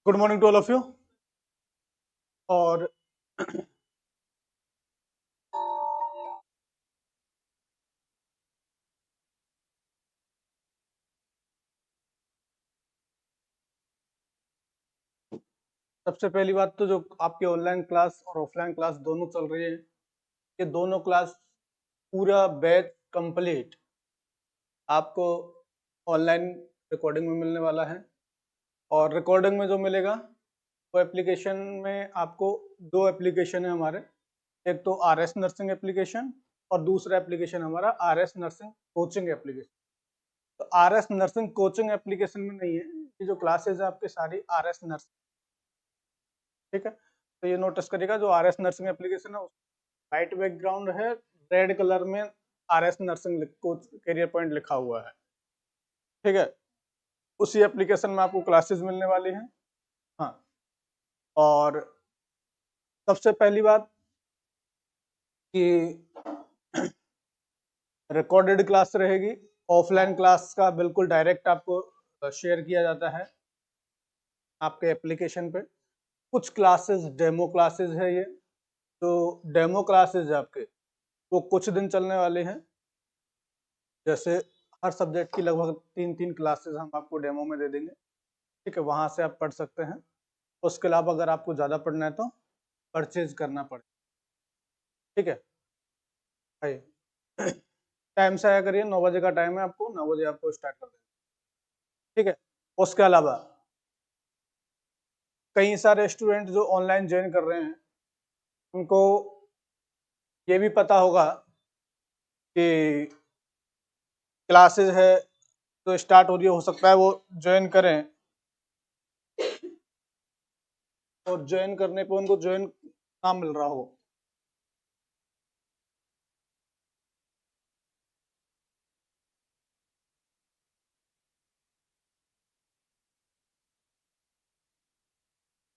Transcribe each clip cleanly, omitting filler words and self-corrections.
Good morning to all of you. और सबसे पहली बात तो जो आपके ऑनलाइन क्लास और ऑफलाइन क्लास दोनों चल रही है, ये दोनों क्लास पूरा बैच कंप्लीट आपको ऑनलाइन रिकॉर्डिंग में मिलने वाला है। और रिकॉर्डिंग में जो मिलेगा वो एप्लीकेशन में आपको दो एप्लीकेशन है हमारे, एक तो RS नर्सिंग एप्लीकेशन और दूसरा एप्लीकेशन हमारा RS नर्सिंग कोचिंग एप्लीकेशन। तो RS नर्सिंग कोचिंग एप्लीकेशन में नहीं है, ये जो क्लासेज है आपके सारी RS नर्सिंग, ठीक है। तो ये नोटिस करिएगा, जो RS नर्सिंग एप्लीकेशन है वाइट बैकग्राउंड है, रेड कलर में RS nursing coach career point लिखा हुआ है, ठीक है। उसी एप्लीकेशन में आपको क्लासेस मिलने वाली हैं। हाँ, और सबसे पहली बात कि रिकॉर्डेड क्लास रहेगी। ऑफलाइन क्लास का बिल्कुल डायरेक्ट आपको शेयर किया जाता है आपके एप्लीकेशन पे। कुछ क्लासेस डेमो क्लासेस है, ये तो डेमो क्लासेस है आपके, वो कुछ दिन चलने वाले हैं। जैसे हर सब्जेक्ट की लगभग 3-3 क्लासेस हम आपको डेमो में दे देंगे, ठीक है। वहां से आप पढ़ सकते हैं। उसके अलावा अगर आपको ज़्यादा पढ़ना है तो परचेज करना पड़े, ठीक है। आइए टाइम से आया करिए, 9 बजे का टाइम है, आपको 9 बजे आपको स्टार्ट कर देंगे, ठीक है। उसके अलावा कई सारे स्टूडेंट जो ऑनलाइन ज्वाइन कर रहे हैं, उनको ये भी पता होगा कि क्लासेस है तो स्टार्ट हो रही है, हो सकता है वो ज्वाइन करें और ज्वाइन करने पे उनको ज्वाइन ना मिल रहा हो।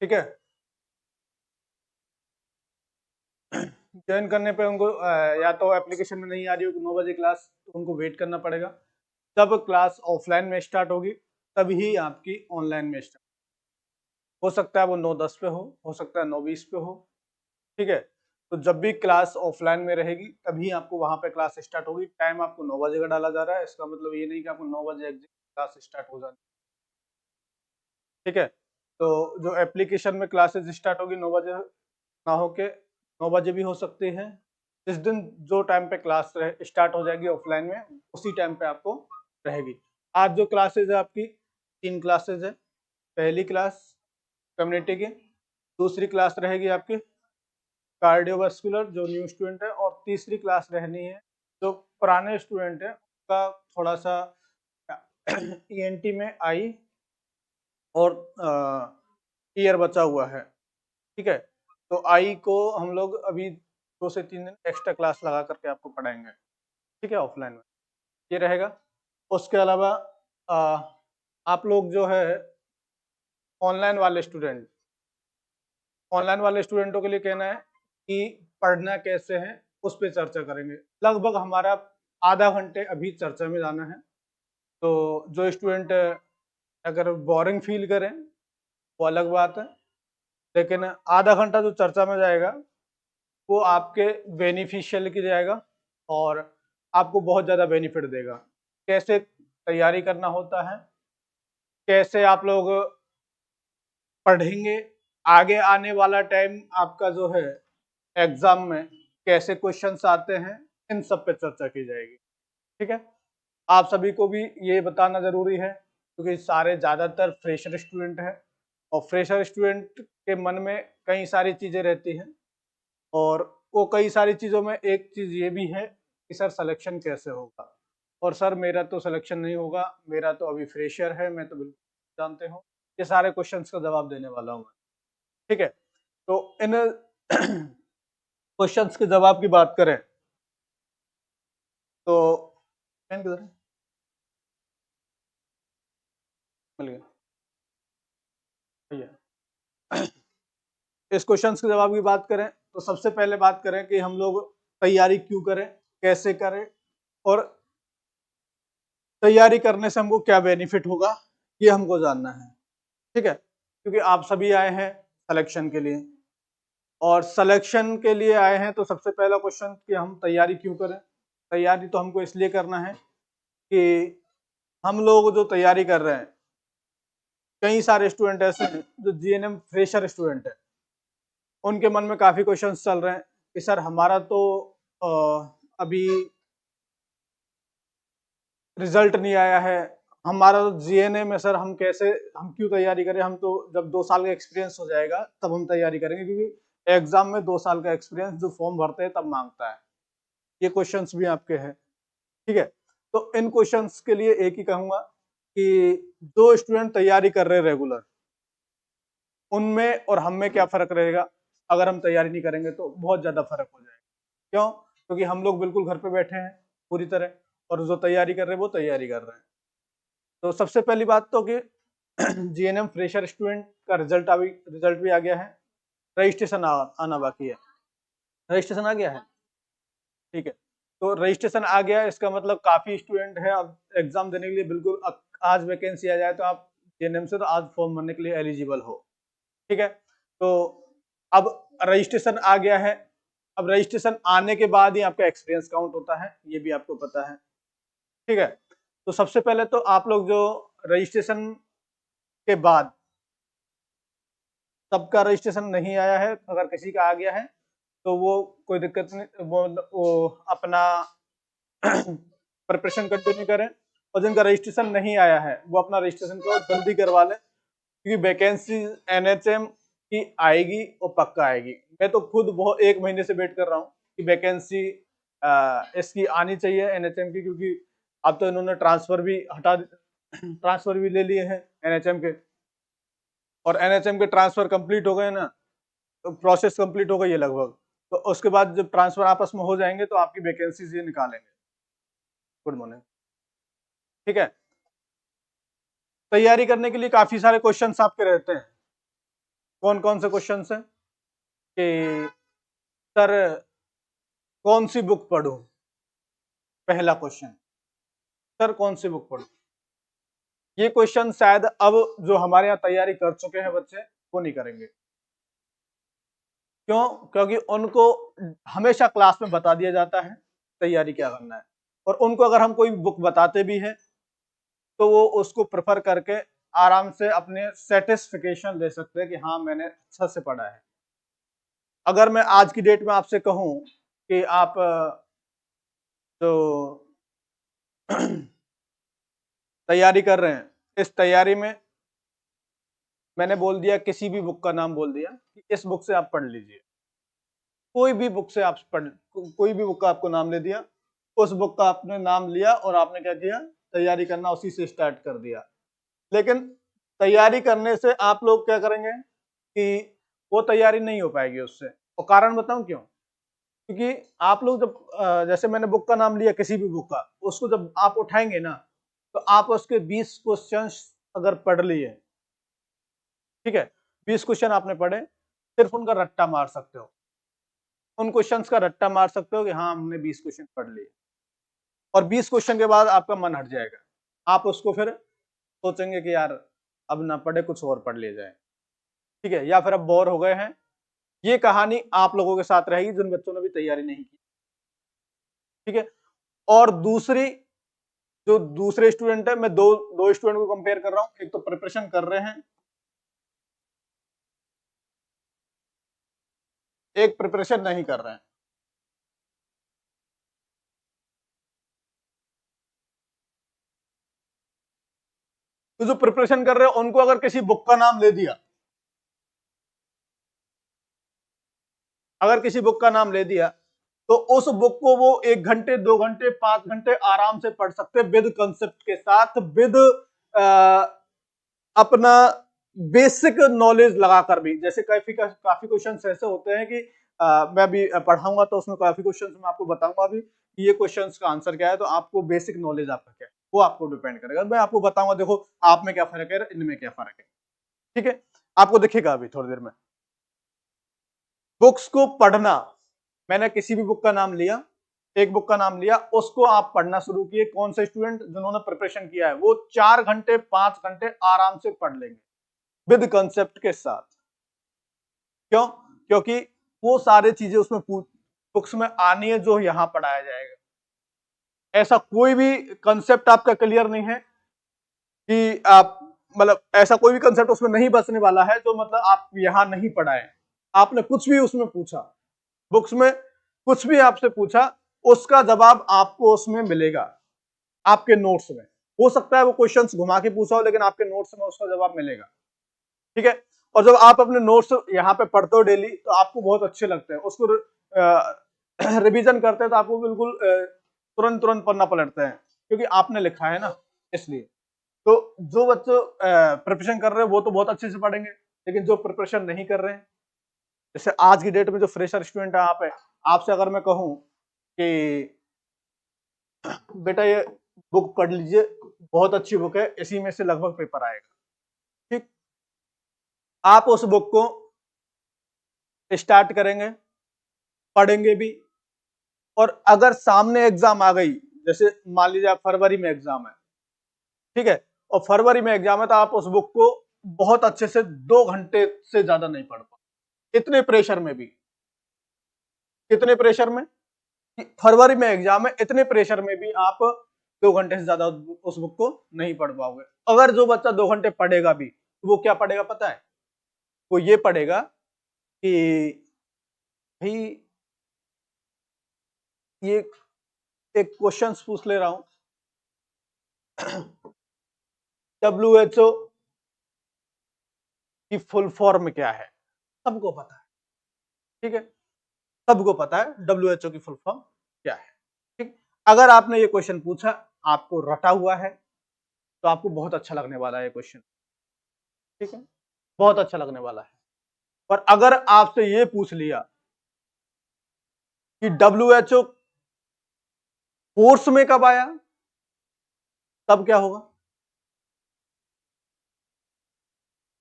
ठीक है, ज्वाइन करने पे उनको या तो एप्लीकेशन में नहीं आ रही हो 9 बजे क्लास, तो उनको वेट करना पड़ेगा। जब क्लास ऑफलाइन में स्टार्ट होगी तभी आपकी ऑनलाइन में स्टार्ट हो सकता है, वो 9:10 पे हो सकता है 9:20 पे हो, ठीक है। तो जब भी क्लास ऑफलाइन में रहेगी तभी आपको वहां पे क्लास स्टार्ट होगी। टाइम आपको 9 बजे का डाला जा रहा है, इसका मतलब ये नहीं कि आपको 9 बजे एग्जैक्ट क्लास स्टार्ट हो जानी, ठीक है। तो जो एप्लीकेशन में क्लासेस स्टार्ट होगी 9 बजे ना होके 9 बजे भी हो सकती है। जिस दिन जो टाइम पे क्लास स्टार्ट हो जाएगी ऑफलाइन में, उसी टाइम पे आपको रहेगी। आज जो क्लासेस है आपकी 3 क्लासेस है। पहली क्लास कम्युनिटी की, दूसरी क्लास रहेगी आपकी कार्डियोवास्कुलर जो न्यू स्टूडेंट है, और तीसरी क्लास रहनी है जो पुराने स्टूडेंट है उनका थोड़ा सा ENT में आई और ईयर बचा हुआ है, ठीक है। तो आई को हम लोग अभी 2 से 3 दिन एक्स्ट्रा क्लास लगा करके आपको पढ़ाएंगे, ठीक है, ऑफलाइन में ये रहेगा। उसके अलावा आप लोग जो है ऑनलाइन वाले स्टूडेंट, ऑनलाइन वाले स्टूडेंटों के लिए कहना है कि पढ़ना कैसे है उस पर चर्चा करेंगे। लगभग हमारा आधा घंटे अभी चर्चा में जाना है। तो जो स्टूडेंट अगर बोरिंग फील करें वो अलग बात है, लेकिन आधा घंटा जो चर्चा में जाएगा वो आपके बेनिफिशियल की जाएगा और आपको बहुत ज़्यादा बेनिफिट देगा। कैसे तैयारी करना होता है, कैसे आप लोग पढ़ेंगे, आगे आने वाला टाइम आपका जो है एग्जाम में कैसे क्वेश्चंस आते हैं, इन सब पे चर्चा की जाएगी, ठीक है। आप सभी को भी ये बताना जरूरी है क्योंकि सारे ज़्यादातर फ्रेशर स्टूडेंट हैं और फ्रेशर स्टूडेंट के मन में कई सारी चीज़ें रहती हैं, और वो कई सारी चीज़ों में एक चीज़ ये भी है कि सर सिलेक्शन कैसे होगा, और सर मेरा तो सिलेक्शन नहीं होगा, मेरा तो अभी फ्रेशर है, मैं तो बिल्कुल जानते हो। ये सारे क्वेश्चंस का जवाब देने वाला हूँ, ठीक है। तो इन क्वेश्चंस के जवाब की बात करें तो पेन किधर है? मिल गया भैया। इस क्वेश्चंस के जवाब की बात करें तो सबसे पहले बात करें कि हम लोग तैयारी क्यों करें, कैसे करें, और तैयारी करने से हमको क्या बेनिफिट होगा, ये हमको जानना है, ठीक है। क्योंकि आप सभी आए हैं सिलेक्शन के लिए, और सिलेक्शन के लिए आए हैं तो सबसे पहला क्वेश्चन कि हम तैयारी क्यों करें। तैयारी तो हमको इसलिए करना है कि हम लोग जो तैयारी कर रहे हैं, कई सारे स्टूडेंट ऐसे हैं जो जीएनएम फ्रेशर स्टूडेंट है, उनके मन में काफी क्वेश्चंस चल रहे हैं कि सर हमारा तो अभी रिजल्ट नहीं आया है, हमारा जीएनए में सर हम क्यों तैयारी करें, हम तो जब 2 साल का एक्सपीरियंस हो जाएगा तब हम तैयारी करेंगे, क्योंकि एग्जाम में 2 साल का एक्सपीरियंस जो फॉर्म भरते हैं तब मांगता है। ये क्वेश्चंस भी आपके हैं, ठीक है। तो इन क्वेश्चंस के लिए एक ही कहूंगा कि जो स्टूडेंट तैयारी कर रहे हैं रेगुलर, उनमें और हम में क्या फर्क रहेगा। अगर हम तैयारी नहीं करेंगे तो बहुत ज्यादा फर्क हो जाएगा। क्यों? क्योंकि हम लोग बिल्कुल घर पे बैठे हैं पूरी तरह, और जो तैयारी कर रहे हैं वो तैयारी कर रहे हैं। तो सबसे पहली बात तो कि जीएनएम फ्रेशर स्टूडेंट का रिजल्ट भी आ गया है, रजिस्ट्रेशन आना बाकी है। रजिस्ट्रेशन आ गया है, ठीक है। तो रजिस्ट्रेशन आ गया, इसका मतलब काफी स्टूडेंट है अब एग्जाम देने के लिए। बिल्कुल आज वैकेंसी आ जाए तो आप जीएनएम से तो आज फॉर्म भरने के लिए एलिजिबल हो, ठीक है। तो अब रजिस्ट्रेशन आ गया है, अब रजिस्ट्रेशन आने के बाद ही आपका एक्सपीरियंस काउंट होता है, ये भी आपको पता है, ठीक है। तो सबसे पहले तो आप लोग जो रजिस्ट्रेशन के बाद, सबका रजिस्ट्रेशन नहीं आया है, अगर किसी का आ गया है तो वो कोई दिक्कत नहीं, वो अपना प्रिपरेशन कंटिन्यू करें, और जिनका रजिस्ट्रेशन नहीं आया है वो अपना रजिस्ट्रेशन को जल्दी करवा लें, क्योंकि वैकेंसी एनएचएम की आएगी और पक्का आएगी। मैं तो खुद बहुत 1 महीने से वेट कर रहा हूँ कि वैकेंसी इसकी आनी चाहिए एनएचएम की, क्योंकि अब तो इन्होंने ट्रांसफर भी ले लिए हैं एनएचएम के, और एनएचएम के ट्रांसफर कंप्लीट हो गए ना, तो प्रोसेस कंप्लीट हो गई है लगभग। तो उसके बाद जब ट्रांसफर आपस में हो जाएंगे तो आपकी वैकेंसीज ये निकालेंगे। गुड मॉर्निंग, ठीक है। तैयारी करने के लिए काफी सारे क्वेश्चंस आपके रहते हैं। कौन कौन से क्वेश्चंस हैं कि सर कौन सी बुक पढूं, पहला क्वेश्चन, सर कौन सी बुक पढूं। ये क्वेश्चन शायद अब जो हमारे यहाँ तैयारी कर चुके हैं बच्चे वो नहीं करेंगे। क्यों? क्योंकि उनको हमेशा क्लास में बता दिया जाता है तैयारी क्या करना है, और उनको अगर हम कोई बुक बताते भी हैं तो वो उसको प्रेफर करके आराम से अपने सेटिस्फिकेशन ले सकते हैं कि हाँ मैंने अच्छा से पढ़ा है। अगर मैं आज की डेट में आपसे कहूं कि आप जो तैयारी कर रहे हैं, इस तैयारी में मैंने बोल दिया, किसी भी बुक का नाम बोल दिया कि इस बुक से आप पढ़ लीजिए, कोई भी बुक से आप पढ़, कोई भी बुक का आपको नाम ले दिया, उस बुक का आपने नाम लिया और आपने क्या किया, तैयारी करना उसी से स्टार्ट कर दिया। लेकिन तैयारी करने से आप लोग क्या करेंगे कि वो तैयारी नहीं हो पाएगी उससे, और कारण बताऊं क्यों। क्योंकि आप लोग जब जैसे मैंने बुक का नाम लिया किसी भी बुक का, उसको जब आप उठाएंगे ना तो आप उसके 20 क्वेश्चंस अगर पढ़ लिए, ठीक है, 20 क्वेश्चन आपने पढ़े, सिर्फ उनका रट्टा मार सकते हो, उन क्वेश्चंस का रट्टा मार सकते हो कि हाँ हमने 20 क्वेश्चन पढ़ लिए, और 20 क्वेश्चन के बाद आपका मन हट जाएगा, आप उसको फिर सोचेंगे कि यार अब ना पढ़े, कुछ और पढ़ लिया जाए, ठीक है, या फिर अब बोर हो गए हैं। ये कहानी आप लोगों के साथ रहेगी जिन बच्चों ने भी तैयारी नहीं की, ठीक है। और दूसरी, जो दूसरे स्टूडेंट है, मैं दो स्टूडेंट को कंपेयर कर रहा हूं, एक तो प्रिपरेशन कर रहे हैं, एक प्रिपरेशन नहीं कर रहे हैं। तो जो प्रिपरेशन कर रहे हैं उनको अगर किसी बुक का नाम ले दिया, अगर किसी बुक का नाम ले दिया तो उस बुक को वो 1 घंटे 2 घंटे 5 घंटे आराम से पढ़ सकते, विद कंसेप्ट के साथ, विद अपना बेसिक नॉलेज लगाकर भी। जैसे काफी क्वेश्चन ऐसे होते हैं कि मैं भी पढ़ाऊंगा तो उसमें काफी क्वेश्चन मैं आपको बताऊंगा भी कि ये क्वेश्चंस का आंसर क्या है, तो आपको बेसिक नॉलेज आपका क्या है वो आपको डिपेंड करेगा। मैं आपको बताऊंगा, देखो आप में क्या फर्क है, इनमें क्या फर्क है, ठीक है, आपको दिखेगा अभी थोड़ी देर में। बुक्स को पढ़ना, मैंने किसी भी बुक का नाम लिया, एक बुक का नाम लिया, उसको आप पढ़ना शुरू किए। कौन से स्टूडेंट जिन्होंने प्रिपरेशन किया है वो 4 घंटे 5 घंटे आराम से पढ़ लेंगे, विद कंसेप्ट के साथ। क्यों? क्योंकि वो सारी चीजें उसमें बुक्स में आनी है जो यहां पढ़ाया जाएगा। ऐसा कोई भी कंसेप्ट आपका क्लियर नहीं है कि आप मतलब ऐसा कोई भी कंसेप्ट उसमें नहीं बचने वाला है जो मतलब आप यहां नहीं पढ़ाए। आपने कुछ भी उसमें पूछा, बुक्स में कुछ भी आपसे पूछा, उसका जवाब आपको उसमें मिलेगा आपके नोट्स में। हो सकता है वो क्वेश्चंस घुमा के पूछा हो, लेकिन आपके नोट्स में उसका जवाब मिलेगा। ठीक है। और जब आप अपने नोट्स यहाँ पे पढ़ते हो डेली, तो आपको बहुत अच्छे लगते हैं। उसको रिवीजन करते हैं तो आपको बिल्कुल तुरंत तुरंत पढ़ना पलटते हैं, क्योंकि आपने लिखा है ना, इसलिए। तो जो बच्चों प्रिपरेशन कर रहे हैं वो तो बहुत अच्छे से पढ़ेंगे, लेकिन जो प्रिपरेशन नहीं कर रहे हैं, जैसे आज की डेट में जो फ्रेशर स्टूडेंट है, आप है, आपसे अगर मैं कहूं कि बेटा ये बुक पढ़ लीजिए, बहुत अच्छी बुक है, इसी में से लगभग पेपर आएगा, ठीक, आप उस बुक को स्टार्ट करेंगे, पढ़ेंगे भी, और अगर सामने एग्जाम आ गई, जैसे मान लीजिए फरवरी में एग्जाम है, ठीक है, और फरवरी में एग्जाम है, तो आप उस बुक को बहुत अच्छे से 2 घंटे से ज्यादा नहीं पढ़ पाओ, इतने प्रेशर में भी। कितने प्रेशर में? फरवरी में एग्जाम है, इतने प्रेशर में भी आप 2 घंटे से ज्यादा उस बुक को नहीं पढ़ पाओगे। अगर जो बच्चा 2 घंटे पढ़ेगा भी, तो वो क्या पढ़ेगा पता है? वो ये पढ़ेगा कि भाई ये एक क्वेश्चन पूछ ले रहा हूं, WHO की फुल फॉर्म क्या है? सबको पता है, ठीक है, सबको पता है WHO की फुल फॉर्म क्या है, ठीक। अगर आपने ये क्वेश्चन पूछा, आपको रटा हुआ है, तो आपको बहुत अच्छा लगने वाला है ये क्वेश्चन, ठीक है, बहुत अच्छा लगने वाला है। पर अगर आपसे ये पूछ लिया कि WHO कोर्स में कब आया, तब क्या होगा?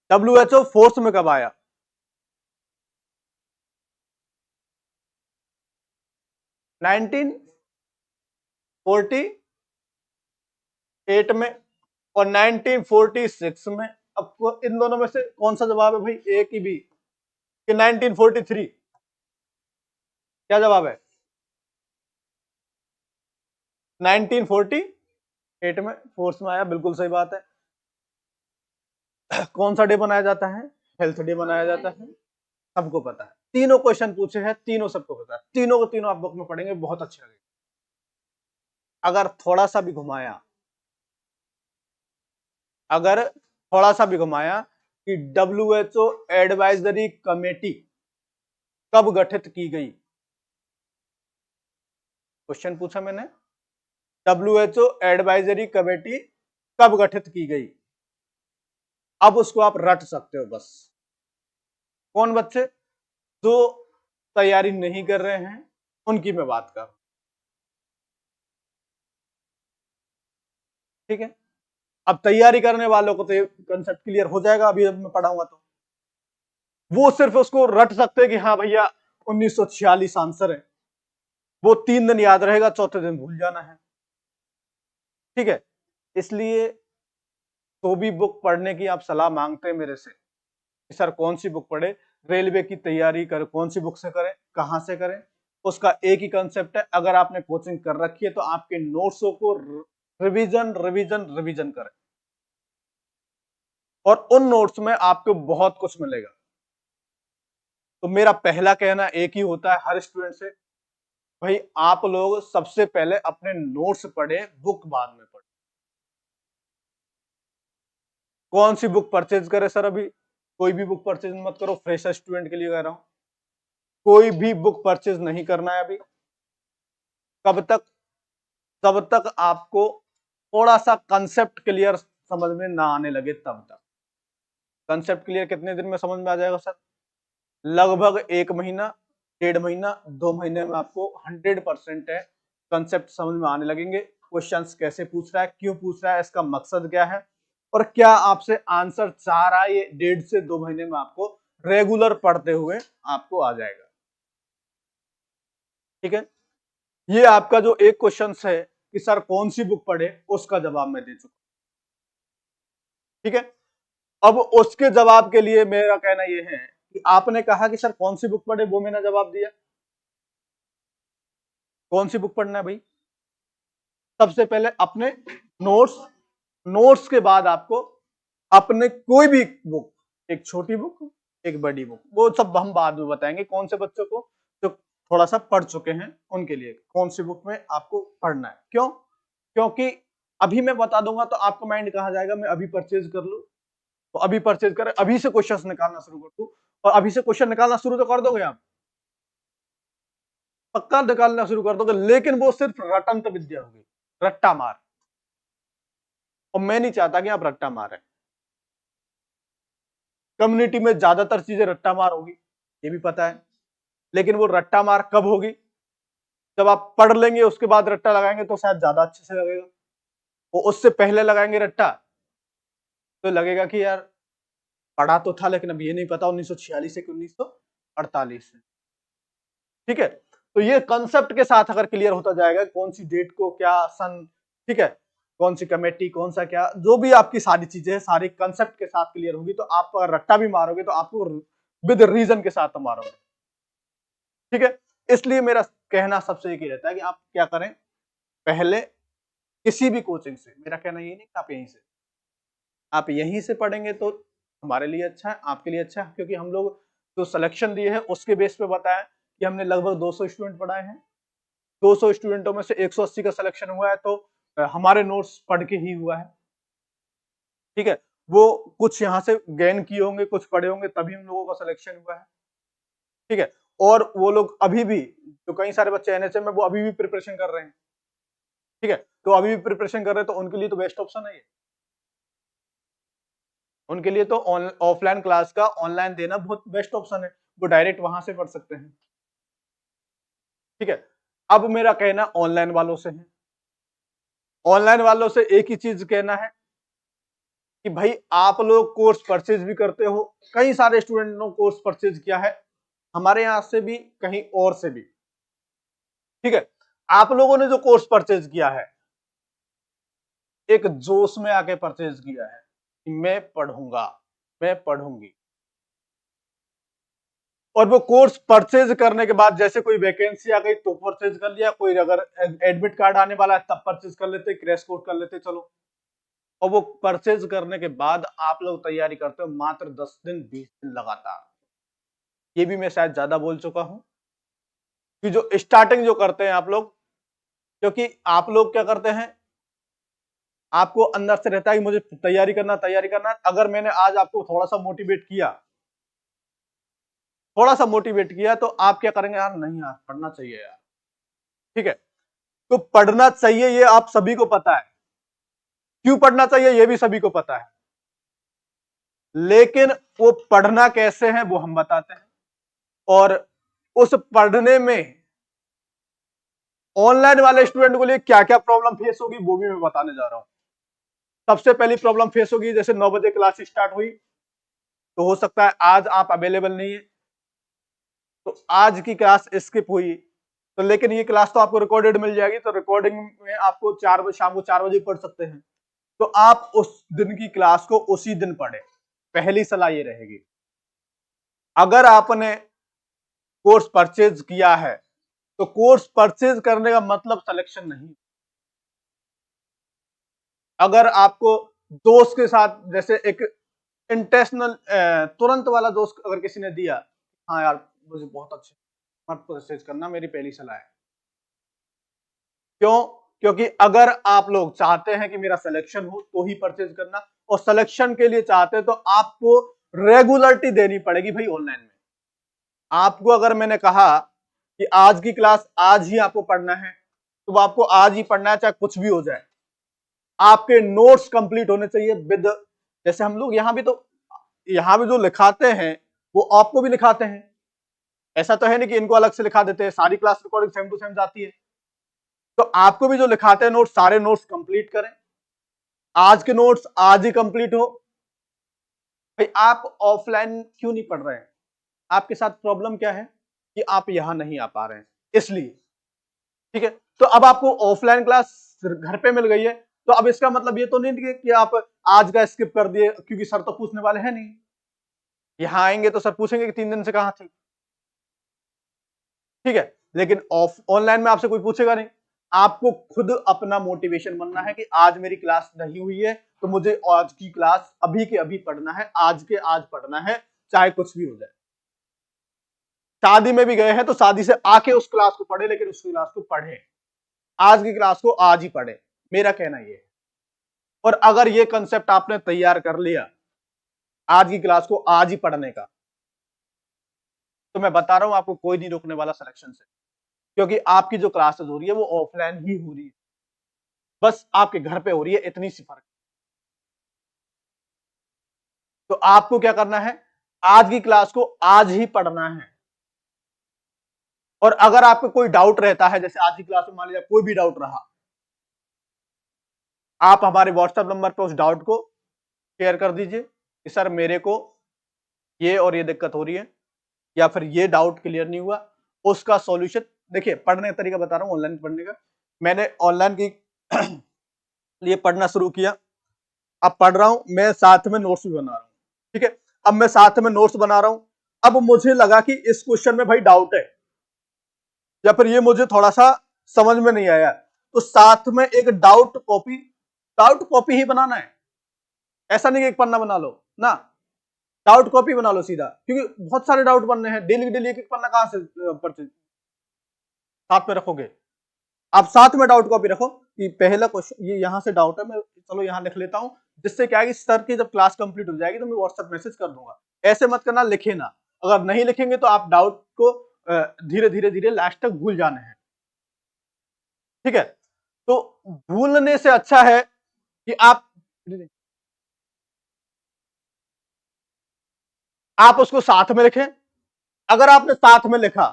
WHO फोर्स में कब आया? 1948 में और 1946 में। अब इन दोनों में से कौन सा जवाब है भाई? एक ही भी कि 1943? क्या जवाब है? 1948 में फोर्स में आया, बिल्कुल सही बात है। कौन सा डे बनाया जाता है? हेल्थ डे बनाया जाता है, सबको पता है। तीनों क्वेश्चन पूछे हैं, तीनों सबको पता है, तीनों को तीनों आप बुक में पढ़ेंगे, बहुत अच्छे लगेगा। अगर थोड़ा सा भी घुमाया, अगर थोड़ा सा भी घुमाया कि WHO एडवाइजरी कमेटी कब गठित की गई, क्वेश्चन पूछा मैंने, WHO एडवाइजरी कमेटी कब गठित की गई, अब उसको आप रट सकते हो बस। कौन बच्चे जो तैयारी नहीं कर रहे हैं, उनकी मैं बात कर रहा हूं, ठीक है। अब तैयारी करने वालों को तो ये कंसेप्ट क्लियर हो जाएगा, अभी जब मैं पढ़ाऊंगा तो वो सिर्फ उसको रट सकते हैं कि हाँ भैया 1946 आंसर है, वो 3 दिन याद रहेगा, चौथे दिन भूल जाना है, ठीक है। इसलिए तो भी बुक पढ़ने की आप सलाह मांगते हैं मेरे से कि सर कौन सी बुक पढ़े, रेलवे की तैयारी कर, कौन सी बुक से करें, कहां से करें, उसका एक ही कंसेप्ट है। अगर आपने कोचिंग कर रखी है तो आपके नोट्सों को रिवीजन रिवीजन रिवीजन करें, और उन नोट्स में आपको बहुत कुछ मिलेगा। तो मेरा पहला कहना एक ही होता है हर स्टूडेंट से, भाई आप लोग सबसे पहले अपने नोट्स पढ़े, बुक बाद में पढ़े। कौन सी बुक परचेज करे सर? अभी कोई भी बुक परचेज मत करो, फ्रेशर स्टूडेंट के लिए कह रहा हूं, कोई भी बुक परचेज नहीं करना है अभी। कब तक? तब तक आपको थोड़ा सा कंसेप्ट क्लियर समझ में ना आने लगे, तब तक। कंसेप्ट क्लियर कितने दिन में समझ में आ जाएगा सर? लगभग 1 महीना, 1.5 महीना, 2 महीने में आपको 100% है कंसेप्ट समझ में आने लगेंगे। क्वेश्चंस कैसे पूछ रहा है, क्यों पूछ रहा है, इसका मकसद क्या है, और क्या आपसे आंसर चाह रहा है, ये 1.5 से 2 महीने में आपको रेगुलर पढ़ते हुए आपको आ जाएगा, ठीक है। ये आपका जो एक क्वेश्चन है कि सर कौन सी बुक पढ़े, उसका जवाब मैं दे चुका, ठीक है। अब उसके जवाब के लिए मेरा कहना यह है कि आपने कहा कि सर कौन सी बुक पढ़े, वो मैंने जवाब दिया। कौन सी बुक पढ़ना है भाई? सबसे पहले अपने नोट्स, नोट्स के बाद आपको अपने कोई भी बुक, एक छोटी बुक एक बड़ी बुक, वो सब हम बाद में बताएंगे कौन से बच्चों को जो थोड़ा सा पढ़ चुके हैं उनके लिए कौन सी बुक में आपको पढ़ना है। क्यों? क्योंकि अभी मैं बता दूंगा तो आपका माइंड कहाँ जाएगा, मैं अभी परचेज कर लूं, तो अभी परचेज करें, अभी से क्वेश्चंस निकालना शुरू कर दूं, और अभी से क्वेश्चन निकालना शुरू तो कर दोगे आप, पक्का निकालना शुरू कर दोगे, लेकिन वो सिर्फ रटंत विद्या होगी, रट्टा मार, और मैं नहीं चाहता कि आप रट्टा मारें। कम्युनिटी में ज्यादातर चीजें रट्टा मार होगी, ये भी पता है, लेकिन वो रट्टा मार कब होगी? जब आप पढ़ लेंगे उसके बाद रट्टा लगाएंगे तो शायद ज्यादा अच्छे से लगेगा, वो उससे पहले लगाएंगे रट्टा तो लगेगा कि यार पढ़ा तो था लेकिन अब ये नहीं पता 1946 से 1948 से। ठीक है, तो ये कंसेप्ट के साथ अगर क्लियर होता जाएगा कौन सी डेट को क्या सन, ठीक है, कौन सी कमेटी कौन सा क्या, जो भी आपकी सारी चीजें हैं सारी कंसेप्ट के साथ क्लियर होगी, तो आप अगर रट्टा भी मारोगे तो आपको विद रीजन के साथ मारोगे। ठीक है, इसलिए मेरा कहना सबसे एक ही रहता है कि आप क्या करें, पहले किसी भी कोचिंग से, मेरा कहना ये नहीं कि आप यहीं से पढ़ेंगे तो हमारे लिए अच्छा है, आपके लिए अच्छा है, क्योंकि हम लोग जो सिलेक्शन दिए हैं उसके बेस पे बताया कि हमने लगभग 200 स्टूडेंट पढ़ाए हैं, 200 स्टूडेंटों में से 180 का सिलेक्शन हुआ है, तो हमारे नोट्स पढ़ के ही हुआ है। ठीक है, वो कुछ यहाँ से गेन किए होंगे, कुछ पढ़े होंगे, तभी हम लोगों का सिलेक्शन हुआ है। ठीक है, और वो लोग अभी भी, तो कई सारे बच्चे एनएचएम में वो अभी भी प्रिपरेशन कर रहे हैं। ठीक है, तो अभी भी प्रिपरेशन कर रहे हैं, तो उनके लिए तो बेस्ट ऑप्शन है ये, उनके लिए तो ऑफलाइन क्लास का ऑनलाइन देना बहुत बेस्ट ऑप्शन है, वो डायरेक्ट वहां से पढ़ सकते हैं। ठीक है, अब मेरा कहना ऑनलाइन वालों से है, ऑनलाइन वालों से एक ही चीज कहना है कि भाई आप लोग कोर्स परचेज भी करते हो, कई सारे स्टूडेंटों ने कोर्स परचेज किया है, हमारे यहां से भी कहीं और से भी। ठीक है, आप लोगों ने जो कोर्स परचेज किया है एक जोश में आके परचेज किया है कि मैं पढ़ूंगा, मैं पढ़ूंगी, और वो कोर्स परचेज करने के बाद जैसे कोई वैकेंसी आ गई तो परचेज कर लिया, कोई अगर एडमिट कार्ड आने वाला है तब परचेज कर लेते, क्रैश कोर्स कर लेते, चलो। और वो परचेज करने के बाद आप लोग तैयारी करते हो मात्र 10 दिन 20 दिन लगातार, ये भी मैं शायद ज्यादा बोल चुका हूं कि जो स्टार्टिंग जो करते हैं आप लोग, क्योंकि आप लोग क्या करते हैं, आपको अंदर से रहता है कि मुझे तैयारी करना, तैयारी करना, अगर मैंने आज आपको थोड़ा सा मोटिवेट किया, थोड़ा सा मोटिवेट किया, तो आप क्या करेंगे, यार नहीं यार पढ़ना चाहिए यार। ठीक है, तो पढ़ना चाहिए ये आप सभी को पता है, क्यों पढ़ना चाहिए ये भी सभी को पता है, लेकिन वो पढ़ना कैसे है वो हम बताते हैं, और उस पढ़ने में ऑनलाइन वाले स्टूडेंट को लिए क्या क्या प्रॉब्लम फेस होगी वो भी मैं बताने जा रहा हूं। सबसे पहली प्रॉब्लम फेस होगी, जैसे 9 बजे क्लास स्टार्ट हुई तो हो सकता है आज आप अवेलेबल नहीं है, तो आज की क्लास स्किप हुई, तो लेकिन ये क्लास तो आपको रिकॉर्डेड मिल जाएगी, तो रिकॉर्डिंग में आपको 4 बजे, शाम को 4 बजे पढ़ सकते हैं, तो आप उस दिन की क्लास को उसी दिन पढ़े, पहली सलाह ये रहेगी। अगर आपने कोर्स परचेज किया है तो कोर्स परचेज करने का मतलब सिलेक्शन नहीं, अगर आपको दोस्त के साथ जैसे एक इंटेंशनल तुरंत वाला दोस्त अगर किसी ने दिया, हाँ यार मुझे बहुत अच्छे, मत परचेज करना, मेरी पहली सलाह है। क्यों? क्योंकि अगर आप लोग चाहते हैं कि मेरा सिलेक्शन हो तो ही परचेज करना, और सिलेक्शन के लिए चाहते हैं तो आपको रेगुलरिटी देनी पड़ेगी भाई ऑनलाइन में। आपको अगर मैंने कहा कि आज की क्लास आज ही आपको पढ़ना है तो आपको आज ही पढ़ना है, चाहे कुछ भी हो जाए, आपके नोट्स कंप्लीट होने चाहिए विद, जैसे हम लोग यहां भी तो, यहां भी जो लिखाते हैं वो आपको भी लिखाते हैं, ऐसा तो है नहीं कि इनको अलग से लिखा देते हैं, सारी class recording same to same जाती है, तो आपको भी जो लिखाते हैं नोट्स, सारे नोट्स कंप्लीट करें, आज के नोट्स आज ही कंप्लीट हो। भाई आप ऑफलाइन क्यों नहीं पढ़ रहे हैं, आपके साथ प्रॉब्लम क्या है कि आप यहां नहीं आ पा रहे हैं, इसलिए। ठीक है, तो अब आपको ऑफलाइन क्लास घर पे मिल गई है, तो अब इसका मतलब ये तो नहीं कि आप आज का स्किप कर दिए, क्योंकि सर तो पूछने वाले हैं नहीं। यहां आएंगे तो सर पूछेंगे कि 3 दिन से कहां थी, ठीक है। लेकिन ऑनलाइन में आपसे कोई पूछेगा नहीं। आपको खुद अपना मोटिवेशन बनना है कि आज मेरी क्लास नहीं हुई है तो मुझे आज की क्लास अभी के अभी पढ़ना है, आज के आज पढ़ना है, चाहे कुछ भी हो जाए। शादी में भी गए हैं तो शादी से आके उस क्लास को पढ़े, लेकिन उस क्लास को पढ़े, आज की क्लास को आज ही पढ़े, मेरा कहना ये है। और अगर ये कंसेप्ट आपने तैयार कर लिया आज की क्लास को आज ही पढ़ने का, तो मैं बता रहा हूं आपको कोई नहीं रोकने वाला सिलेक्शन से, क्योंकि आपकी जो क्लासेस हो रही है वो ऑफलाइन ही हो रही है, बस आपके घर पे हो रही है, इतनी सी फर्क। तो आपको क्या करना है, आज की क्लास को आज ही पढ़ना है। और अगर आपको कोई डाउट रहता है, जैसे आज की क्लास में मान लीजिए कोई भी डाउट रहा, आप हमारे व्हाट्सएप नंबर पर उस डाउट को शेयर कर दीजिए कि सर मेरे को ये और ये दिक्कत हो रही है, या फिर ये डाउट क्लियर नहीं हुआ, उसका सॉल्यूशन। देखिए, पढ़ने का तरीका बता रहा हूं ऑनलाइन पढ़ने का। मैंने ऑनलाइन की लिए पढ़ना शुरू किया, अब पढ़ रहा हूं मैं, साथ में नोट्स भी बना रहा हूं, ठीक है। अब मैं साथ में नोट्स बना रहा हूं, अब मुझे लगा कि इस क्वेश्चन में भाई डाउट है, या फिर ये मुझे थोड़ा सा समझ में नहीं आया, तो साथ में एक डाउट कॉपी ही बनाना है। ऐसा नहीं कि एक पन्ना बना लो ना, डाउट कॉपी बना लो सीधा, क्योंकि बहुत सारे डाउट बनने हैं, डेली डेली एक एक पन्ना कहां से परचेज साथ में रखोगे। आप साथ में डाउट कॉपी रखो कि पहला क्वेश्चन ये यहां से डाउट है, मैं चलो यहां लिख लेता हूं, जिससे क्या है कि सर की जब क्लास कंप्लीट हो जाएगी तो मैं व्हाट्सएप मैसेज कर दूंगा। ऐसे मत करना, लिखे ना, अगर नहीं लिखेंगे तो आप डाउट को धीरे धीरे धीरे लास्ट तक भूल जाने हैं, ठीक है। तो भूलने से अच्छा है कि आप उसको साथ में लिखें। अगर आपने साथ में लिखा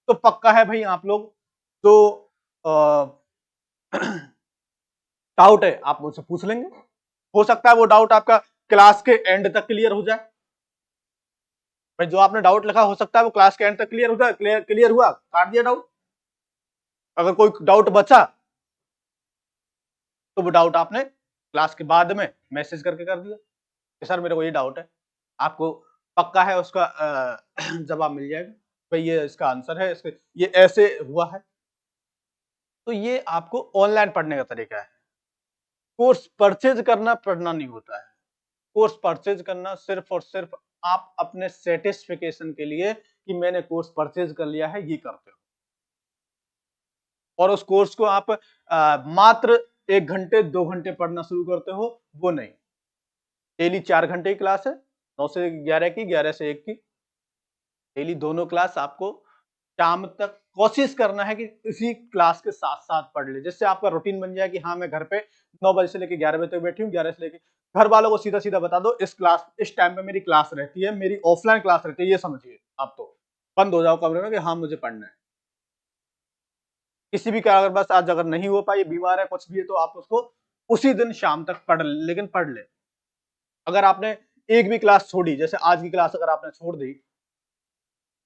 तो पक्का है भाई, आप लोग जो डाउट है आप मुझसे पूछ लेंगे, हो सकता है वो डाउट आपका क्लास के एंड तक क्लियर हो जाए। भाई जो आपने डाउट लिखा हो सकता है वो क्लास के एंड तक क्लियर हो जाए, क्लियर हुआ, काट दिया डाउट। अगर कोई डाउट बचा तो वो डाउट आपने क्लास के बाद में मैसेज करके कर दिया कि सर मेरे को ये डाउट है, आपको पक्का है उसका जवाब मिल जाएगा, भाई ये इसका आंसर है, इसके ये ऐसे हुआ है। तो ये आपको ऑनलाइन पढ़ने का तरीका है। कोर्स परचेज करना पढ़ना नहीं होता है, कोर्स परचेज करना सिर्फ और सिर्फ आप अपने सेटिस्फिकेशन के लिए कि मैंने कोर्स परचेज कर लिया है, ये करते हो। और उस कोर्स को आप मात्र 1 घंटे 2 घंटे पढ़ना शुरू करते हो, वो नहीं। डेली 4 घंटे की क्लास है, 9 से 11 की, 11 से 1 की, डेली दोनों क्लास आपको शाम तक कोशिश करना है कि इसी क्लास के साथ साथ पढ़ ले, जिससे आपका रूटीन बन जाए कि हाँ मैं घर पे 9 बजे से लेकर 11 बजे तक बैठी हूँ, 11 से लेकर, घर वालों को सीधा सीधा बता दो इस टाइम पे मेरी क्लास रहती है, मेरी ऑफलाइन क्लास रहती है, ये समझिए आप तो बंद हो जाओ कमरे में कि हाँ मुझे पढ़ना है। किसी भी कारणवश आज अगर नहीं हो पाई, बीमार है, कुछ भी है, तो आप उसको उसी दिन शाम तक पढ़ ले, लेकिन पढ़ ले। अगर आपने एक भी क्लास छोड़ी, जैसे आज की क्लास अगर आपने छोड़ दी,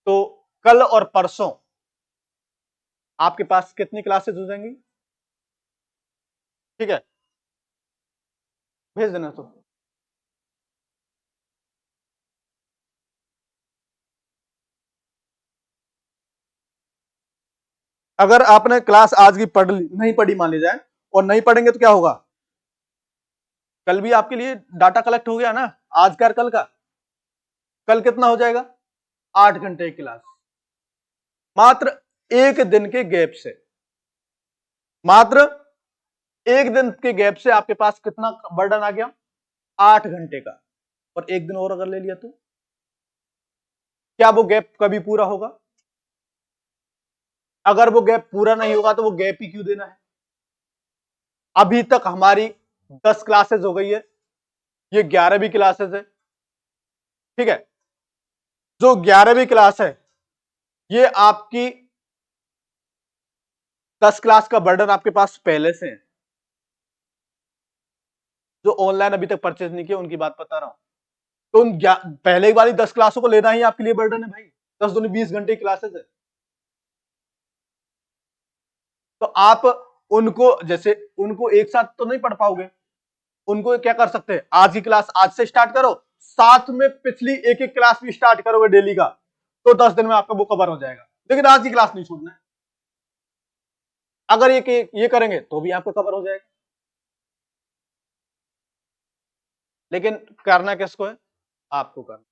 तो कल और परसों आपके पास कितनी क्लासेस हो जाएंगी, ठीक है, भेज देना। तो अगर आपने क्लास आज की पढ़ ली, नहीं पढ़ी मान ली जाए, और नहीं पढ़ेंगे तो क्या होगा, कल भी आपके लिए डाटा कलेक्ट हो गया ना, आज का कल का, कल कितना हो जाएगा, 8 घंटे की क्लास, मात्र एक दिन के गैप से, मात्र एक दिन के गैप से आपके पास कितना बर्डन आ गया, 8 घंटे का। और एक दिन और अगर ले लिया तो क्या वो गैप कभी पूरा होगा, अगर वो गैप पूरा नहीं होगा तो वो गैप ही क्यों देना है। अभी तक हमारी 10 क्लासेस हो गई है, ये 11वीं क्लासेस है, ठीक है। जो 11वीं क्लास है ये आपकी 10 क्लास का बर्डन आपके पास पहले से है। जो ऑनलाइन अभी तक परचेज नहीं किया उनकी बात बता रहा हूं, तो उन पहले वाली 10 क्लासों को लेना ही आपके लिए बर्डन है भाई, 10 दूनी 20 घंटे की क्लासेस है। तो आप उनको जैसे उनको एक साथ तो नहीं पढ़ पाओगे, उनको क्या कर सकते हैं, आज की क्लास आज से स्टार्ट करो, साथ में पिछली एक एक क्लास भी स्टार्ट करोगे डेली का, तो 10 दिन में आपका बुक कवर हो जाएगा। लेकिन आज की क्लास नहीं छूटना है, अगर ये करेंगे तो भी आपका कवर हो जाएगा। लेकिन करना किसको है, आपको करना।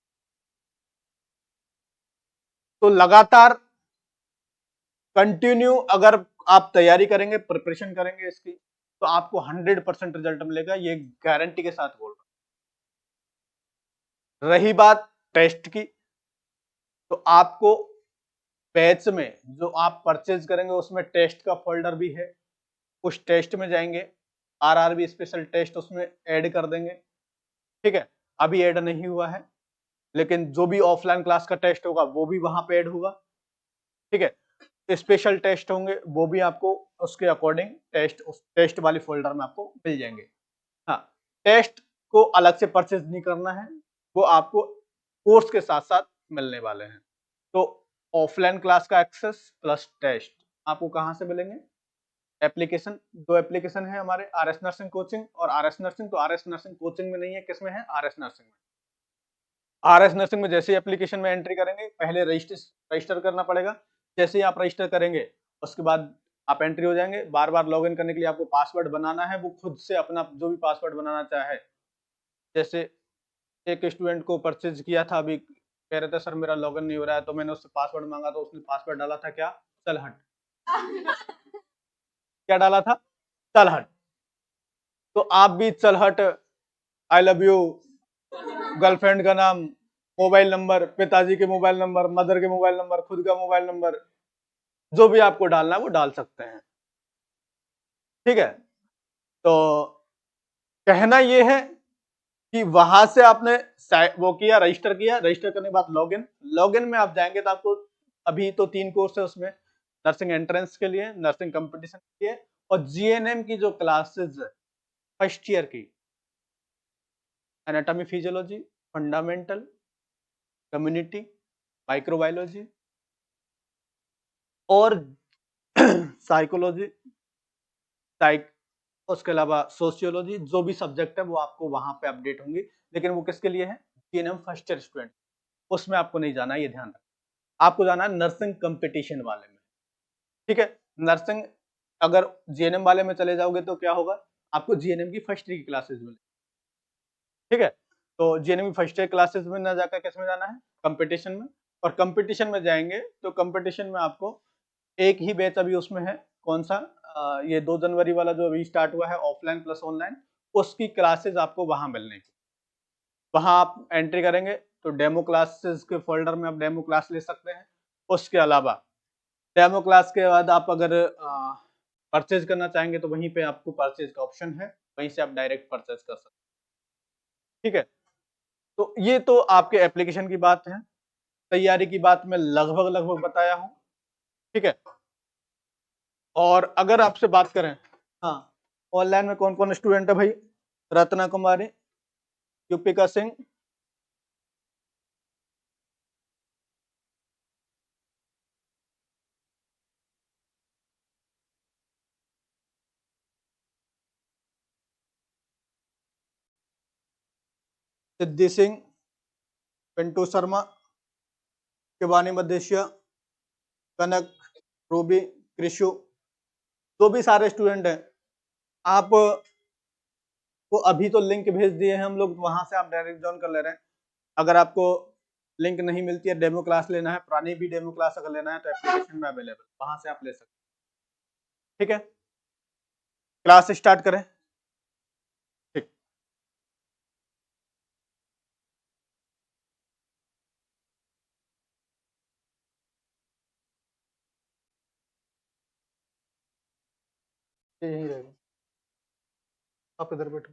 तो लगातार कंटिन्यू अगर आप तैयारी करेंगे, प्रिपरेशन करेंगे इसकी, तो आपको 100% रिजल्ट मिलेगा, ये गारंटी के साथ बोल रहा हूं। रही बात टेस्ट की, तो आपको बैच में जो आप परचेज करेंगे उसमें टेस्ट का फोल्डर भी है, उस टेस्ट में जाएंगे, आरआरबी स्पेशल टेस्ट उसमें ऐड कर देंगे। ठीक है, अभी ऐड नहीं हुआ है, लेकिन जो भी ऑफलाइन क्लास का टेस्ट होगा वो भी वहां पे ऐड होगा। ठीक है, स्पेशल टेस्ट होंगे वो भी आपको उसके अकॉर्डिंग टेस्ट उस टेस्ट वाली फोल्डर में आपको मिल जाएंगे। हाँ, टेस्ट को अलग से परचेज नहीं करना है, वो आपको कोर्स के साथ साथ मिलने वाले हैं। तो ऑफलाइन क्लास का एक्सेस प्लस टेस्ट आपको कहां से मिलेंगे, एप्लीकेशन, दो एप्लीकेशन है हमारे, आरएस नर्सिंग कोचिंग और आरएस नर्सिंग। तो आरएस नर्सिंग कोचिंग में नहीं है, किसमें है, आरएस नर्सिंग में। आरएस नर्सिंग में जैसे ही एप्लीकेशन में एंट्री करेंगे, पहले रजिस्टर करना पड़ेगा। जैसे ही आप रजिस्टर करेंगे उसके बाद आप एंट्री हो जाएंगे। बार बार लॉगिन करने के लिए आपको पासवर्ड बनाना है, वो खुद से अपना जो भी पासवर्ड बनाना चाहे। जैसे एक स्टूडेंट को परचेज किया था, अभी कह रहे थे सर मेरा लॉगिन नहीं हो रहा है, तो मैंने उससे पासवर्ड मांगा, तो उसने पासवर्ड डाला था क्या, चलहट। क्या डाला था, चलहट। तो आप भी चलहट, आई लव यू, गर्लफ्रेंड का नाम, मोबाइल नंबर, पिताजी के मोबाइल नंबर, मदर के मोबाइल नंबर, खुद का मोबाइल नंबर, जो भी आपको डालना है वो डाल सकते हैं। ठीक है, तो कहना ये है कि वहां से आपने वो किया, रजिस्टर किया, रजिस्टर करने के बाद लॉगिन, लॉगिन में आप जाएंगे तो आपको अभी तो 3 कोर्स है उसमें, नर्सिंग एंट्रेंस के लिए, नर्सिंग कंपटीशन के लिए, और जीएनएम की जो क्लासेस फर्स्ट ईयर की, anatomy physiology, fundamental, community, microbiology और साइकोलॉजी, साइक उसके अलावा सोशियोलॉजी, जो भी सब्जेक्ट है वो आपको वहां पे अपडेट होंगे। लेकिन वो किसके लिए है, जीएनएम फर्स्ट ईयर स्टूडेंट, उसमें आपको नहीं जाना, ये ध्यान रखना। आपको जाना है नर्सिंग कंपटीशन वाले में। ठीक है, नर्सिंग अगर जीएनएम वाले में चले जाओगे तो क्या होगा, आपको जीएनएम की फर्स्ट ईयर की क्लासेस मिले। ठीक है, तो जीएनएम की फर्स्ट ईयर क्लासेस में ना जाकर किस में जाना है, कंपटीशन में। और कंपटीशन में जाएंगे तो कंपटीशन में आपको एक ही बैच अभी उसमें है, कौन सा, ये 2 जनवरी वाला जो अभी स्टार्ट हुआ है, ऑफलाइन प्लस ऑनलाइन, उसकी क्लासेस आपको वहां मिलने की। वहां आप एंट्री करेंगे तो डेमो क्लासेस के फोल्डर में आप डेमो क्लास ले सकते हैं। उसके अलावा डेमो क्लास के बाद आप अगर परचेज करना चाहेंगे तो वहीं पे आपको परचेज का ऑप्शन है, वहीं से आप डायरेक्ट परचेज कर सकते हैं। ठीक है, तो ये तो आपके एप्लीकेशन की बात है। तैयारी की बात मैं लगभग लगभग बताया हूं। ठीक है, और अगर आपसे बात करें, हाँ, ऑनलाइन में कौन कौन स्टूडेंट है भाई, रत्ना कुमारी, युपिका सिंह, सिद्धि सिंह, पिंटू शर्मा, शिवानी मदेशिया, कनक, रूबी, कृषु, जो भी सारे स्टूडेंट हैं, आप को अभी तो लिंक भेज दिए हैं हम लोग, वहां से आप डायरेक्ट ज्वाइन कर ले रहे हैं। अगर आपको लिंक नहीं मिलती है, डेमो क्लास लेना है, पुरानी भी डेमो क्लास अगर लेना है तो एप्लीकेशन में अवेलेबल, वहां से आप ले सकते हैं। ठीक है, क्लास स्टार्ट करें। ठीक, यही रहेगा, आप इधर बैठो।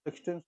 Sixteen,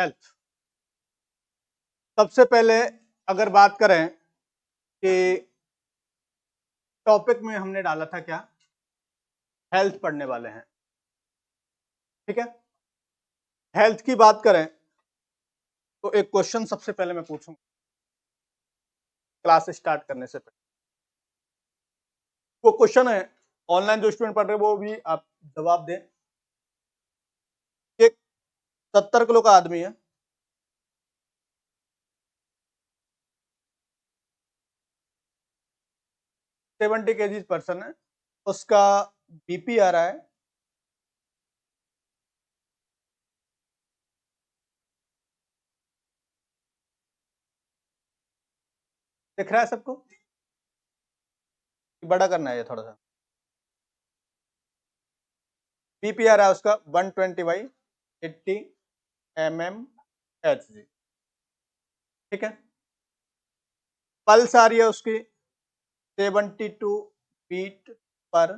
health. सबसे पहले अगर बात करें कि टॉपिक में हमने डाला था क्या, हेल्थ पढ़ने वाले हैं, ठीक है। हेल्थ की बात करें तो एक क्वेश्चन सबसे पहले मैं पूछूंगा क्लास स्टार्ट करने से पहले। वो क्वेश्चन है, ऑनलाइन जो स्टूडेंट पढ़ रहे हैं वो भी आप जवाब दें। एक 70 किलो का आदमी है, 70 केजी पर्सन है, उसका बीपी आ रहा है दिख रहा है सबको, बड़ा करना है ये थोड़ा सा। बीपी आ रहा है उसका 120/80 mmHg, ठीक है। पल्स आ रही है उसकी 72 बीट पर,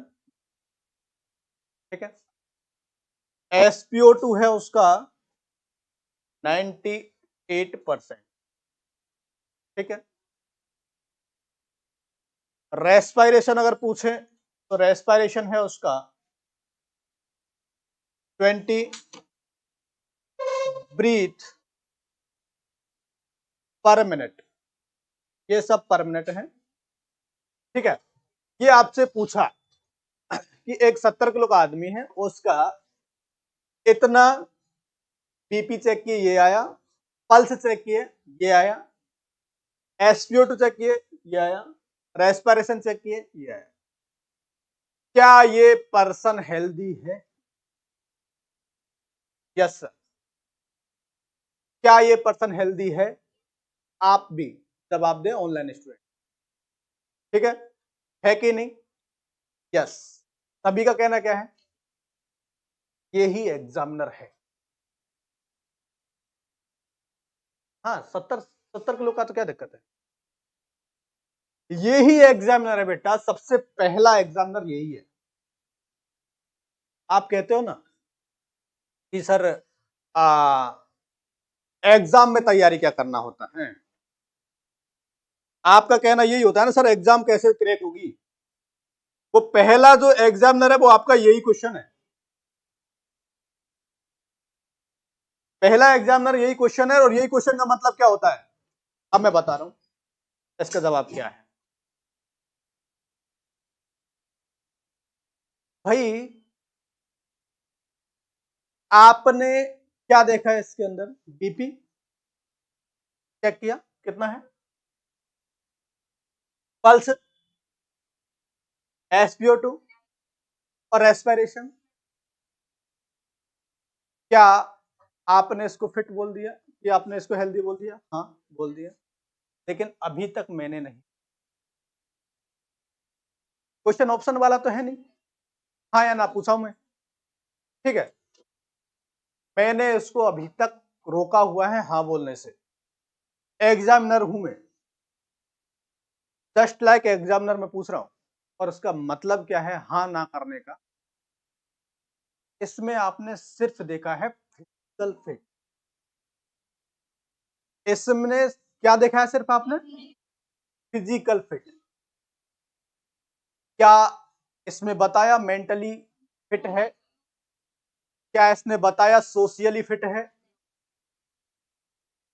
ठीक है। SpO2 है उसका 98%, ठीक है। रेस्पायरेशन अगर पूछे तो रेस्पायरेशन है उसका 20 ब्रीथ पर मिनट, ये सब पर मिनट है, ठीक है। ये आपसे पूछा कि एक 70 किलो का आदमी है, उसका इतना बीपी चेक किए ये आया, पल्स चेक किए ये आया, SpO2 चेक किए ये आया, रेस्पिरेशन चेक किए ये आया। क्या ये पर्सन हेल्दी है? Yes sir. क्या ये पर्सन हेल्दी है? आप भी जवाब दें ऑनलाइन स्टूडेंट, ठीक है कि नहीं? यस। सभी का कहना क्या है? यही एग्जामिनर है। हाँ, 70 किलो का तो क्या दिक्कत है? यही एग्जामिनर है बेटा, सबसे पहला एग्जामिनर यही है। आप कहते हो ना कि सर एग्जाम में तैयारी क्या करना होता है, आपका कहना यही होता है ना सर एग्जाम कैसे क्रैक होगी। वो पहला जो एग्जामिनर है वो आपका यही क्वेश्चन है, पहला एग्जामिनर यही क्वेश्चन है। और यही क्वेश्चन का मतलब क्या होता है अब मैं बता रहा हूं, इसका जवाब क्या है भाई। आपने क्या देखा है इसके अंदर? बीपी चेक किया कितना है, पल्स, SpO2 और रेस्पिरेशन। क्या आपने इसको फिट बोल दिया कि आपने इसको हेल्दी बोल दिया? हाँ बोल दिया, लेकिन अभी तक मैंने नहीं, क्वेश्चन ऑप्शन वाला तो है नहीं, हाँ या ना पूछा हूं मैं, ठीक है। मैंने इसको अभी तक रोका हुआ है हाँ बोलने से। एग्जामिनर हूं मैं, जस्ट लाइक एग्जामिनर में पूछ रहा हूं, और उसका मतलब क्या है हाँ ना करने का? इसमें आपने सिर्फ देखा है फिजिकल फिट, इसमें क्या देखा है सिर्फ आपने? Physical fit. क्या इसमें बताया मेंटली फिट है? क्या इसने बताया सोशियली फिट है?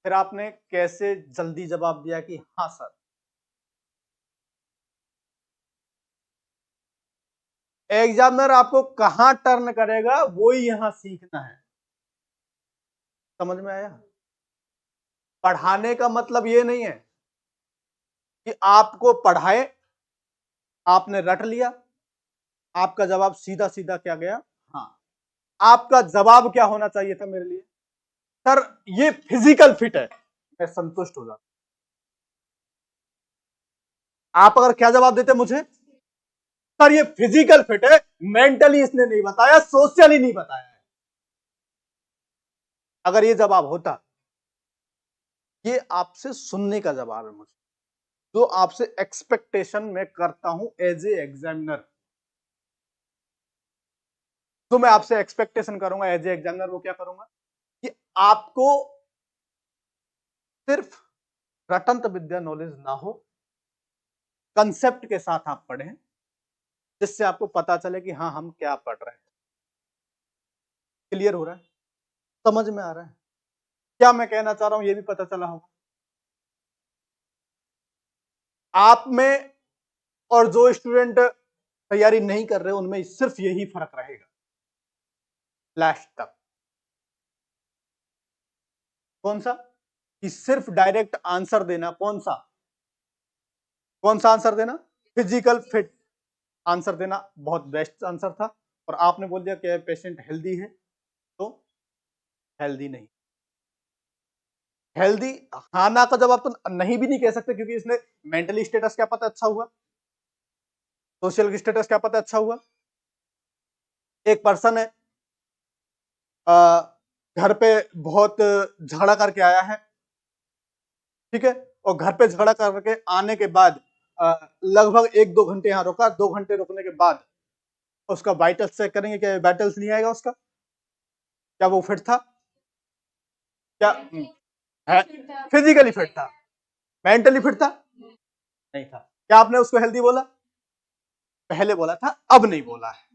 फिर आपने कैसे जल्दी जवाब दिया कि हाँ सर? एग्जामिनर आपको कहां टर्न करेगा वो ही यहां सीखना है, समझ में आया? पढ़ाने का मतलब ये नहीं है कि आपको पढ़ाए, आपने रट लिया, आपका जवाब सीधा सीधा क्या गया हाँ। आपका जवाब क्या होना चाहिए था मेरे लिए? सर ये फिजिकल फिट है, मैं संतुष्ट हो जाता। आप अगर क्या जवाब देते मुझे? सर ये फिजिकल फिट है, मेंटली इसने नहीं बताया, सोशली नहीं बताया है। अगर ये जवाब होता, ये आपसे सुनने का जवाब है मुझे, जो आपसे एक्सपेक्टेशन मैं करता हूं एज ए एग्जामिनर। तो मैं आपसे एक्सपेक्टेशन करूंगा एज ए एग्जामिनर, वो क्या करूंगा कि आपको सिर्फ रटंत विद्या नॉलेज ना हो, कंसेप्ट के साथ आप पढ़ें, जिससे आपको पता चले कि हाँ हम क्या पढ़ रहे हैं। क्लियर हो रहा है? समझ में आ रहा है? क्या मैं कहना चाह रहा हूं ये भी पता चला होगा आप में, और जो स्टूडेंट तैयारी नहीं कर रहे उनमें सिर्फ यही फर्क रहेगा लास्ट तक। कौन सा? कि सिर्फ डायरेक्ट आंसर देना। कौन सा आंसर देना? फिजिकल फिट आंसर देना बहुत बेस्ट आंसर था, और आपने बोल दिया कि पेशेंट हेल्दी है, तो हेल्दी नहीं। हेल्दी हाँ ना का जवाब तो नहीं भी नहीं कह सकते, क्योंकि इसने मेंटली स्टेटस क्या पता अच्छा हुआ, सोशल स्टेटस क्या पता अच्छा हुआ। एक पर्सन है घर पे बहुत झगड़ा करके आया है, ठीक है, और घर पे झगड़ा करके आने के बाद लगभग 1-2 घंटे यहाँ रुका। 2 घंटे रुकने के बाद उसका वाइटल्स चेक करेंगे, क्या वाइटल्स नहीं आएगा उसका? क्या वो फिट था? क्या है? फिजिकली फिट था। मेंटली फिट था? नहीं था। क्या आपने उसको हेल्दी बोला? पहले बोला था, अब नहीं बोला है।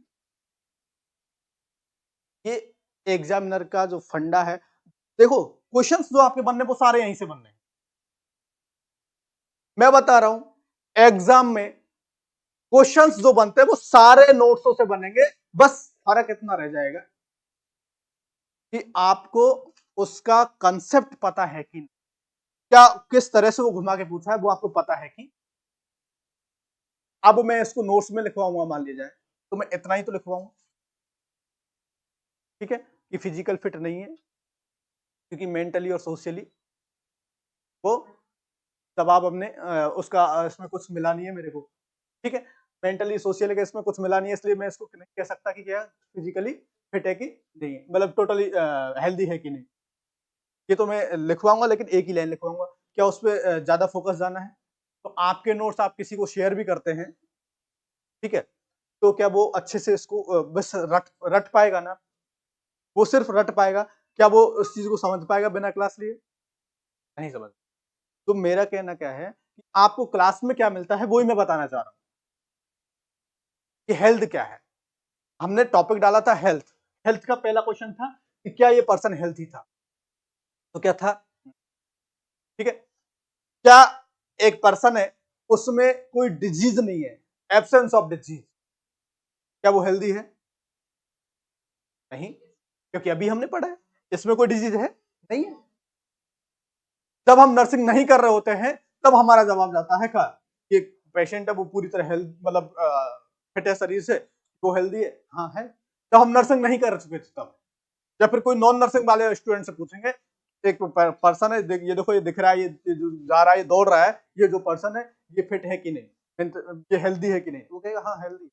ये एग्जामिनर का जो फंडा है, देखो क्वेश्चंस जो आपके बनने वो सारे यहीं से बनने हैं। मैं बता रहा हूं एग्जाम में क्वेश्चंस जो बनते हैं वो सारे नोट्सों से बनेंगे, बस फर्क इतना रह जाएगा कि आपको उसका कंसेप्ट पता है कि नहीं, क्या किस तरह से वो घुमा के पूछा है वो आपको पता है कि। अब मैं इसको नोट्स में लिखवाऊंगा, मान लिया जाए, तो मैं इतना ही तो लिखवाऊंगा, ठीक है, कि फिजिकल फिट नहीं है, क्योंकि मेंटली और सोशली वो जवाब हमने उसका इसमें कुछ मिला नहीं है मेरे को, ठीक है, मेंटली सोशली का इसमें कुछ मिला नहीं है, इसलिए मैं इसको नहीं कह सकता कि क्या फिजिकली फिट है कि नहीं है, मतलब टोटली हेल्दी है कि नहीं। ये तो मैं लिखवाऊंगा, लेकिन एक ही लाइन लिखवाऊंगा। क्या उस पर ज्यादा फोकस जाना है? तो आपके नोट्स आप किसी को शेयर भी करते हैं, ठीक है, तो क्या वो अच्छे से इसको बस रट रट पाएगा ना? वो सिर्फ रट पाएगा, क्या वो उस चीज को समझ पाएगा बिना क्लास लिए? नहीं समझ। तो मेरा कहना क्या है कि आपको क्लास में क्या मिलता है वही मैं बताना चाह रहा हूं कि हेल्थ क्या है। हमने टॉपिक डाला था हेल्थ। हेल्थ का पहला क्वेश्चन था कि क्या ये पर्सन हेल्थी था, तो क्या था, ठीक है, क्या एक पर्सन है उसमें कोई डिजीज नहीं है, एब्सेंस ऑफ डिजीज, क्या वो हेल्दी है? नहीं, क्योंकि अभी हमने पढ़ा है इसमें कोई डिजीज है नहीं है। जब हम नर्सिंग नहीं कर रहे होते हैं तब हमारा जवाब जाता है क्या कि पेशेंट है वो पूरी तरह हेल्थ मतलब फिट है शरीर से, वो हेल्दी है, हाँ है। जब हम नर्सिंग नहीं कर चुके थे तब, या फिर कोई नॉन नर्सिंग वाले स्टूडेंट से पूछेंगे, एक पर्सन है, ये देखो, ये दिख रहा है, ये जो जा रहा है, ये दौड़ रहा है, ये जो पर्सन है ये फिट है कि नहीं, ये हेल्दी है कि नहीं, वो कहेगा हाँ हेल्दी।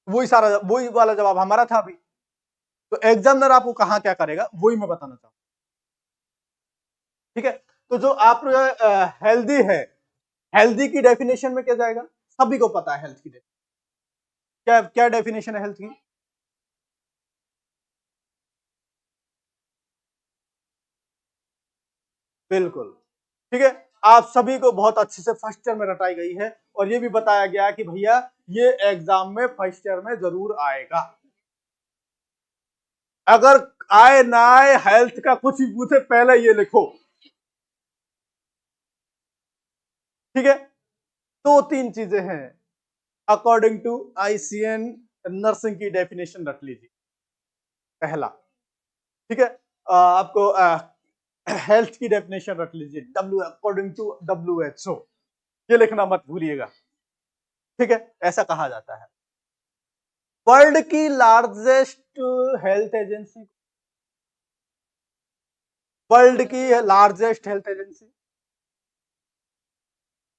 वही वाला जवाब हमारा था अभी। तो एग्जामिनर आपको कहाँ क्या करेगा वही मैं बताना चाहूँ, ठीक है। तो जो आप हेल्दी है, हेल्दी की डेफिनेशन में क्या जाएगा? सभी को पता है हेल्थ की क्या क्या डेफिनेशन है हेल्थ की? बिल्कुल, ठीक है। आप सभी को बहुत अच्छे से फर्स्ट ईयर में रटाई गई है, और ये भी बताया गया कि भैया ये एग्जाम में फर्स्ट ईयर में जरूर आएगा। अगर आए ना आए, हेल्थ का कुछ भी पूछे पहले ये लिखो, ठीक है। दो तीन चीजें हैं अकॉर्डिंग टू आईसीएन, नर्सिंग की डेफिनेशन रख लीजिए। पहला, ठीक है, आपको हेल्थ की डेफिनेशन रख लीजिए, डब्ल्यू अकॉर्डिंग टू WHO, ये लिखना मत भूलिएगा, ठीक है। ऐसा कहा जाता है वर्ल्ड की लार्जेस्ट हेल्थ एजेंसी, वर्ल्ड की लार्जेस्ट हेल्थ एजेंसी,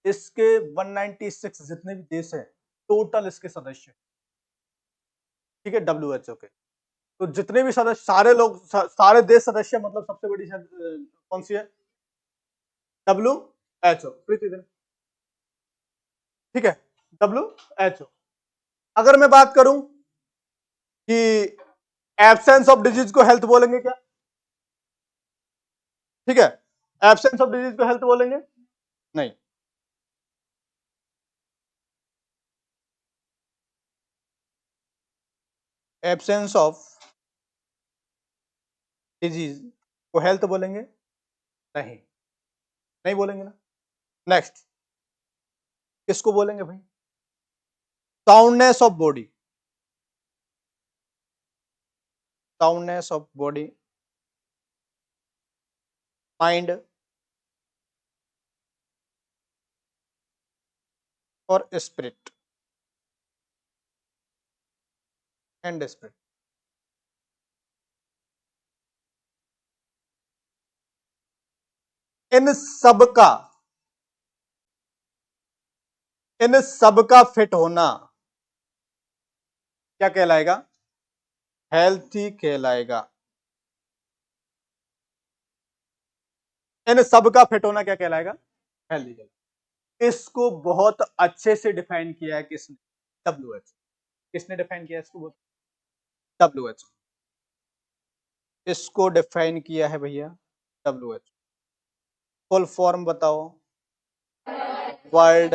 इसके 196 जितने भी देश हैं टोटल इसके सदस्य, ठीक है, WHO के। तो जितने भी सदस्य, सारे लोग, सारे देश सदस्य, मतलब सबसे बड़ी कौन सी है? WHO, प्रीति दिन, ठीक है, WHO। अगर मैं बात करूं कि एब्सेंस ऑफ डिजीज को हेल्थ बोलेंगे क्या? ठीक है। एब्सेंस ऑफ डिजीज को हेल्थ बोलेंगे? नहीं। एब्सेंस ऑफ डिजीज को हेल्थ बोलेंगे? नहीं, नहीं बोलेंगे ना। नेक्स्ट, किसको बोलेंगे भाई? Soundness of body, soundness of body, mind और स्पिरिट, एंड स्पिरिट। इन सबका, इन सबका फिट होना क्या कहलाएगा? हेल्थी कहलाएगा। इन सबका फिट होना क्या कहलाएगा? हेल्थी कहलाएगा। इसको बहुत अच्छे से डिफाइन किया है किसने? WHO। किसने डिफाइन किया इसको? WHO। इसको डिफाइन किया है भैया WHO। फुल फॉर्म बताओ? World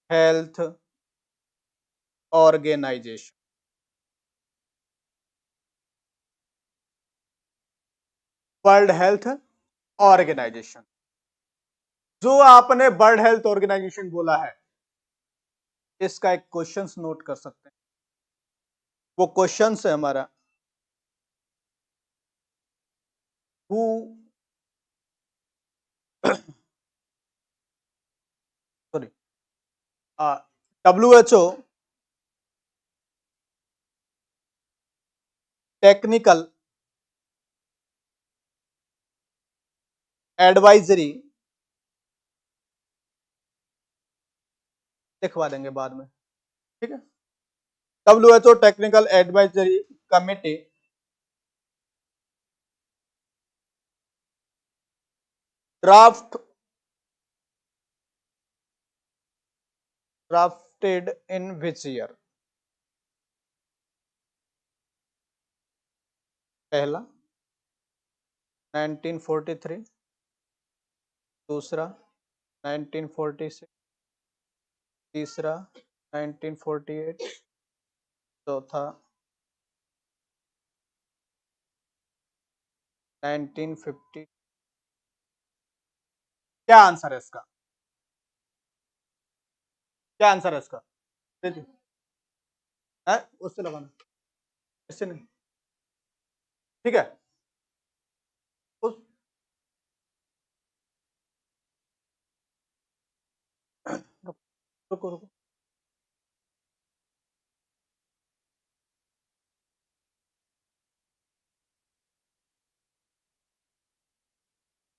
Health Organization. World Health Organization. जो आपने वर्ल्ड हेल्थ ऑर्गेनाइजेशन बोला है, इसका एक क्वेश्चन नोट कर सकते हैं। वो क्वेश्चन है हमारा, who sorry WHO technical advisory, लिखवा देंगे बाद में, ठीक है। WHO technical advisory committee drafted in which year? पहला 1943, दूसरा 1946, तीसरा 1948, चौथा 1950। क्या आंसर है इसका? क्या आंसर है इसका? है उससे लगाना, इससे नहीं, ठीक है। उस रुको रुको,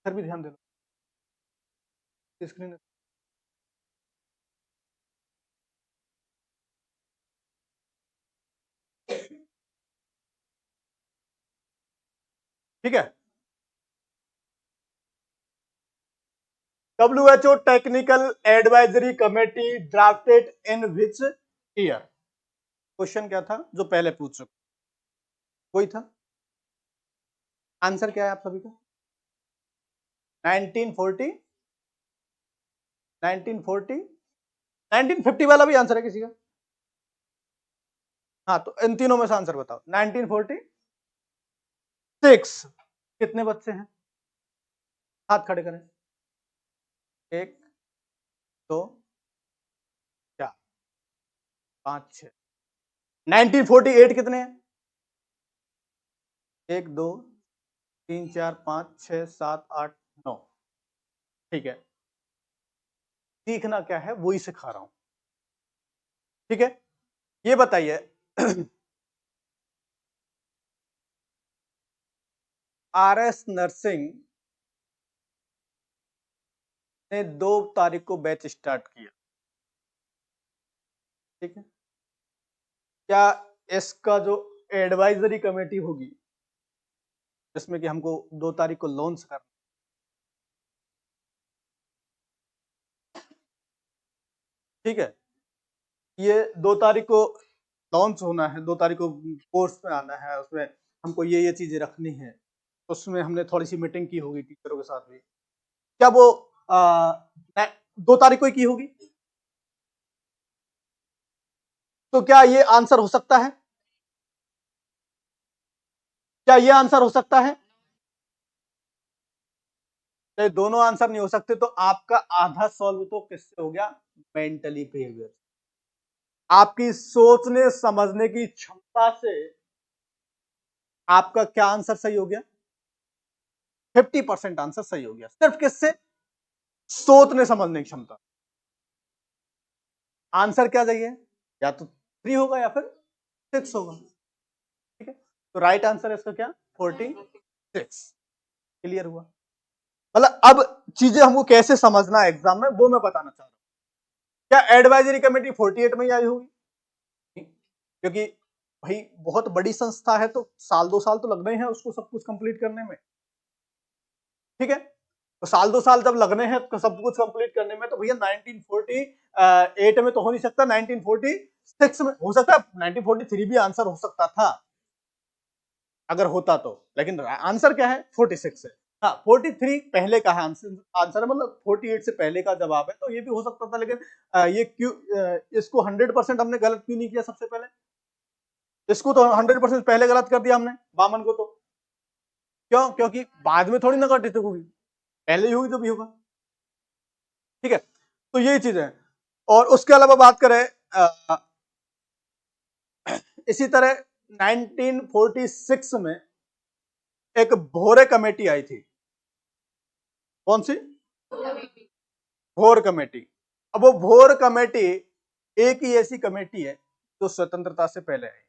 फिर भी ध्यान दे लो स्क्रीन। ठीक है। WHO technical advisory committee drafted in which year? Question क्या था जो पहले पूछ चुके? वही था। आंसर क्या है आप सभी का? 1940, 1940, 1950 वाला भी आंसर है किसी का? हाँ, तो इन तीनों में से आंसर बताओ। 1946। कितने बच्चे हैं? हाथ खड़े करें। 1, 2, 4, 5, 6। 1948 कितने हैं? 1, 2, 3, 4, 5, 6, 7, 8, 9। ठीक है। सीखना क्या है वही सिखा रहा हूं, ठीक है। ये बताइए RS नर्सिंग ने 2 तारीख को बैच स्टार्ट किया, ठीक है। क्या इसका जो एडवाइजरी कमेटी होगी, जिसमें कि हमको 2 तारीख को लॉन्च करना, ठीक है, ये 2 तारीख को लॉन्च होना है, 2 तारीख को कोर्स पे आना है, उसमें हमको ये चीजें रखनी है, उसमें हमने थोड़ी सी मीटिंग की होगी टीचरों के साथ भी। क्या वो 2 तारीख को ही की होगी? तो क्या ये आंसर हो सकता है? क्या ये आंसर हो सकता है? तो दोनों आंसर नहीं हो सकते, तो आपका आधा सॉल्व तो किससे हो गया? Mentally behaviour. आपकी सोचने समझने की क्षमता से आपका क्या आंसर सही हो गया? 50% आंसर सही हो गया, सिर्फ किससे? सोचने समझने की क्षमता। आंसर क्या चाहिए? या तो 3 होगा या फिर 6 होगा। ठीक है, तो राइट आंसर है इसका क्या? 46। क्लियर हुआ? मतलब अब चीजें हमको कैसे समझना है एग्जाम में, वो मैं बताना चाह रहा हूं। क्या एडवाइजरी कमेटी 48 में ही आई होगी? क्योंकि भाई बहुत बड़ी संस्था है, तो साल 2 साल तो लगने हैं उसको सब कुछ कंप्लीट करने में। ठीक है, तो साल 2 साल जब लगने हैं तो सब कुछ कंप्लीट करने में, तो भैया 1948 में तो हो नहीं सकता, 1946 में हो सकता है, 1943 भी आंसर हो सकता था अगर होता तो, लेकिन आंसर क्या है? 46 है। हाँ, 43 पहले का आंसर है, मतलब 48 से पहले का जवाब है, तो ये भी हो सकता था, लेकिन ये क्यों इसको 100% हमने गलत क्यों नहीं किया सबसे पहले? इसको तो 100% पहले गलत कर दिया हमने, बामन को। तो क्यों? क्योंकि बाद में थोड़ी ना घटित होगी, पहले ही होगी जो भी होगा। ठीक है, तो यही चीज है। और उसके अलावा बात करें इसी तरह 1946 में एक भोरे कमेटी आई थी। कौन सी? भोर कमेटी। अब वो भोर कमेटी एक ही ऐसी कमेटी है जो स्वतंत्रता से पहले आई,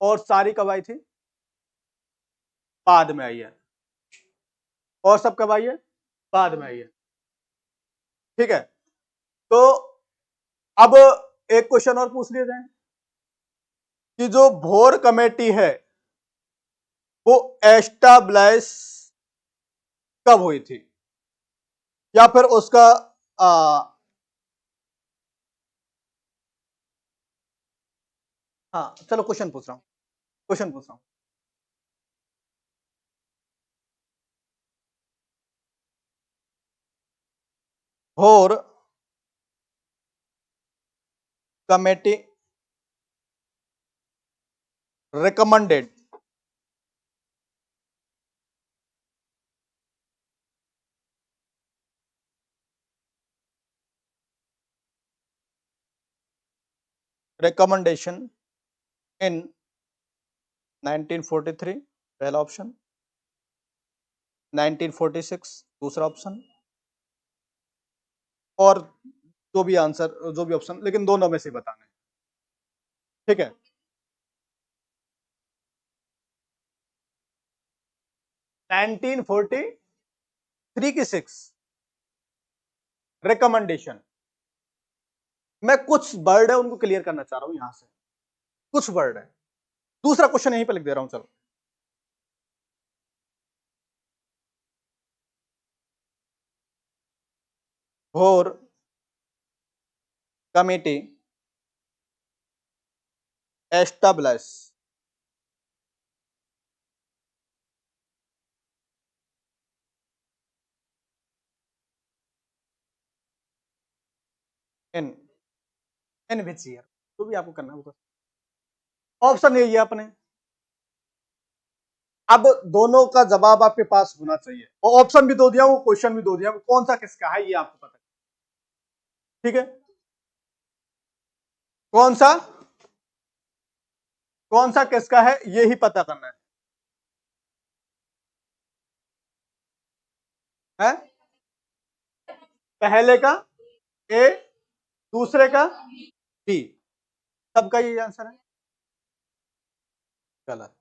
और सारी कब आई थी? बाद में आई है। और सब कब आई है? बाद में आई है। ठीक है, तो अब एक क्वेश्चन और पूछ लिया जाए कि जो भोर कमेटी है वो एस्टाब्लिश कब हुई थी, या फिर उसका हाँ चलो क्वेश्चन पूछ रहा हूं, क्वेश्चन पूछ रहा हूं। भोर कमेटी recommended recommendation in 1943 पहला ऑप्शन, 1946 दूसरा ऑप्शन, और जो भी आंसर जो भी ऑप्शन, लेकिन दोनों में से बताना है। ठीक है, 1943 की 6 रिकमेंडेशन। मैं कुछ वर्ड है उनको क्लियर करना चाह रहा हूं यहां से, कुछ वर्ड है। दूसरा क्वेश्चन यहीं पे लिख दे रहा हूं, चलो। भोर committee establish in in which year, जो भी आपको करना है। ऑप्शन यही है अपने। अब दोनों का जवाब आपके पास होना चाहिए, वो ऑप्शन भी दो दिया, वो क्वेश्चन भी दो दिया, कौन सा किसका है ये आपको पता है। ठीक है, कौन सा किसका है ये ही पता करना है? पहले का ए, दूसरे का बी, सबका यही आंसर है? गलत।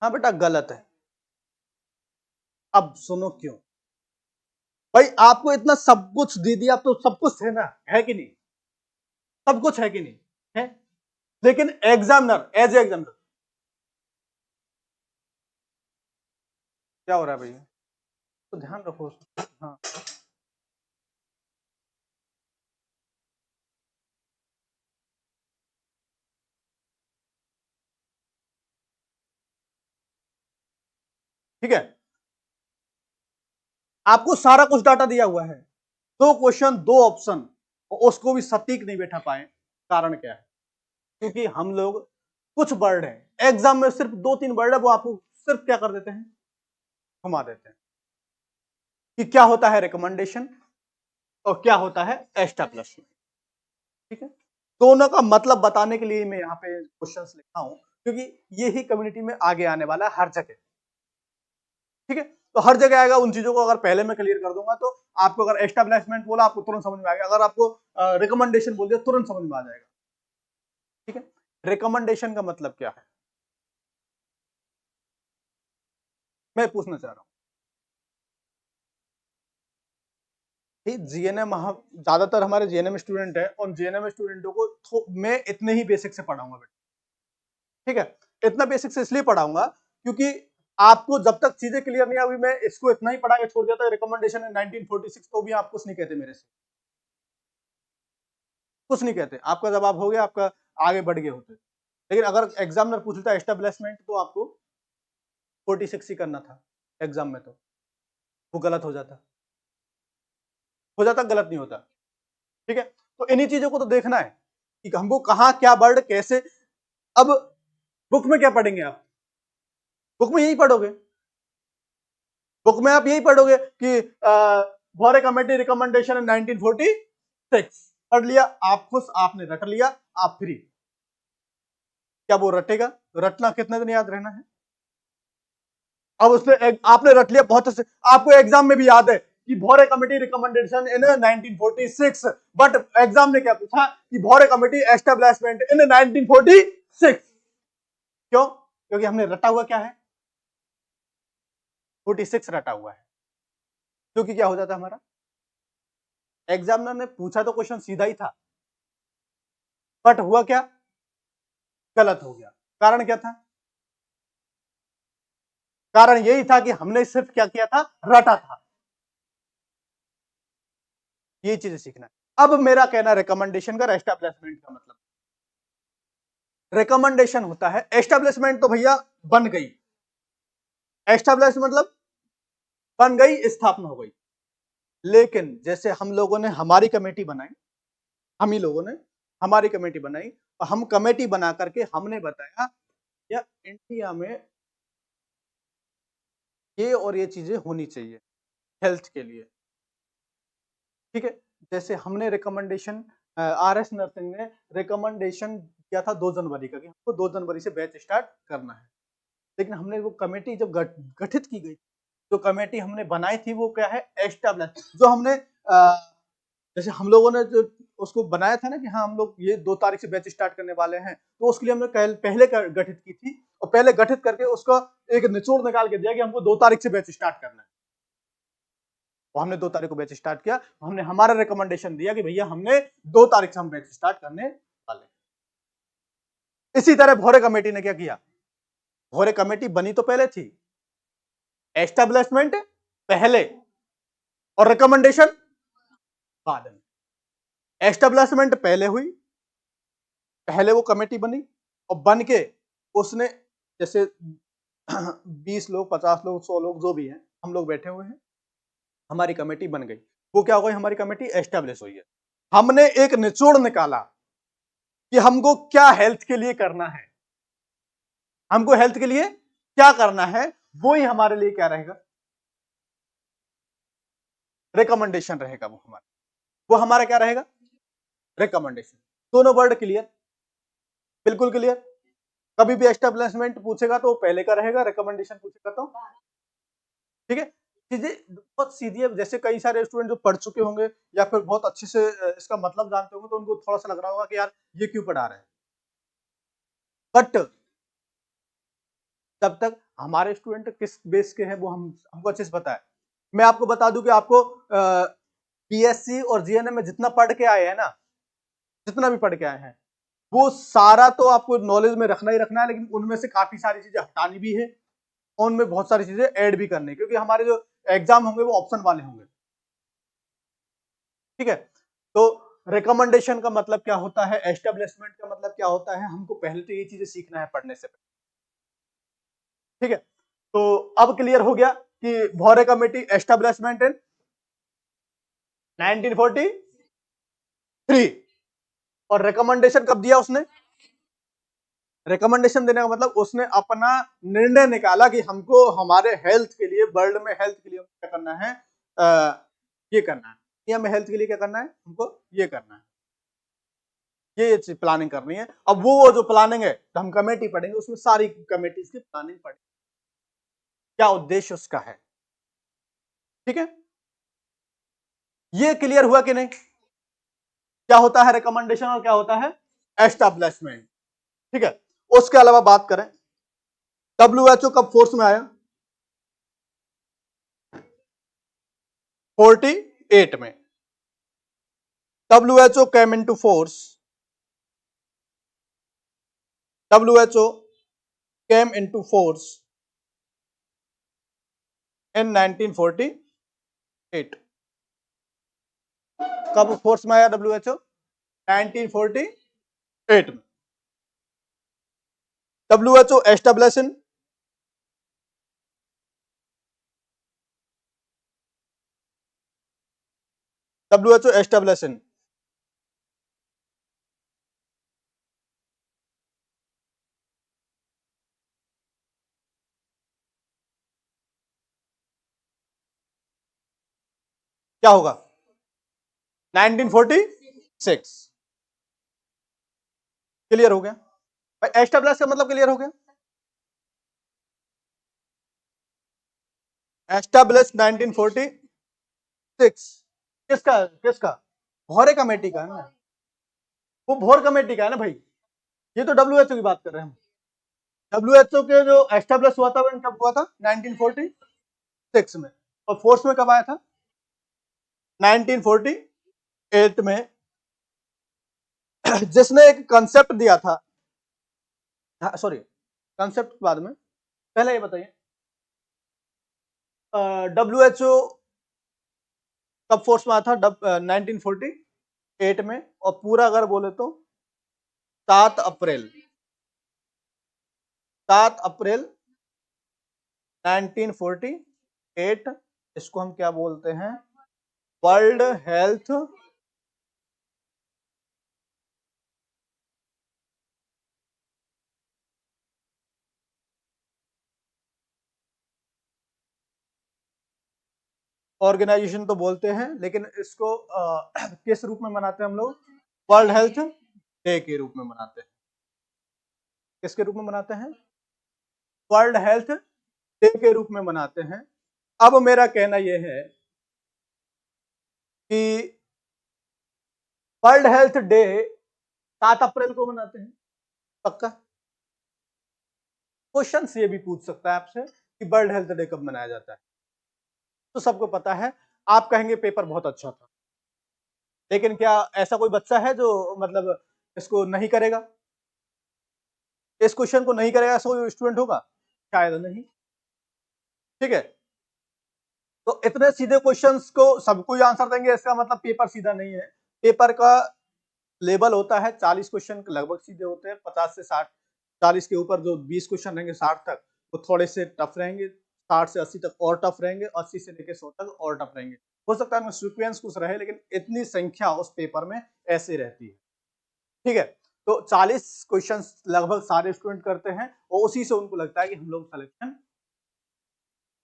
हाँ बेटा गलत है। अब सुनो क्यों। भाई आपको इतना सब कुछ दे दिया, अब तो सब कुछ है ना, है कि नहीं? सब कुछ है कि नहीं? है। लेकिन एग्जामिनर, एज ए एग्जामिनर, क्या हो रहा है भैया? तो ध्यान रखो। हाँ, ठीक है, आपको सारा कुछ डाटा दिया हुआ है, 2 क्वेश्चन 2 ऑप्शन, उसको भी सटीक नहीं बैठा पाए, कारण क्या है? क्योंकि हम लोग कुछ वर्ड है एग्जाम में सिर्फ 2-3 वर्ड है, वो आपको सिर्फ क्या कर देते हैं, घुमा देते हैं कि क्या होता है रिकमेंडेशन और क्या होता है एस्टैब्लिशमेंट। ठीक है, दोनों का मतलब बताने के लिए मैं यहाँ पे क्वेश्चंस लिखा हूं, क्योंकि ये ही कम्युनिटी में आगे आने वाला है हर जगह। ठीक है, तो हर जगह आएगा, उन चीजों को अगर पहले मैं क्लियर कर दूंगा तो आपको अगर एस्टैब्लिशमेंट बोला आपको तुरंत समझ में आ गया, अगर आपको रिकमेंडेशन बोल दिया तुरंत समझ में आ जाएगा। ठीक है, रिकमेंडेशन का मतलब क्या है मैं पूछना चाह रहा हूं। जीएनएम ज्यादातर हमारे जीएनएम स्टूडेंट है, और जीएनएम स्टूडेंटों को मैं इतने ही बेसिक से पढ़ाऊंगा बेटा। ठीक है, इतना बेसिक से इसलिए पढ़ाऊंगा क्योंकि आपको जब तक चीजें क्लियर नहीं हुई, मैं इसको इतना ही पढ़ा के छोड़ दिया था रिकमेंडेशन है 1946, तो भी आप कुछ नहीं कहते मेरे से, कुछ नहीं कहते, आपका जवाब हो गया, आपका आगे बढ़ गए होते। लेकिन अगर एग्जामिनर पूछता है एस्टेब्लिशमेंट, तो आपको 46 ही करना था एग्जाम में, तो वो गलत हो जाता गलत नहीं होता। ठीक है, तो इन्हीं चीजों को तो देखना है कि हमको कहां क्या वर्ड कैसे। अब बुक में क्या पढ़ेंगे आप, बुक में यही पढ़ोगे, बुक में आप यही पढ़ोगे कि भोरे कमेटी रिकमेंडेशन 1946 पढ़ लिया, आप खुश, आपने रट लिया, आप फ्री। क्या वो रटेगा? रटना कितने दिन याद रहना है? अब उसने आपने रट लिया बहुत अच्छे, आपको एग्जाम में भी याद है कि Bhore committee recommendation in 1946, but exam ने क्या पूछा कि भोरे कमेटी एस्टेब्लिशमेंट इन 1946। क्यों? क्योंकि हमने रटा हुआ क्या है, 46 रटा हुआ है। क्योंकि क्या हो जाता हमारा, एग्जामिनर ने पूछा तो क्वेश्चन सीधा ही था, बट हुआ क्या, गलत हो गया। कारण क्या था? कारण यही था कि हमने सिर्फ क्या किया था, रटा था। ये चीजें सीखना है। अब मेरा कहना रिकमेंडेशन का एस्टैब्लिशमेंट का मतलब, रिकमेंडेशन होता है, एस्टैब्लिशमेंट तो भैया बन गई, एस्टैब्लिश मतलब बन गई, स्थापना हो गई। लेकिन जैसे हम लोगों ने हमारी कमेटी बनाई, हम ही लोगों ने हमारी कमेटी बनाई, और हम कमेटी बना करके हमने बताया या इंडिया में ये और ये चीजें होनी चाहिए हेल्थ के लिए। ठीक है, जैसे हमने रिकमेंडेशन, आरएस नर्सिंग ने रिकमेंडेशन किया था 2 जनवरी का कि हमको 2 जनवरी से बैच स्टार्ट करना है। लेकिन हमने वो कमेटी जब गठित की गई, जो कमेटी हमने बनाई थी वो क्या है, एस्टैब्लिश, जो हमने जैसे हम लोगों ने जो उसको बनाया था ना कि हाँ हम लोग ये 2 तारीख से बैच स्टार्ट करने वाले हैं, तो उसके लिए हमने पहले गठित की थी, और पहले गठित करके उसका एक निचोड़ निकाल के दिया कि हमको 2 तारीख से बैच स्टार्ट करना है। तो हमने 2 तारीख को बैच स्टार्ट किया, हमने हमारा रिकमेंडेशन दिया कि भैया हमने 2 तारीख से हम बैच स्टार्ट करने वाले। इसी तरह भोरे कमेटी ने क्या किया, भोरे कमेटी बनी तो पहले थी, एस्टैब्लिशमेंट पहले और रिकमेंडेशन बाद में। एस्टैब्लिशमेंट पहले हुई, पहले वो कमेटी बनी, और बन के उसने जैसे 20 लोग 50 लोग 100 लोग जो भी हैं, हम लोग बैठे हुए हैं, हमारी कमेटी बन गई। वो क्या हो गई, हमारी कमेटी एस्टैब्लिश हुई है। हमने एक निचोड़ निकाला कि हमको क्या हेल्थ के लिए करना है, हमको हेल्थ के लिए क्या करना है, वो ही हमारे लिए क्या रहेगा, रिकमेंडेशन रहेगा। वो हमारा क्या रहेगा, रिकमेंडेशन। दोनों वर्ड क्लियर, बिल्कुल क्लियर। कभी भी एस्टैब्लिशमेंट पूछेगा तो पहले का रहेगा, रिकमेंडेशन पूछेगा तो, ठीक है। चीजें बहुत सीधी है, जैसे कई सारे स्टूडेंट जो पढ़ चुके होंगे या फिर बहुत अच्छे से इसका मतलब जानते होंगे, तो उनको थोड़ा सा लग रहा होगा कि यार ये क्यों पढ़ा रहे हैं, बट तब तक हमारे स्टूडेंट किस बेस के हैं वो हमको अच्छे से पता है। मैं आपको बता दूं कि आपको पीएससी और जीएनएम में जितना पढ़ के आए हैं ना, जितना भी पढ़ के आए हैं, वो सारा तो आपको नॉलेज में रखना ही रखना है, लेकिन उनमें से काफी सारी चीजें हटानी भी है, उनमें बहुत सारी चीजें ऐड भी करनी है, क्योंकि हमारे जो एग्जाम होंगे वो ऑप्शन वाले होंगे। ठीक है, तो रिकमेंडेशन का मतलब क्या होता है, एस्टेब्लिशमेंट का मतलब क्या होता है, हमको पहले तो ये चीजें सीखना है पढ़ने से पहले। ठीक है, तो अब क्लियर हो गया कि भौरे कमेटी एस्टेब्लिशमेंट इन 1943 और रिकमेंडेशन कब दिया उसने? रिकमेंडेशन देने का मतलब उसने अपना निर्णय निकाला कि हमको हमारे हेल्थ के लिए, वर्ल्ड में हेल्थ के लिए क्या करना है, ये करना है, इंडिया में हेल्थ के लिए क्या करना है, हमको ये करना है, ये प्लानिंग करनी है। अब वो जो प्लानिंग है तो हम कमेटी पढ़ेंगे, उसमें सारी कमेटीज की प्लानिंग पढ़ेंगे, क्या उद्देश्य उसका है। ठीक है, ये क्लियर हुआ कि नहीं, क्या होता है रिकमेंडेशन और क्या होता है एस्टैब्लिशमेंट। ठीक है, उसके अलावा बात करें WHO कब फोर्स में आया? 48 में WHO came into force. WHO came into force in 1948. कब फोर्स में आया WHO? 1948 में। WHO established in WHO established in क्या होगा 1946। क्लियर हो गया भाई, एस्टेब्लिश का मतलब क्लियर हो गया। एस्टेब्लिश 1946 किसका किसका? भौरे कमेटी का है ना, वो भौर कमेटी का है ना भाई, ये तो WHO की बात कर रहे हैं हम। WHO के जो एस्टेब्लिश हुआ था वो कब हुआ था? 1946 में। और फोर्स में कब आया था? 1948 में। जिसने एक कंसेप्ट दिया था, हाँ सॉरी, कंसेप्ट बाद में, पहले ये बताइए WHO कब फोर्स में आया था? 1948 में, और पूरा अगर बोले तो 7 अप्रैल 7 अप्रैल 1948। इसको हम क्या बोलते हैं? वर्ल्ड हेल्थ ऑर्गेनाइजेशन तो बोलते हैं, लेकिन इसको किस रूप में मनाते हैं हम लोग? वर्ल्ड हेल्थ डे के रूप में मनाते हैं। किसके रूप में मनाते हैं? वर्ल्ड हेल्थ डे के रूप में मनाते हैं। अब मेरा कहना यह है कि वर्ल्ड हेल्थ डे 7 अप्रैल को मनाते हैं, पक्का? क्वेश्चन ये भी पूछ सकता है आपसे कि वर्ल्ड हेल्थ डे कब मनाया जाता है, तो सबको पता है। आप कहेंगे पेपर बहुत अच्छा था, लेकिन क्या ऐसा कोई बच्चा है जो मतलब इसको नहीं करेगा? इस क्वेश्चन को नहीं करेगा ऐसा कोई स्टूडेंट होगा? शायद नहीं। ठीक है, तो इतने सीधे क्वेश्चंस को सब कोई आंसर देंगे इसका मतलब पेपर सीधा नहीं है। पेपर का लेवल होता है 40 क्वेश्चन लगभग सीधे होते हैं, 50 से 60। 40 के ऊपर जो 20 क्वेश्चन रहेंगे 60 तक वो थोड़े से टफ रहेंगे, 60 से 80 तक और टफ रहेंगे, 80 से लेकर 100 तक और टफ रहेंगे। हो सकता है सीक्वेंस कुछ रहे, लेकिन इतनी संख्या उस पेपर में ऐसे रहती है। ठीक है, तो 40 क्वेश्चन लगभग सारे स्टूडेंट करते हैं और उसी से उनको लगता है कि हम लोग सिलेक्शन,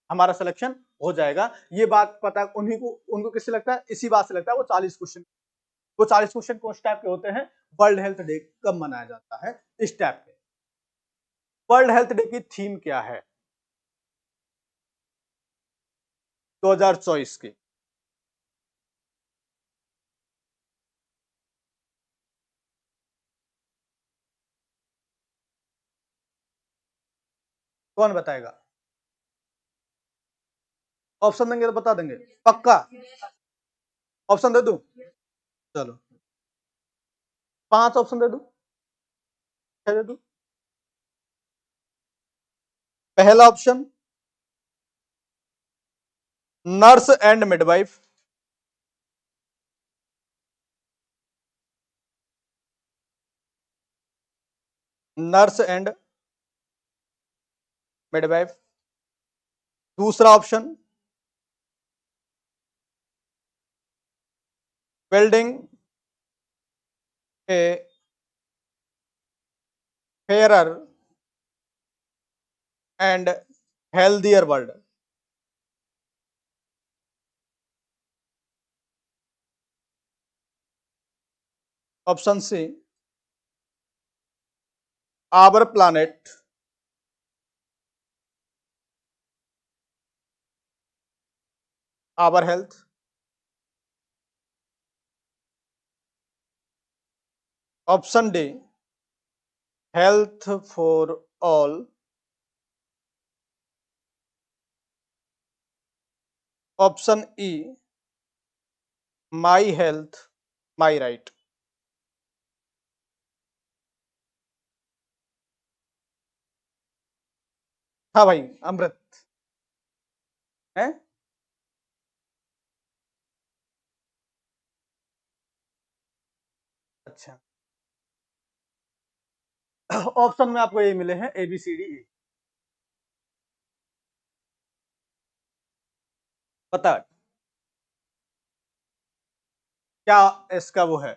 हमारा सिलेक्शन हो जाएगा। ये बात पता उन्हीं को, उनको किससे लगता है? इसी बात से लगता है। वो 40 क्वेश्चन, वो 40 क्वेश्चन किस टाइप के होते हैं? वर्ल्ड हेल्थ डे कब मनाया जाता है, इस टाइप के। वर्ल्ड हेल्थ डे की थीम क्या है 2024 की? कौन बताएगा? ऑप्शन देंगे तो बता देंगे पक्का? ऑप्शन दे दूं? चलो 5 ऑप्शन दे दूं, 6 दे दूं? पहला option nurse and midwife, nurse and midwife. दूसरा option, building a fairer and healthier world. Option C, our planet, our health, option D, health for all, option E, my health my right. हाँ भाई, अमृत है। अच्छा, option में आपको ये मिले हैं A B C D E. बता क्या इसका वो है,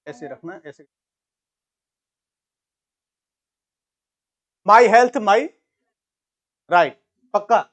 ऐसे रखना है, ऐसे। माई हेल्थ माई राइट, पक्का।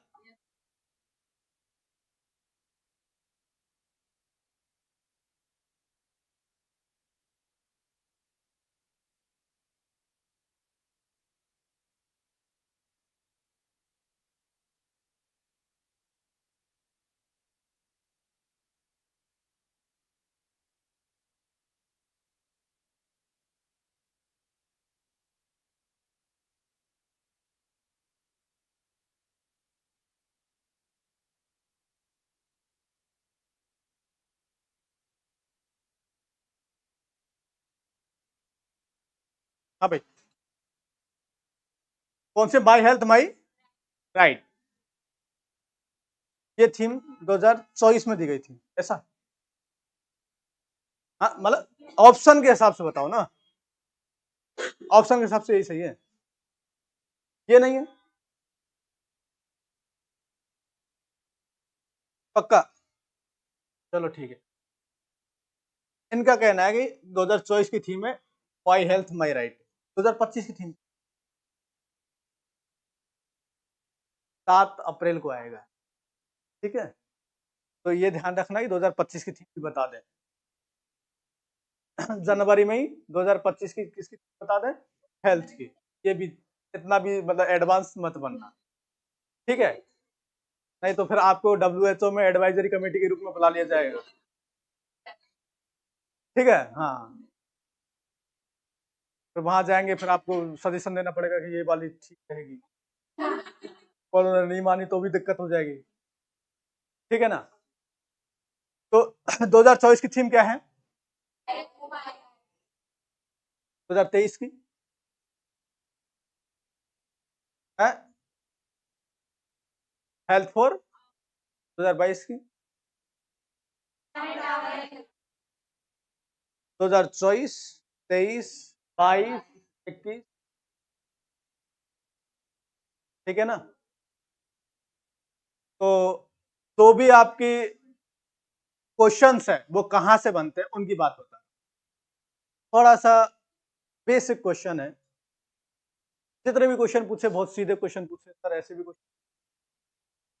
हाँ भाई, कौन से, माई हेल्थ माई राइट, ये थीम 2024 में दी गई थी ऐसा। हाँ मतलब ऑप्शन के हिसाब से बताओ ना, ऑप्शन के हिसाब से यही सही है, ये नहीं है पक्का। चलो ठीक है, इनका कहना है कि 2024 की थीम है माई हेल्थ माई राइट। 2025 की थीम 7 अप्रैल को आएगा, ठीक है। तो ये ध्यान रखना कि 2025 की थीम भी बता दें। जनवरी में ही 2025 की किसकी थीम बता दें, हेल्थ की। ये भी इतना भी मतलब एडवांस मत बनना, ठीक है, नहीं तो फिर आपको WHO में एडवाइजरी कमेटी के रूप में बुला लिया जाएगा, ठीक है। हाँ, फिर वहां जाएंगे, फिर आपको सजेशन देना पड़ेगा कि ये वाली ठीक रहेगी, और उन्होंने नहीं मानी तो भी दिक्कत हो जाएगी, ठीक है ना। तो 2024 की थीम क्या है, 2023 की है हेल्थ फॉर, 2022 की, 2024, 23, 22, 21, ठीक है ना। तो जो भी आपकी क्वेश्चंस है वो कहां से बनते हैं उनकी बात होता है। थोड़ा सा बेसिक क्वेश्चन है, जितने भी क्वेश्चन पूछे बहुत सीधे क्वेश्चन पूछे सर, ऐसे भी क्वेश्चन,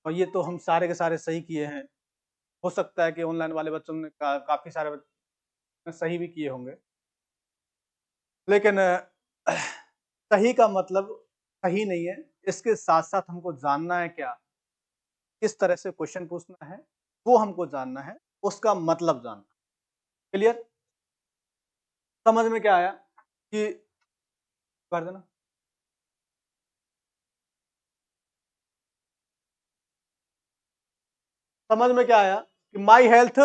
और ये तो हम सारे के सारे सही किए हैं। हो सकता है कि ऑनलाइन वाले बच्चों ने काफी सारे बच्चों ने सही भी किए होंगे, लेकिन सही का मतलब सही नहीं है, इसके साथ साथ हमको जानना है क्या, किस तरह से क्वेश्चन पूछना है वो हमको जानना है, उसका मतलब जानना। क्लियर, समझ में क्या आया कि, कर देना, समझ में क्या आया कि माई हेल्थ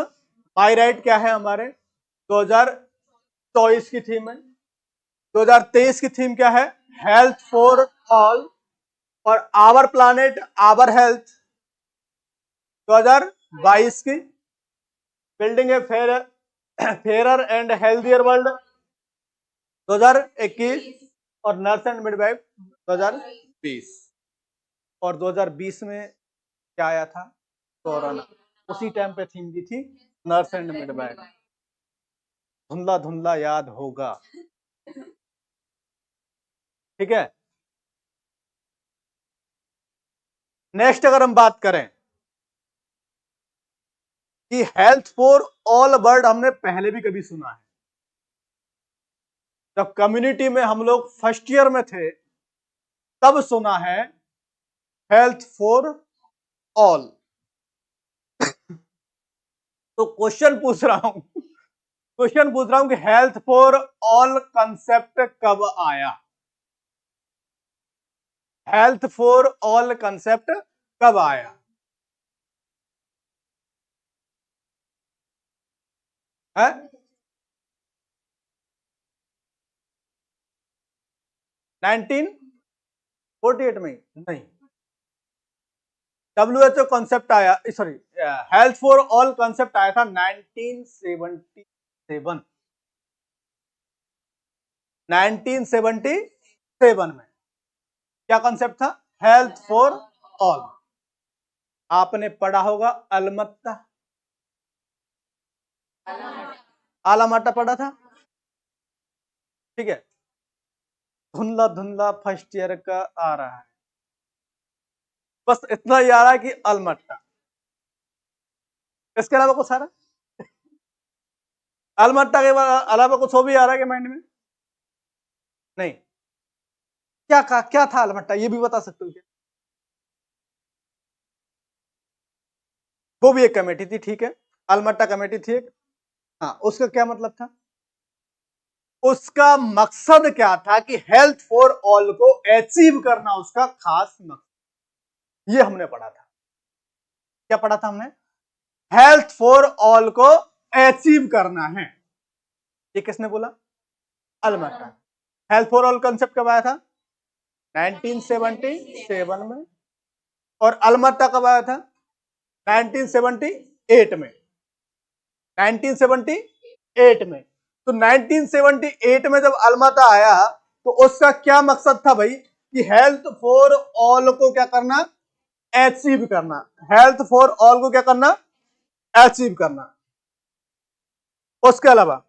माई राइट क्या है हमारे 2024 की थीम है। 2023 की थीम क्या है, हेल्थ फॉर ऑल, और आवर प्लानेट आवर हेल्थ। 2022 की बिल्डिंग है फेयर एंड हेल्थियर वर्ल्ड 2021, और नर्स एंड मिडवाइफ 2020। और 2020 में क्या आया था? कोरोना। उसी टाइम पे थीम दी थी नर्स एंड मिडवाइफ। धुंधला धुंधला याद होगा, ठीक है। नेक्स्ट अगर हम बात करें कि हेल्थ फॉर ऑल वर्ड, हमने पहले भी कभी सुना है, जब कम्युनिटी में हम लोग फर्स्ट ईयर में थे तब सुना है हेल्थ फॉर ऑल। तो क्वेश्चन पूछ रहा हूं कि हेल्थ फॉर ऑल कंसेप्ट कब आया? हेल्थ फॉर ऑल कंसेप्ट कब आया है? 1948 में? नहीं, WHO कॉन्सेप्ट आया, sorry, health for all concept आया था 1977। 1977 में क्या कॉन्सेप्ट था? Health for all. आपने पढ़ा होगा अलमत्ता, आलामाटा पढ़ा था, ठीक है। धुंधला धुंधला फर्स्ट ईयर का आ रहा है, बस इतना ही आ रहा है कि अलमट्टा, इसके अलावा कुछ आ रहा है? अलमट्टा के अलावा कुछ हो भी आ रहा है कि माइंड में? नहीं। क्या था अलमट्टा, ये भी बता सकते हो क्या? वो भी एक कमेटी थी, ठीक है, अलमट्टा कमेटी थी एक। हाँ, उसका क्या मतलब था? उसका मकसद क्या था कि हेल्थ फॉर ऑल को अचीव करना उसका खास मकसद, ये हमने पढ़ा था। क्या पढ़ा था हमने? हेल्थ फॉर ऑल को अचीव करना है, ये किसने बोला? अलमट्टा। हेल्थ फॉर ऑल कंसेप्ट कब आया था? 1977 में। और अलमट्टा कब आया था? 1978 में। 1978 में। तो 1978 में जब अलमट्टा आया तो उसका क्या मकसद था भाई? कि हेल्थ फॉर ऑल को क्या करना? अचीव करना। हेल्थ फॉर ऑल को क्या करना? अचीव करना। उसके अलावा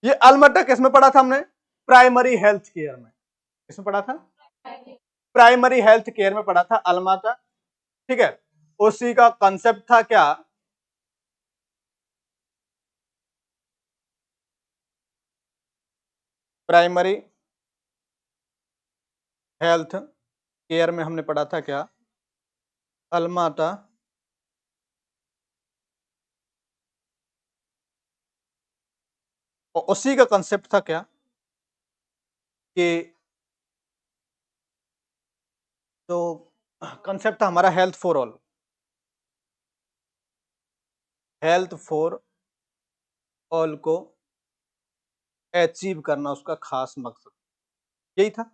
ये अलमट्टा किसमें पढ़ा था हमने? प्राइमरी हेल्थ केयर में। किसमें पढ़ा था? प्राइमरी हेल्थ केयर में पढ़ा था अलमट्टा, ठीक है। उसी का कंसेप्ट था क्या? प्राइमरी हेल्थ केयर में हमने पढ़ा था क्या? अलमट्टा और उसी का कंसेप्ट था क्या कि जो कंसेप्ट था हमारा health for all, health for all को अचीव करना उसका खास मकसद यही था।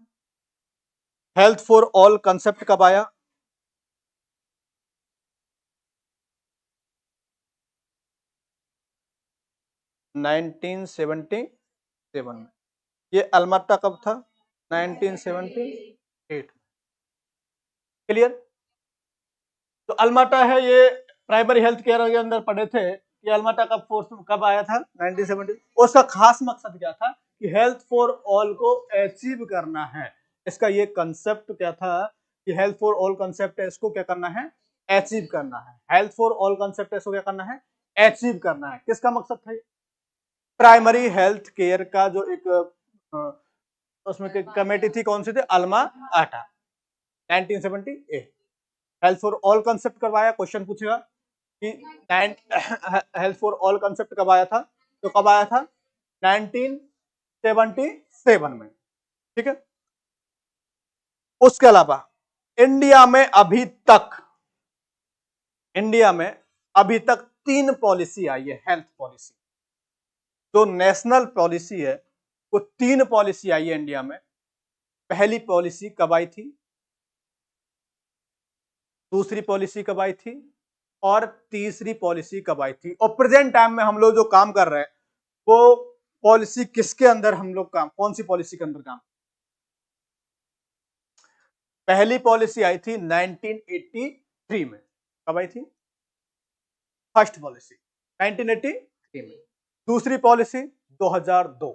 हेल्थ फॉर ऑल कंसेप्ट कब आया? 1977 में। ये अलमट्टा कब था? 1978। क्लियर? तो अलमट्टा है ये, प्राइमरी हेल्थ केयर के अंदर पढ़े थे कि अलमट्टा कब फोर्स कब आया था? 1970। उसका खास मकसद क्या था? कि हेल्थ फॉर ऑल को अचीव करना है। इसका ये कंसेप्ट क्या था कि हेल्थ फॉर ऑल कंसेप्ट है, इसको क्या करना है? अचीव करना है। हेल्थ फॉर ऑल कंसेप्ट है, इसको क्या करना है? अचीव करना है। किसका मकसद था? प्राइमरी हेल्थ केयर का जो एक उसमें कमेटी थी, कौन सी थी? अल्मा आटा, 1978। हेल्थ फॉर ऑल कंसेप्ट करवाया। क्वेश्चन पूछेगा कि हेल्थ फॉर ऑल कंसेप्ट कब आया था? तो कब आया था? 1977 में, ठीक है। उसके अलावा इंडिया में अभी तक, इंडिया में अभी तक 3 पॉलिसी आई है हेल्थ पॉलिसी। जो नेशनल पॉलिसी है वो 3 पॉलिसी आई है इंडिया में। पहली पॉलिसी कब आई थी? दूसरी पॉलिसी कब आई थी? और तीसरी पॉलिसी कब आई थी? और प्रेजेंट टाइम में हम लोग जो काम कर रहे हैं वो पॉलिसी किसके अंदर हम लोग काम, कौन सी पॉलिसी के अंदर काम? पहली पॉलिसी आई थी 1983 में। कब आई थी? फर्स्ट पॉलिसी 1983 में। दूसरी पॉलिसी 2002।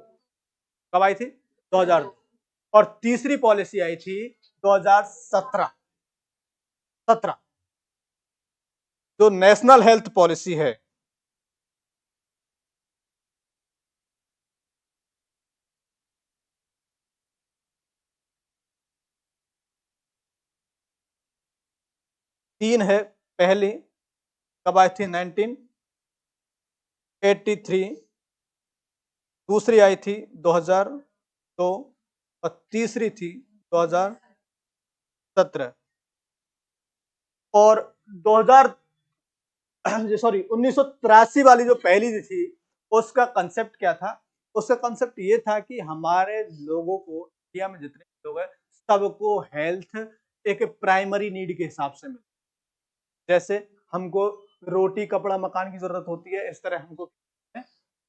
कब आई थी? 2002। और तीसरी पॉलिसी आई थी 2017। जो नेशनल हेल्थ पॉलिसी है, तीन है। पहली कब आई थी? 1983। दूसरी आई थी 2002 और तीसरी थी 2017। और 2000 सॉरी 1983 वाली जो पहली थी, उसका कंसेप्ट क्या था? उसका कंसेप्ट ये था कि हमारे लोगों को, इंडिया में जितने लोग हैं, सबको हेल्थ एक प्राइमरी नीड के हिसाब से मिले। जैसे हमको रोटी कपड़ा मकान की जरूरत होती है, इस तरह हमको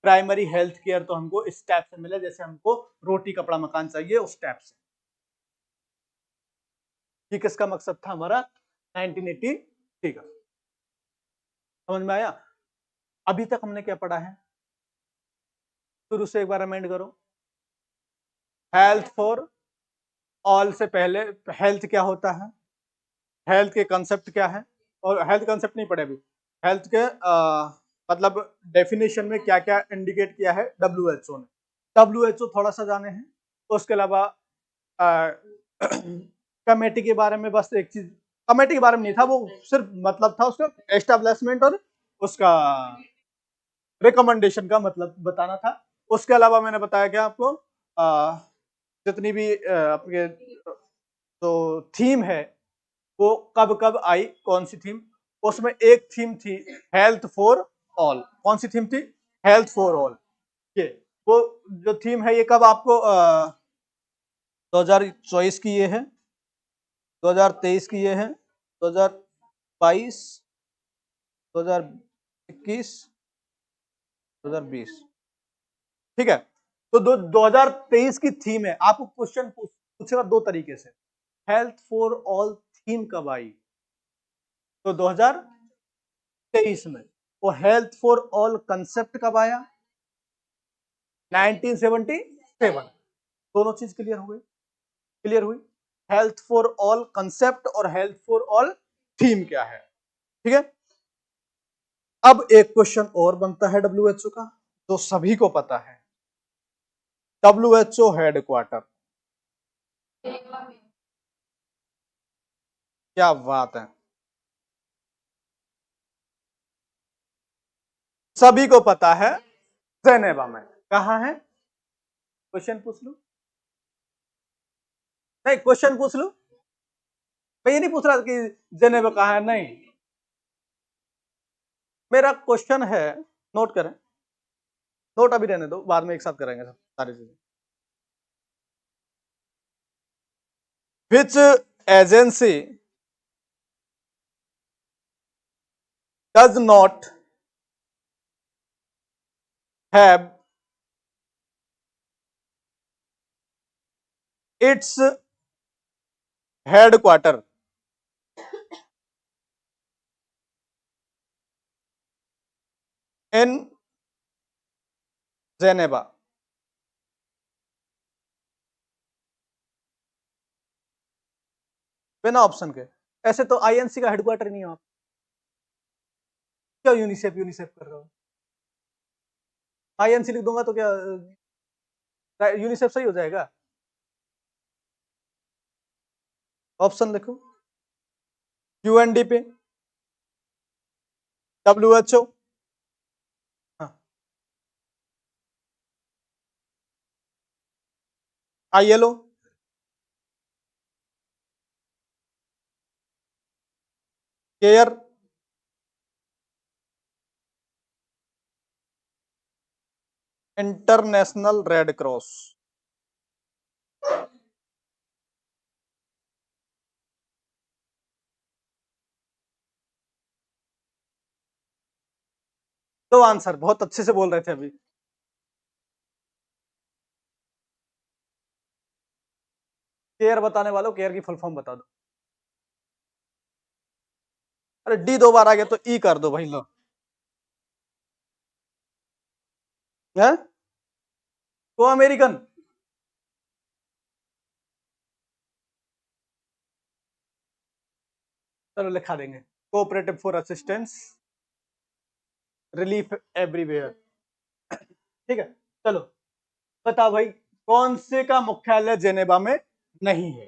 प्राइमरी हेल्थ केयर तो हमको इस टाइप से मिले, जैसे हमको रोटी कपड़ा मकान चाहिए उस टाइप से। ये किसका मकसद था? हमारा 1983 का। समझ में आया? अभी तक हमने क्या पढ़ा है? शुरू से एक बार अमेंड करो। हेल्थ फॉर ऑल से पहले हेल्थ क्या होता है, हेल्थ के कंसेप्ट क्या है, और हेल्थ कंसेप्ट नहीं पढ़े अभी। हेल्थ के मतलब डेफिनेशन में क्या क्या इंडिकेट किया है WHO ने। WHO थोड़ा सा जाने हैं। उसके अलावा कमेटी के बारे में बस एक चीज, कमेटी के बारे में नहीं था वो, सिर्फ मतलब था उसका एस्टेब्लिशमेंट और उसका रिकमेंडेशन का मतलब बताना था। उसके अलावा मैंने बताया क्या आपको, जितनी भी आपके तो थीम है वो कब कब आई, कौन सी थीम? उसमें एक थीम थी हेल्थ फॉर ऑल। कौन सी थीम थी? Health for all. ये वो जो थीम है ये कब आपको 2024 की ये है, 2023 की ये है, 2022, 2021, 2020। ठीक है। तो 2023 की थीम है। आपको क्वेश्चन पूछेगा दो तरीके से, हेल्थ फॉर ऑल थीम कब आई? तो 2023 में। वो हेल्थ फॉर ऑल कंसेप्ट कब आया? 1977। दोनों चीज क्लियर हो गई? क्लियर हुई? हेल्थ फॉर ऑल कंसेप्ट और हेल्थ फॉर ऑल थीम क्या है। ठीक है। अब एक क्वेश्चन और बनता है WHO का, जो सभी को पता है। WHO headquarter. क्या बात है, सभी को पता है, जेनेवा में। कहां है? क्वेश्चन पूछ लू? नहीं, क्वेश्चन पूछ लू? मैं ये नहीं पूछ रहा कि जेनेवा कहां है, नहीं। मेरा क्वेश्चन है, नोट करें। नोट अभी रहने दो, बाद में एक साथ करेंगे सब सारी चीजें। Which agency does not have its headquarter in Geneva? बिना ऑप्शन के। ऐसे तो INC का हेडक्वार्टर नहीं है। आप क्या यूनिसेफ यूनिसेफ कर रहे हो? INC लिख दूंगा तो क्या यूनिसेफ सही हो जाएगा? ऑप्शन लिखो। UNDP, WHO, हाँ, ILO, care, international red cross. दो आंसर बहुत अच्छे से बोल रहे थे अभी। केयर बताने वालों, केयर की फुल फॉर्म बता दो। अरे डी 2 बार आ गया तो ई कर दो भाई, लो है को अमेरिकन। चलो लिखा देंगे, cooperative for assistance relief everywhere. ठीक है, चलो बताओ भाई, कौन से का मुख्यालय जेनेवा में नहीं है?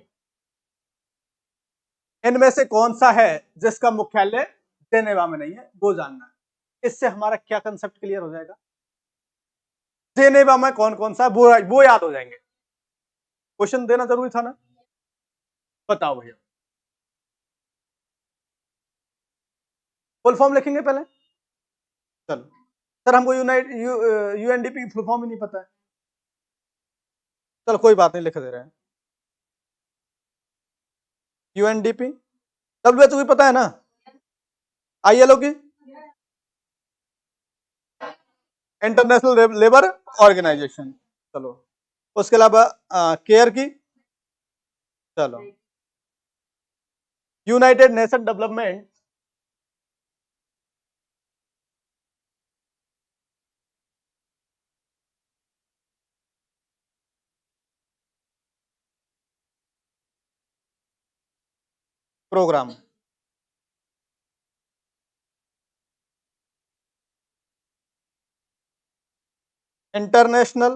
इनमें से कौन सा है जिसका मुख्यालय जेनेवा में नहीं है, वो जानना है। इससे हमारा क्या कंसेप्ट क्लियर हो जाएगा? जेनेवा में कौन कौन सा, वो याद हो जाएंगे। क्वेश्चन देना जरूरी था ना। बताओ भैया, फुल फॉर्म लिखेंगे पहले। चलो सर, हमको यूएनडीपी की फुल फॉर्म ही नहीं पता है। चलो कोई बात नहीं, लिख दे रहे हैं यूएनडीपी। डब्ल्यूएचओ की पता है ना, आईएलओ की, इंटरनेशनल लेबर ऑर्गेनाइजेशन। चलो उसके अलावा केयर की, चलो United Nation Development Programme, International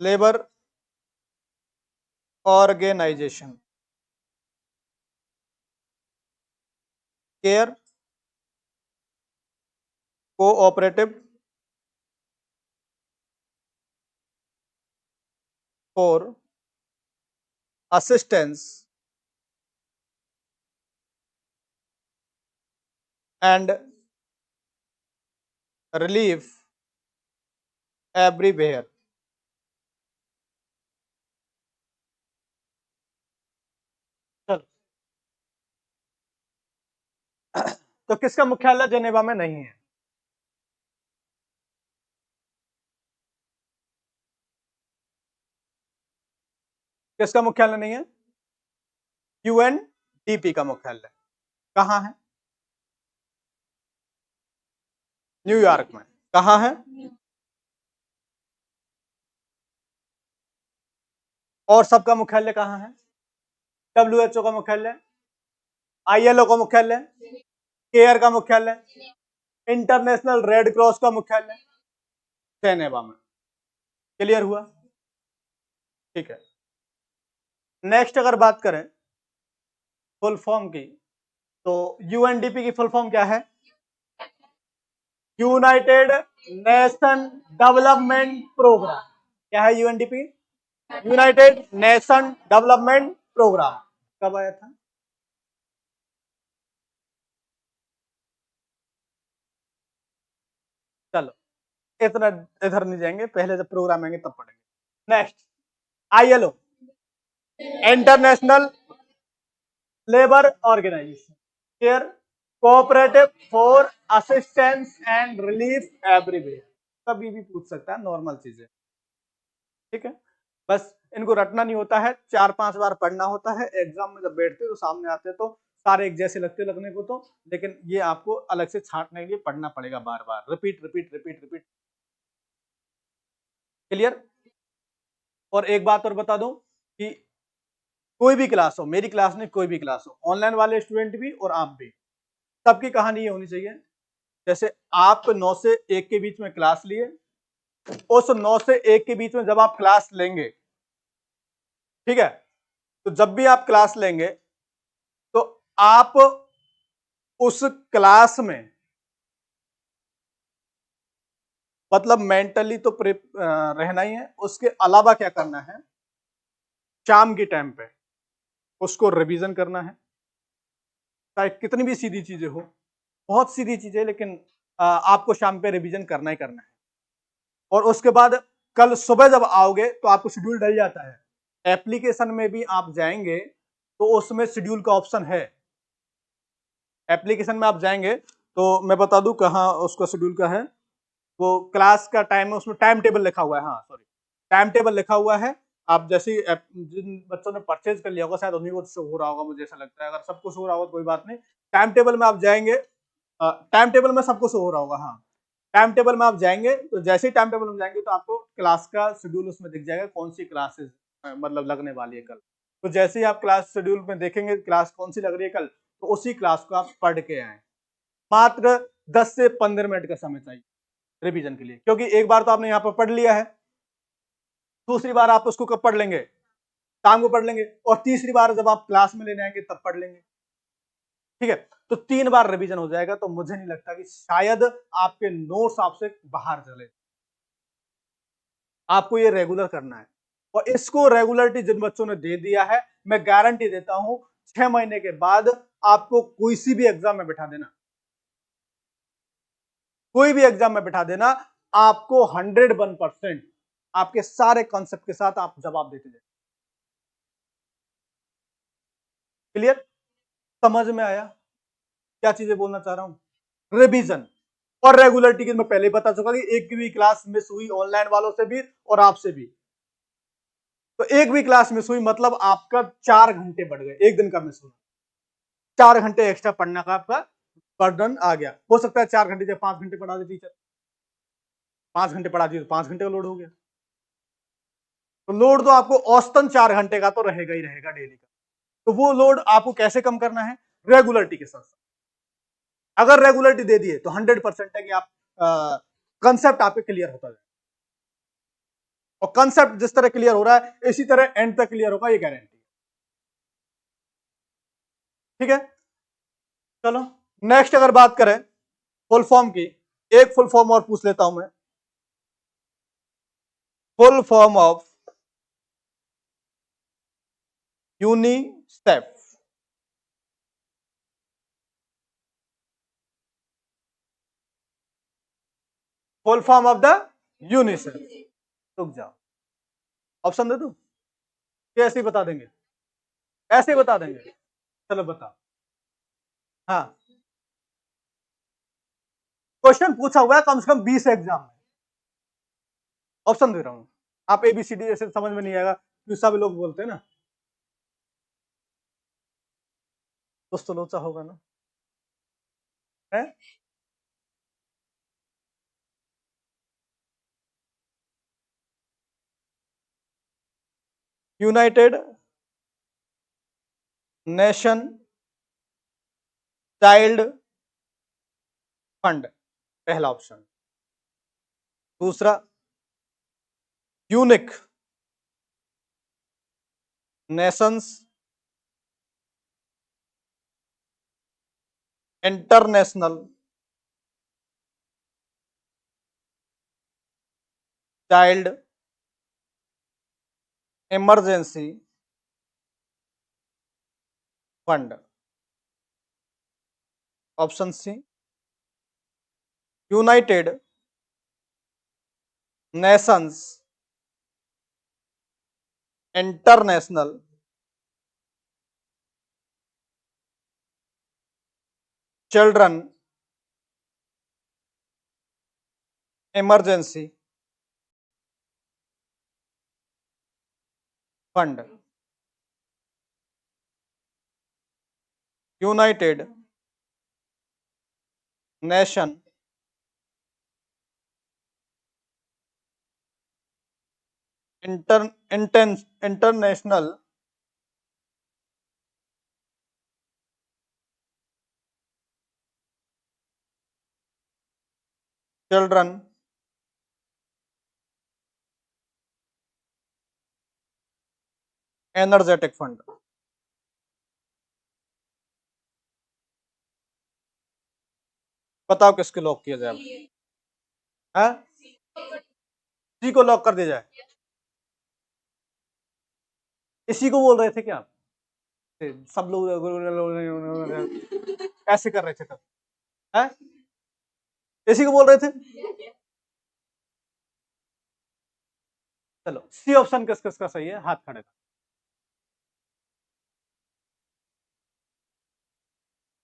Labour Organization, CARE Cooperative for Assistance and Relief Everywhere. चलो तो किसका मुख्यालय जेनेवा में नहीं है? किसका मुख्यालय नहीं है? यूएनडीपी का मुख्यालय कहां है? न्यूयॉर्क में। कहां है? और सबका मुख्यालय कहां है? डब्ल्यूएचओ का मुख्यालय, आईएलओ का मुख्यालय, केयर का मुख्यालय, इंटरनेशनल रेड क्रॉस का मुख्यालय जेनेवा में। क्लियर हुआ? ठीक है, नेक्स्ट अगर बात करें फुल फॉर्म की, तो यूएनडीपी की फुल फॉर्म क्या है? United Nation Development Programme. क्या है UNDP? United Nation Development Programme. कब आया था? चलो इतना इधर नहीं जाएंगे, पहले जब प्रोग्राम आएंगे तब पढ़ेंगे। Next ILO, International Labour Organization, CARE Cooperative for Assistance and Relief Everywhere. कभी भी पूछ सकता है, नॉर्मल चीजें। ठीक है, बस इनको रटना नहीं होता है, 4-5 बार पढ़ना होता है। एग्जाम में जब बैठते तो सामने आते तो सारे एक जैसे लगते लगने को तो, लेकिन ये आपको अलग से छांटने के लिए पढ़ना पड़ेगा, बार बार repeat repeat repeat repeat. Clear? और एक बात और बता दूं कि कोई भी क्लास हो, मेरी क्लास में कोई भी क्लास हो, ऑनलाइन वाले स्टूडेंट भी और आप भी, सबकी कहानी ये होनी चाहिए, जैसे आप 9 से 1 के बीच में क्लास लिए, उस 9 से 1 के बीच में जब आप क्लास लेंगे, ठीक है, तो जब भी आप क्लास लेंगे तो आप उस क्लास में मतलब मेंटली तो रहना ही है, उसके अलावा क्या करना है, शाम के टाइम पे उसको रिवीजन करना है, चाहे कितनी भी सीधी चीजें हो, बहुत सीधी चीजें, लेकिन आपको शाम पे रिवीजन करना ही करना है। और उसके बाद कल सुबह जब आओगे तो आपको शेड्यूल डल जाता है, एप्लीकेशन में भी आप जाएंगे तो उसमें शेड्यूल का ऑप्शन है। एप्लीकेशन में आप जाएंगे तो मैं बता दूं कहाँ उसका शेड्यूल का है, वो क्लास का टाइम है, उसमें टाइम टेबल लिखा हुआ है, हाँ सॉरी टाइम टेबल लिखा हुआ है। आप जैसे ही जिन बच्चों ने परचेज कर लिया होगा शायद उन्हीं को शो हो रहा होगा, मुझे ऐसा लगता है। अगर सबको शो हो रहा होगा तो कोई बात नहीं, टाइम टेबल में आप जाएंगे, टाइम टेबल में सबको शो हो रहा होगा, हाँ टाइम टेबल में आप जाएंगे तो जैसे ही टाइम टेबल में जाएंगे तो आपको क्लास का शेड्यूल उसमें दिख जाएगा, कौन सी क्लासेस मतलब लगने वाली है कल। तो जैसे ही आप क्लास शेड्यूल में देखेंगे क्लास कौन सी लग रही है कल, तो उसी क्लास को आप पढ़ के आए। मात्र 10 से 15 मिनट का समय चाहिए रिवीजन के लिए, क्योंकि एक बार तो आपने यहाँ पर पढ़ लिया है, दूसरी बार आप उसको कब पढ़ लेंगे, शाम को पढ़ लेंगे, और तीसरी बार जब आप क्लास में लेने आएंगे तब पढ़ लेंगे, ठीक है। तो 3 बार रिवीजन हो जाएगा, तो मुझे नहीं लगता कि शायद आपके नोट्स आपसे बाहर चले। आपको ये रेगुलर करना है, और इसको रेगुलरिटी जिन बच्चों ने दे दिया है, मैं गारंटी देता हूं 6 महीने के बाद आपको कोई सी भी एग्जाम में बिठा देना, कोई भी एग्जाम में बिठा देना, आपको 101% आपके सारे कॉन्सेप्ट के साथ आप जवाब देते जाए। क्लियर, समझ में आया क्या चीजें बोलना चाह रहा हूं। रिवीजन और रेगुलरिटी की मैं पहले ही बता चुका कि एक भी क्लास मिस हुई ऑनलाइन वालों से भी और आपसे भी, तो एक भी क्लास मिस हुई मतलब आपका 4 घंटे बढ़ गए, एक दिन का मिस हुआ 4 घंटे एक्स्ट्रा पढ़ने का आपका बर्डन आ गया। हो सकता है 4 घंटे जब 5 घंटे पढ़ा दे टीचर, 5 घंटे पढ़ा दिए तो 5 घंटे का लोड हो गया, तो लोड तो आपको औसतन 4 घंटे का तो रहेगा ही रहेगा डेली का। तो वो लोड आपको कैसे कम करना है, रेगुलरिटी के साथ। अगर रेगुलरिटी दे दिए तो 100% है कि आप कंसेप्ट आपके क्लियर होता जाए, और कंसेप्ट जिस तरह क्लियर हो रहा है इसी तरह एंड तक क्लियर होगा, ये गारंटी। ठीक है, चलो नेक्स्ट अगर बात करें फुल फॉर्म की, एक फुल फॉर्म और पूछ लेता हूं मैं, full form of UNICEF. Full form of the UNICEF, रुक जाओ ऑप्शन दे दो, ऐसे ही बता देंगे, ऐसे ही बता देंगे, चलो बताओ। हाँ, क्वेश्चन पूछा हुआ है कम से कम 20 एग्जाम में, ऑप्शन दे रहा हूं, आप एबीसीडी ऐसे समझ में नहीं आएगा क्योंकि सब लोग बोलते हैं ना, कुछ तो लोचा होगा ना है। यूनाइटेड नेशन चाइल्ड फंड पहला ऑप्शन, दूसरा unique Nations International Child Emergency Fund, option C United Nations International Children Emergency Fund, United Nation International Children Energetic Fund. बताओ किसके लॉक किया जाए, है इसी को लॉक कर दिया जाए, इसी को बोल रहे थे क्या आप, सब लोग ऐसे कर रहे थे तब, है इसी को बोल रहे थे। चलो सी ऑप्शन किस किस का सही है, हाथ खड़े,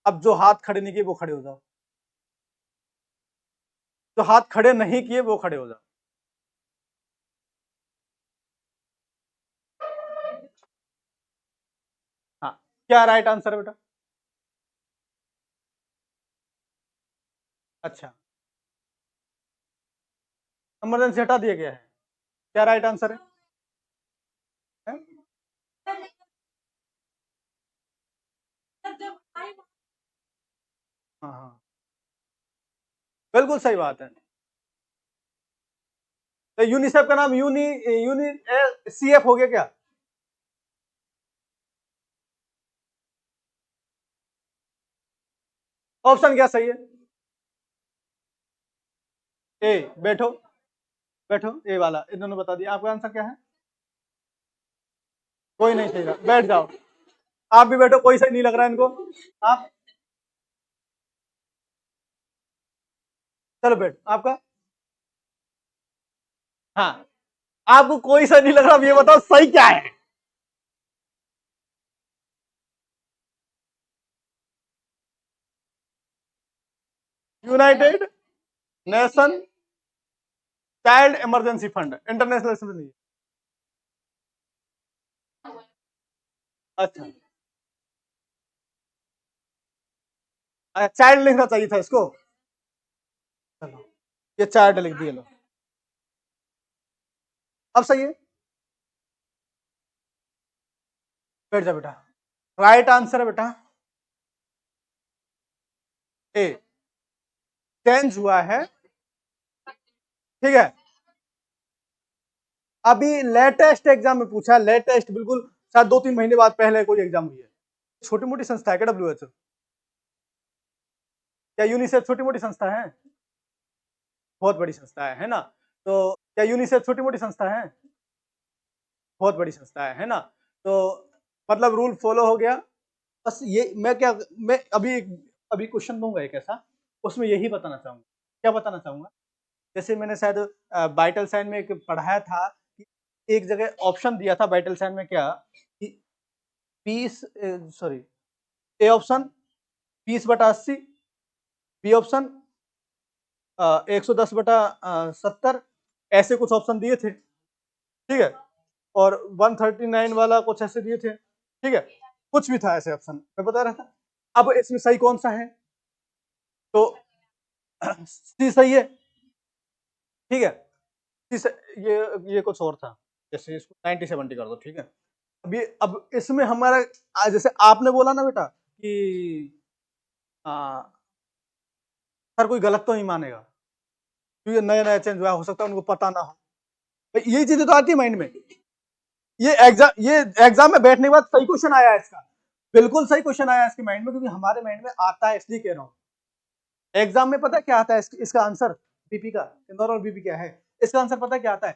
अब जो हाथ खड़े नहीं किए वो खड़े हो जाओ, तो हाथ खड़े नहीं किए वो खड़े हो जाओ। हाँ, क्या राइट आंसर है बेटा? अच्छा, इमरजेंसी हटा दिया गया है, क्या राइट आंसर है? है? हाँ हाँ, बिल्कुल सही बात है। तो यूनिसेफ का नाम यूनी यूनी सीएफ हो गया क्या? ऑप्शन क्या सही है? ए, बैठो बैठो, ए वाला, इन्होंने बता दिया। आपका आंसर क्या है? कोई नहीं सही रहा, बैठ जाओ। आप भी बैठो, कोई सही नहीं लग रहा है इनको। आप चलो बैठ, आपका? हाँ, आपको कोई सही नहीं लग रहा, अब ये बताओ सही क्या है? United Nation child Emergency fund, international से नहीं। अच्छा, चाइल्ड लिखना चाहिए था इसको। चलो, ये चाइल्ड लिख दिया, लो अब सही है। बैठ जा बेटा, राइट आंसर है बेटा ए, चेंज हुआ है, ठीक है। अभी लेटेस्ट एग्जाम में पूछा, लेटेस्ट बिल्कुल, शायद 2-3 महीने बाद पहले कोई एग्जाम हुई है। छोटी मोटी संस्था है क्या डब्ल्यूएचओ? क्या यूनिसेफ छोटी मोटी संस्था है? बहुत बड़ी संस्था है ना? तो क्या यूनिसेफ छोटी मोटी संस्था है? बहुत बड़ी संस्था है ना? तो मतलब रूल फॉलो हो गया। बस ये मैं अभी अभी क्वेश्चन दूंगा एक ऐसा, उसमें यही बताना चाहूंगा। क्या बताना चाहूंगा? जैसे मैंने शायद वाइटल साइन में एक पढ़ाया था कि एक जगह ऑप्शन दिया था वाइटल साइन में, क्या कि 20, sorry, A option 20/80, B option 110/70, ऐसे कुछ ऑप्शन दिए थे, ठीक है। और 139 वाला कुछ ऐसे दिए थे, ठीक है। कुछ भी था ऐसे ऑप्शन, मैं बता रहा था। अब इसमें सही कौन सा है? तो सी सही है, ठीक है। सी से, ये कुछ और था, जैसे इसको 90-70 कर दो, ठीक है। अब इसमें हमारा जैसे आपने बोला ना बेटा कि आ, सर कोई गलत तो नहीं मानेगा, क्योंकि नया नया चेंज हुआ, हो सकता है उनको पता ना हो। भाई ये चीजें तो आती है माइंड में। ये एग्जाम में बैठने के बाद सही क्वेश्चन आया है इसका, बिल्कुल सही क्वेश्चन आया है इसके माइंड में, क्योंकि हमारे माइंड में आता है, इसलिए कह रहा हूँ। एग्जाम में पता है क्या आता है इसका आंसर? बीपी का, नॉर्मल बीपी क्या है, इसका आंसर पता है क्या आता है?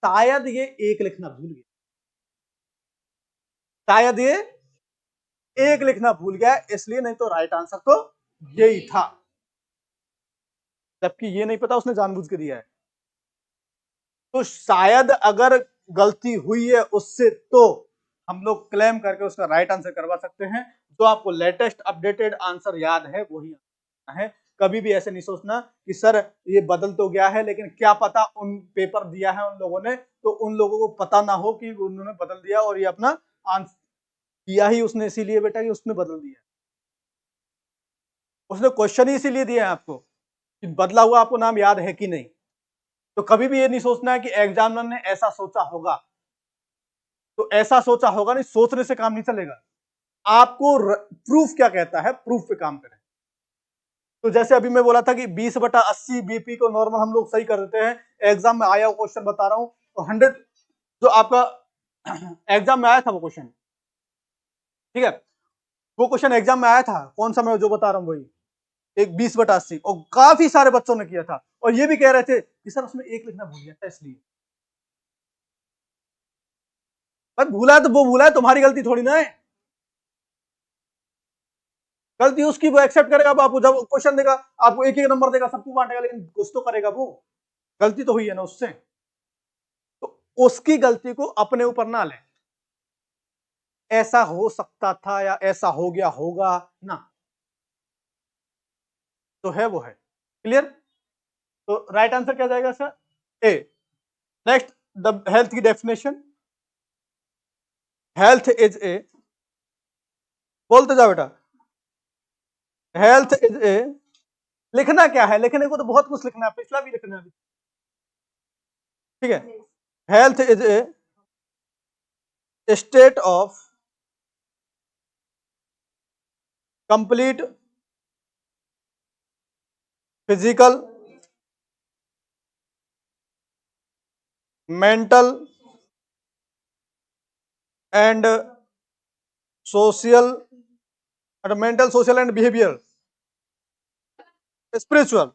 शायद ये एक लिखना भूल गया, शायद ये एक लिखना भूल गया, इसलिए, नहीं तो राइट आंसर तो यही था। जबकि ये नहीं पता उसने जानबूझ के दिया है। तो शायद अगर गलती हुई है उससे, तो हम लोग क्लेम करके उसका राइट आंसर करवा सकते हैं। जो आपको लेटेस्ट अपडेटेड आंसर याद है वही है। कभी भी ऐसे नहीं सोचना कि सर ये बदल तो गया है, लेकिन क्या पता उन पेपर दिया है उन लोगों ने, तो उन लोगों को पता ना हो कि उन्होंने बदल दिया, और ये अपना आंसर किया ही उसने इसीलिए बेटा कि उसने बदल दिया। उसने क्वेश्चन ही इसीलिए दिया है आपको कि बदला हुआ आपको नाम याद है कि नहीं। तो कभी भी ये नहीं सोचना है कि एग्जामिनर ने ऐसा सोचा होगा, तो ऐसा सोचा होगा नहीं, सोचने से काम नहीं चलेगा। आपको प्रूफ क्या कहता है, प्रूफ पे काम करें। तो जैसे अभी मैं बोला था कि 20/80 बीपी को नॉर्मल हम लोग सही कर देते हैं, एग्जाम में आया क्वेश्चन बता रहा हूं, तो 100 जो आपका एग्जाम में आया था वो क्वेश्चन, ठीक है। वो क्वेश्चन एग्जाम में आया था, कौन सा मैं जो बता रहा हूं वही, एक 20/80, और काफी सारे बच्चों ने किया था, और ये भी कह रहे थे कि सर उसमें एक लिखना भूल गया था इसलिए। बस भूला है तो वो भूला है, तुम्हारी गलती थोड़ी ना है। गलती उसकी, वो एक्सेप्ट करेगा। अब आपको जब क्वेश्चन देगा, आपको एक एक नंबर देगा, सबको बांटेगा, लेकिन कुछ तो करेगा वो। गलती तो हुई है ना उससे, तो उसकी गलती को अपने ऊपर ना ले, ऐसा हो सकता था या ऐसा हो गया होगा ना, तो है वो है। क्लियर? तो राइट आंसर क्या जाएगा sir? A. Next, the health की डेफिनेशन, हेल्थ इज ए, बोलते जाओ बेटा, हेल्थ इज ए, लिखना क्या है, लिखने को तो बहुत कुछ लिखना है, पिछला भी लिखना है, ठीक है। Health is a state of complete physical, mental and social, mental social and behaviour, spiritual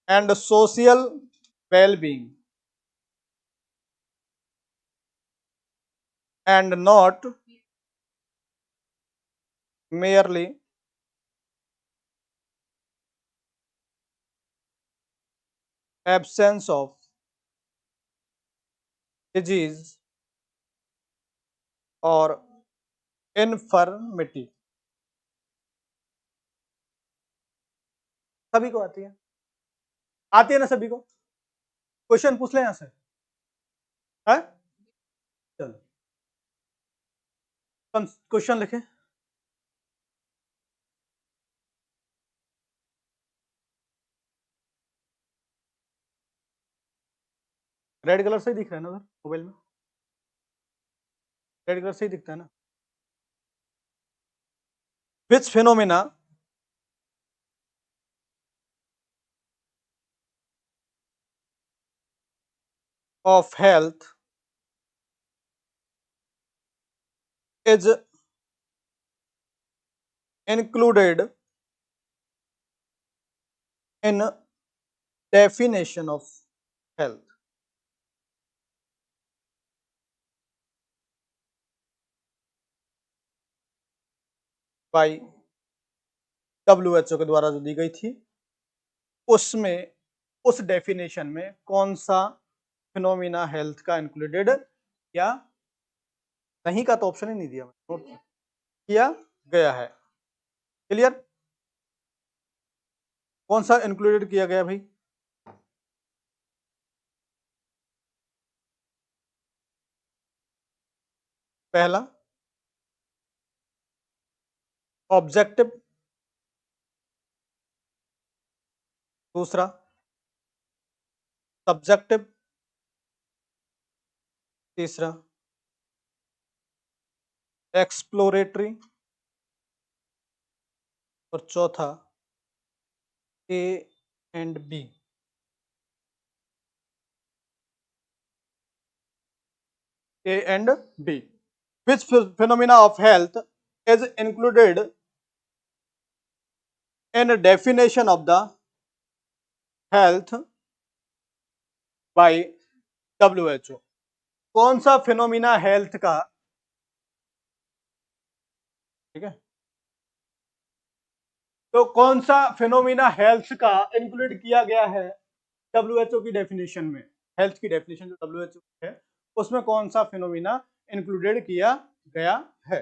and social well-being and not merely absence of disease or infirmity। सभी को आती है, आती है ना सभी को? क्वेश्चन पूछ ले यहां से, है? चलो क्वेश्चन लिखे। रेड कलर से ही दिख रहा है ना उधर मोबाइल में, रेड कलर से ही दिखता है ना। विच phenomena of health is included in definition of health by WHO के द्वारा जो दी गई थी, उसमें उस डेफिनेशन में कौन सा फिनोमिना हेल्थ का इंक्लूडेड या नहीं का तो ऑप्शन ही नहीं दिया, नोट किया गया है। क्लियर? कौन सा इंक्लूडेड किया गया भाई? पहला ऑब्जेक्टिव, दूसरा सब्जेक्टिव, तीसरा एक्सप्लोरेटरी और चौथा A and B. A and B. Which phenomena of health is included in a definition of the health by WHO? कौन सा फिनोमिना हेल्थ का, ठीक है, तो कौन सा फिनोमिना हेल्थ का इंक्लूड किया गया है WHO की डेफिनेशन में? हेल्थ की डेफिनेशन जो WHO है उसमें कौन सा फिनोमिना इंक्लूडेड किया गया है?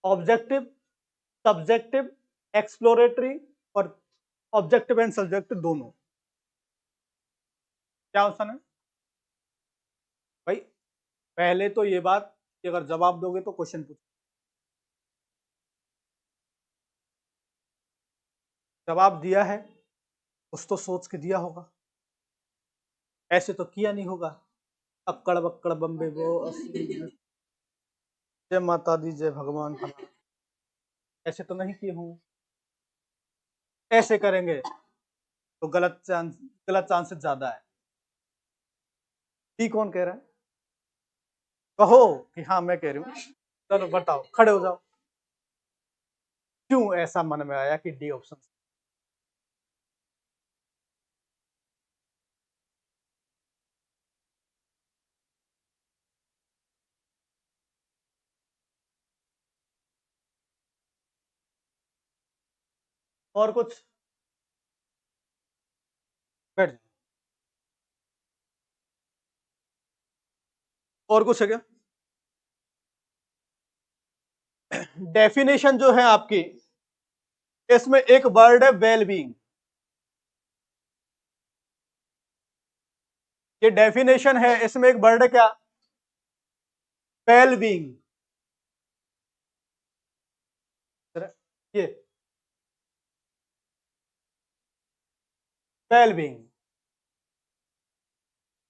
ऑब्जेक्टिव, सब्जेक्टिव, एक्सप्लोरेटरी और ऑब्जेक्टिव एंड सब्जेक्टिव दोनों। क्या ऑप्शन है भाई? पहले तो ये बात कि अगर जवाब दोगे तो क्वेश्चन पूछ, जवाब दिया है कुछ तो सोच के दिया होगा, ऐसे तो किया नहीं होगा अक्कड़ बक्कड़ बम्बे वो जय माता दी जय भगवान का, ऐसे तो नहीं किए होंगे। ऐसे करेंगे तो गलत चांसेस ज्यादा है। ठीक, कौन कह रहा है? कहो कि हाँ मैं कह रही हूँ। चलो बताओ, खड़े हो जाओ। क्यों ऐसा मन में आया कि डी ऑप्शन? और कुछ? बैठ जाओ। और कुछ है क्या? डेफिनेशन जो है आपकी, इसमें एक वर्ड है वेलबींग। ये डेफिनेशन है, इसमें एक वर्ड है क्या? वेलबींग। ये वेलबींग,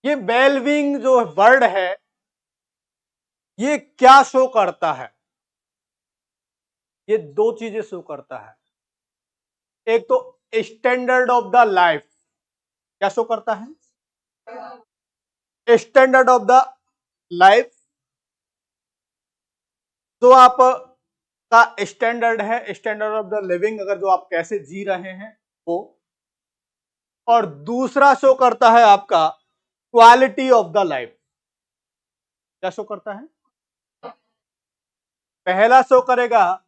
ये वेलबींग जो वर्ड है, ये क्या शो करता है? ये दो चीजें शो करता है। एक तो स्टैंडर्ड ऑफ द लाइफ, क्या शो करता है? स्टैंडर्ड ऑफ द लाइफ, जो आप का स्टैंडर्ड है, स्टैंडर्ड ऑफ द लिविंग, अगर जो आप कैसे जी रहे हैं वो। और दूसरा शो करता है आपका क्वालिटी ऑफ द लाइफ। क्या शो करता है? पहला शो करेगा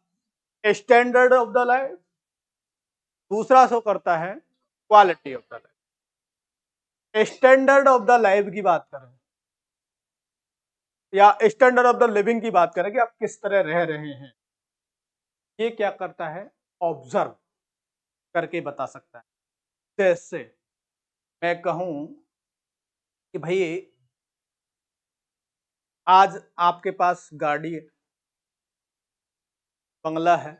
स्टैंडर्ड ऑफ द लाइफ, दूसरा शो करता है quality of the life. Standard of the life की बात करें या स्टैंडर्ड ऑफ द लिविंग की बात करें कि आप किस तरह रह रहे हैं, ये क्या करता है? ऑब्जर्व करके बता सकता है। जैसे मैं कहूं कि भाई आज आपके पास गाड़ी है, बंगला है,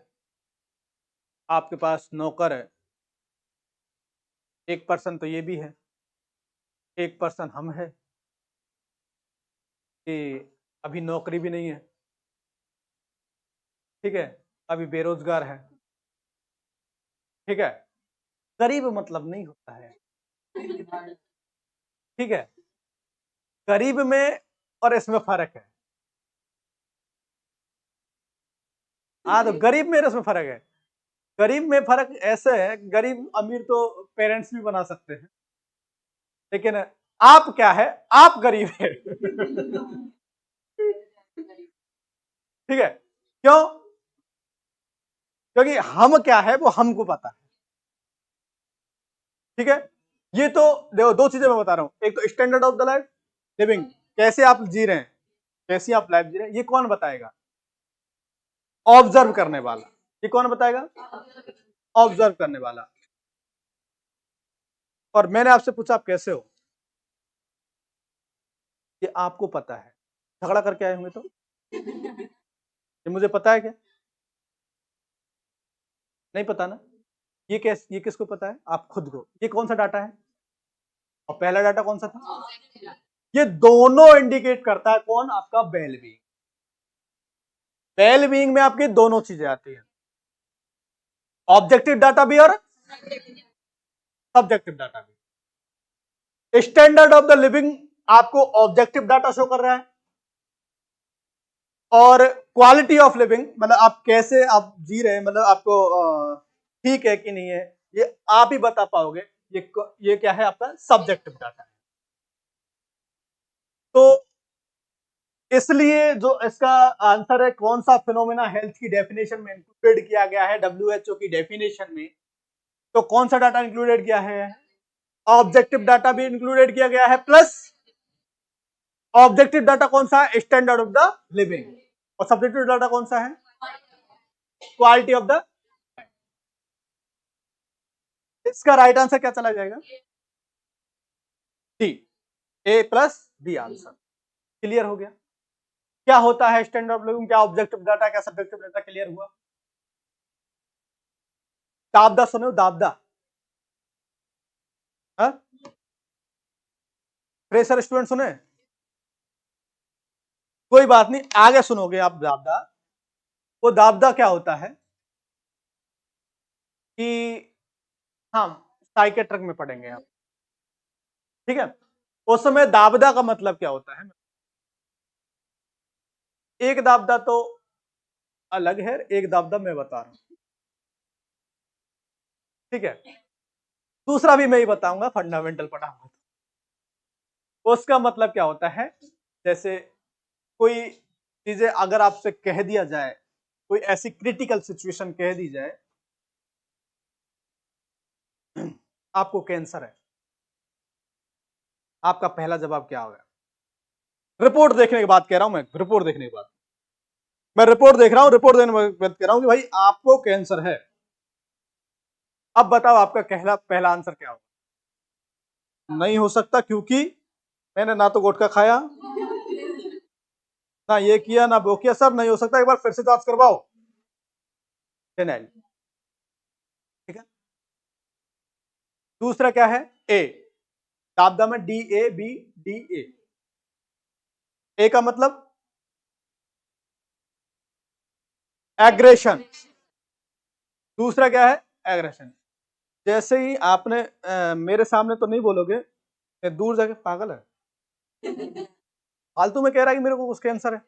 आपके पास नौकर है, एक पर्सन तो ये भी है, एक पर्सन हम है कि अभी नौकरी भी नहीं है, ठीक है, अभी बेरोजगार है, ठीक है। गरीब मतलब नहीं होता है, ठीक है। गरीब में और इसमें फर्क है। हाँ, तो गरीब में और इसमें फर्क है। गरीब में फर्क ऐसे है, गरीब अमीर तो पेरेंट्स भी बना सकते हैं, लेकिन आप क्या है, आप गरीब है। ठीक है, क्यों? क्योंकि हम क्या है वो हमको पता है, ठीक है। ये तो देखो, दो चीजें मैं बता रहा हूं, एक तो standard of the life living, कैसे आप जी रहे हैं, कैसी आप लाइफ जी रहे हैं, ये कौन बताएगा? ऑब्जर्व करने वाला। ये कौन बताएगा? ऑब्जर्व करने वाला। और मैंने आपसे पूछा आप कैसे हो, ये आपको पता है। झगड़ा करके आए होंगे तो ये मुझे पता है क्या? नहीं पता ना। ये किसको पता है? आप खुद को। ये कौन सा डाटा है? और पहला डाटा कौन सा था? ये दोनों इंडिकेट करता है कौन? आपका वेलबींग। वेलबींग में आपकी दोनों चीजें आती है, ऑब्जेक्टिव डाटा भी और सब्जेक्टिव डाटा भी। स्टैंडर्ड ऑफ द लिविंग आपको ऑब्जेक्टिव डाटा शो कर रहा है, और क्वालिटी ऑफ लिविंग मतलब आप कैसे आप जी रहे हैं, मतलब आपको ठीक है कि नहीं है, ये आप ही बता पाओगे। ये क्या है? आपका सब्जेक्टिव डाटा है। तो इसलिए जो इसका आंसर है, कौन सा फिनोमेना हेल्थ की डेफिनेशन में इंक्लूडेड किया गया है, डब्ल्यूएचओ की डेफिनेशन में, तो कौन सा डाटा इंक्लूडेड किया है? ऑब्जेक्टिव डाटा भी इंक्लूडेड किया गया है, प्लस ऑब्जेक्टिव डाटा कौन सा है? Standard of the living. और सब्जेक्टिव डाटा कौन सा है? Quality of the. इसका राइट आंसर क्या चला जाएगा? डी, ए प्लस बी आंसर। क्लियर हो गया क्या होता है स्टैंडर्ड ऑफ लिविंग, क्या ऑब्जेक्टिव डाटा, क्या सब्जेक्टिव डाटा? क्लियर हुआ? दाबदा सुनो, दाबदा। फ्रेशर स्टूडेंट सुने? कोई बात नहीं, आगे सुनोगे आप दाबदा। वो दाबदा क्या होता है कि हम साइकेट्रिक में पढ़ेंगे आप, ठीक है। उस समय दाबदा का मतलब क्या होता है? एक दाबदा तो अलग है, एक दाबदा मैं बता रहा हूं, ठीक है। दूसरा भी मैं ही बताऊंगा, फंडामेंटल पढ़ा हुआ। उसका मतलब क्या होता है? जैसे कोई चीजें अगर आपसे कह दिया जाए, कोई ऐसी क्रिटिकल सिचुएशन कह दी जाए, आपको कैंसर है, आपका पहला जवाब क्या होगा? रिपोर्ट देखने के बाद कह रहा हूं मैं, रिपोर्ट देखने के बाद मैं रिपोर्ट देख रहा हूं, रिपोर्ट देने के बाद कह रहा हूं कि भाई आपको कैंसर है। अब बताओ आपका पहला आंसर क्या होगा? नहीं हो सकता, क्योंकि मैंने ना तो गुटखा खाया, ना ये किया, ना वो किया, सब नहीं हो सकता। एक बार फिर से जांच करवाओ। फिनाइल। ठीक है। दूसरा क्या है? ए। आपदा में DABDA। ए का मतलब एग्रेशन। दूसरा क्या है? एग्रेशन। जैसे ही आपने मेरे सामने तो नहीं बोलोगे, दूर जाके पागल है, फालतू में कह रहा है कि मेरे को कुछ कैंसर है।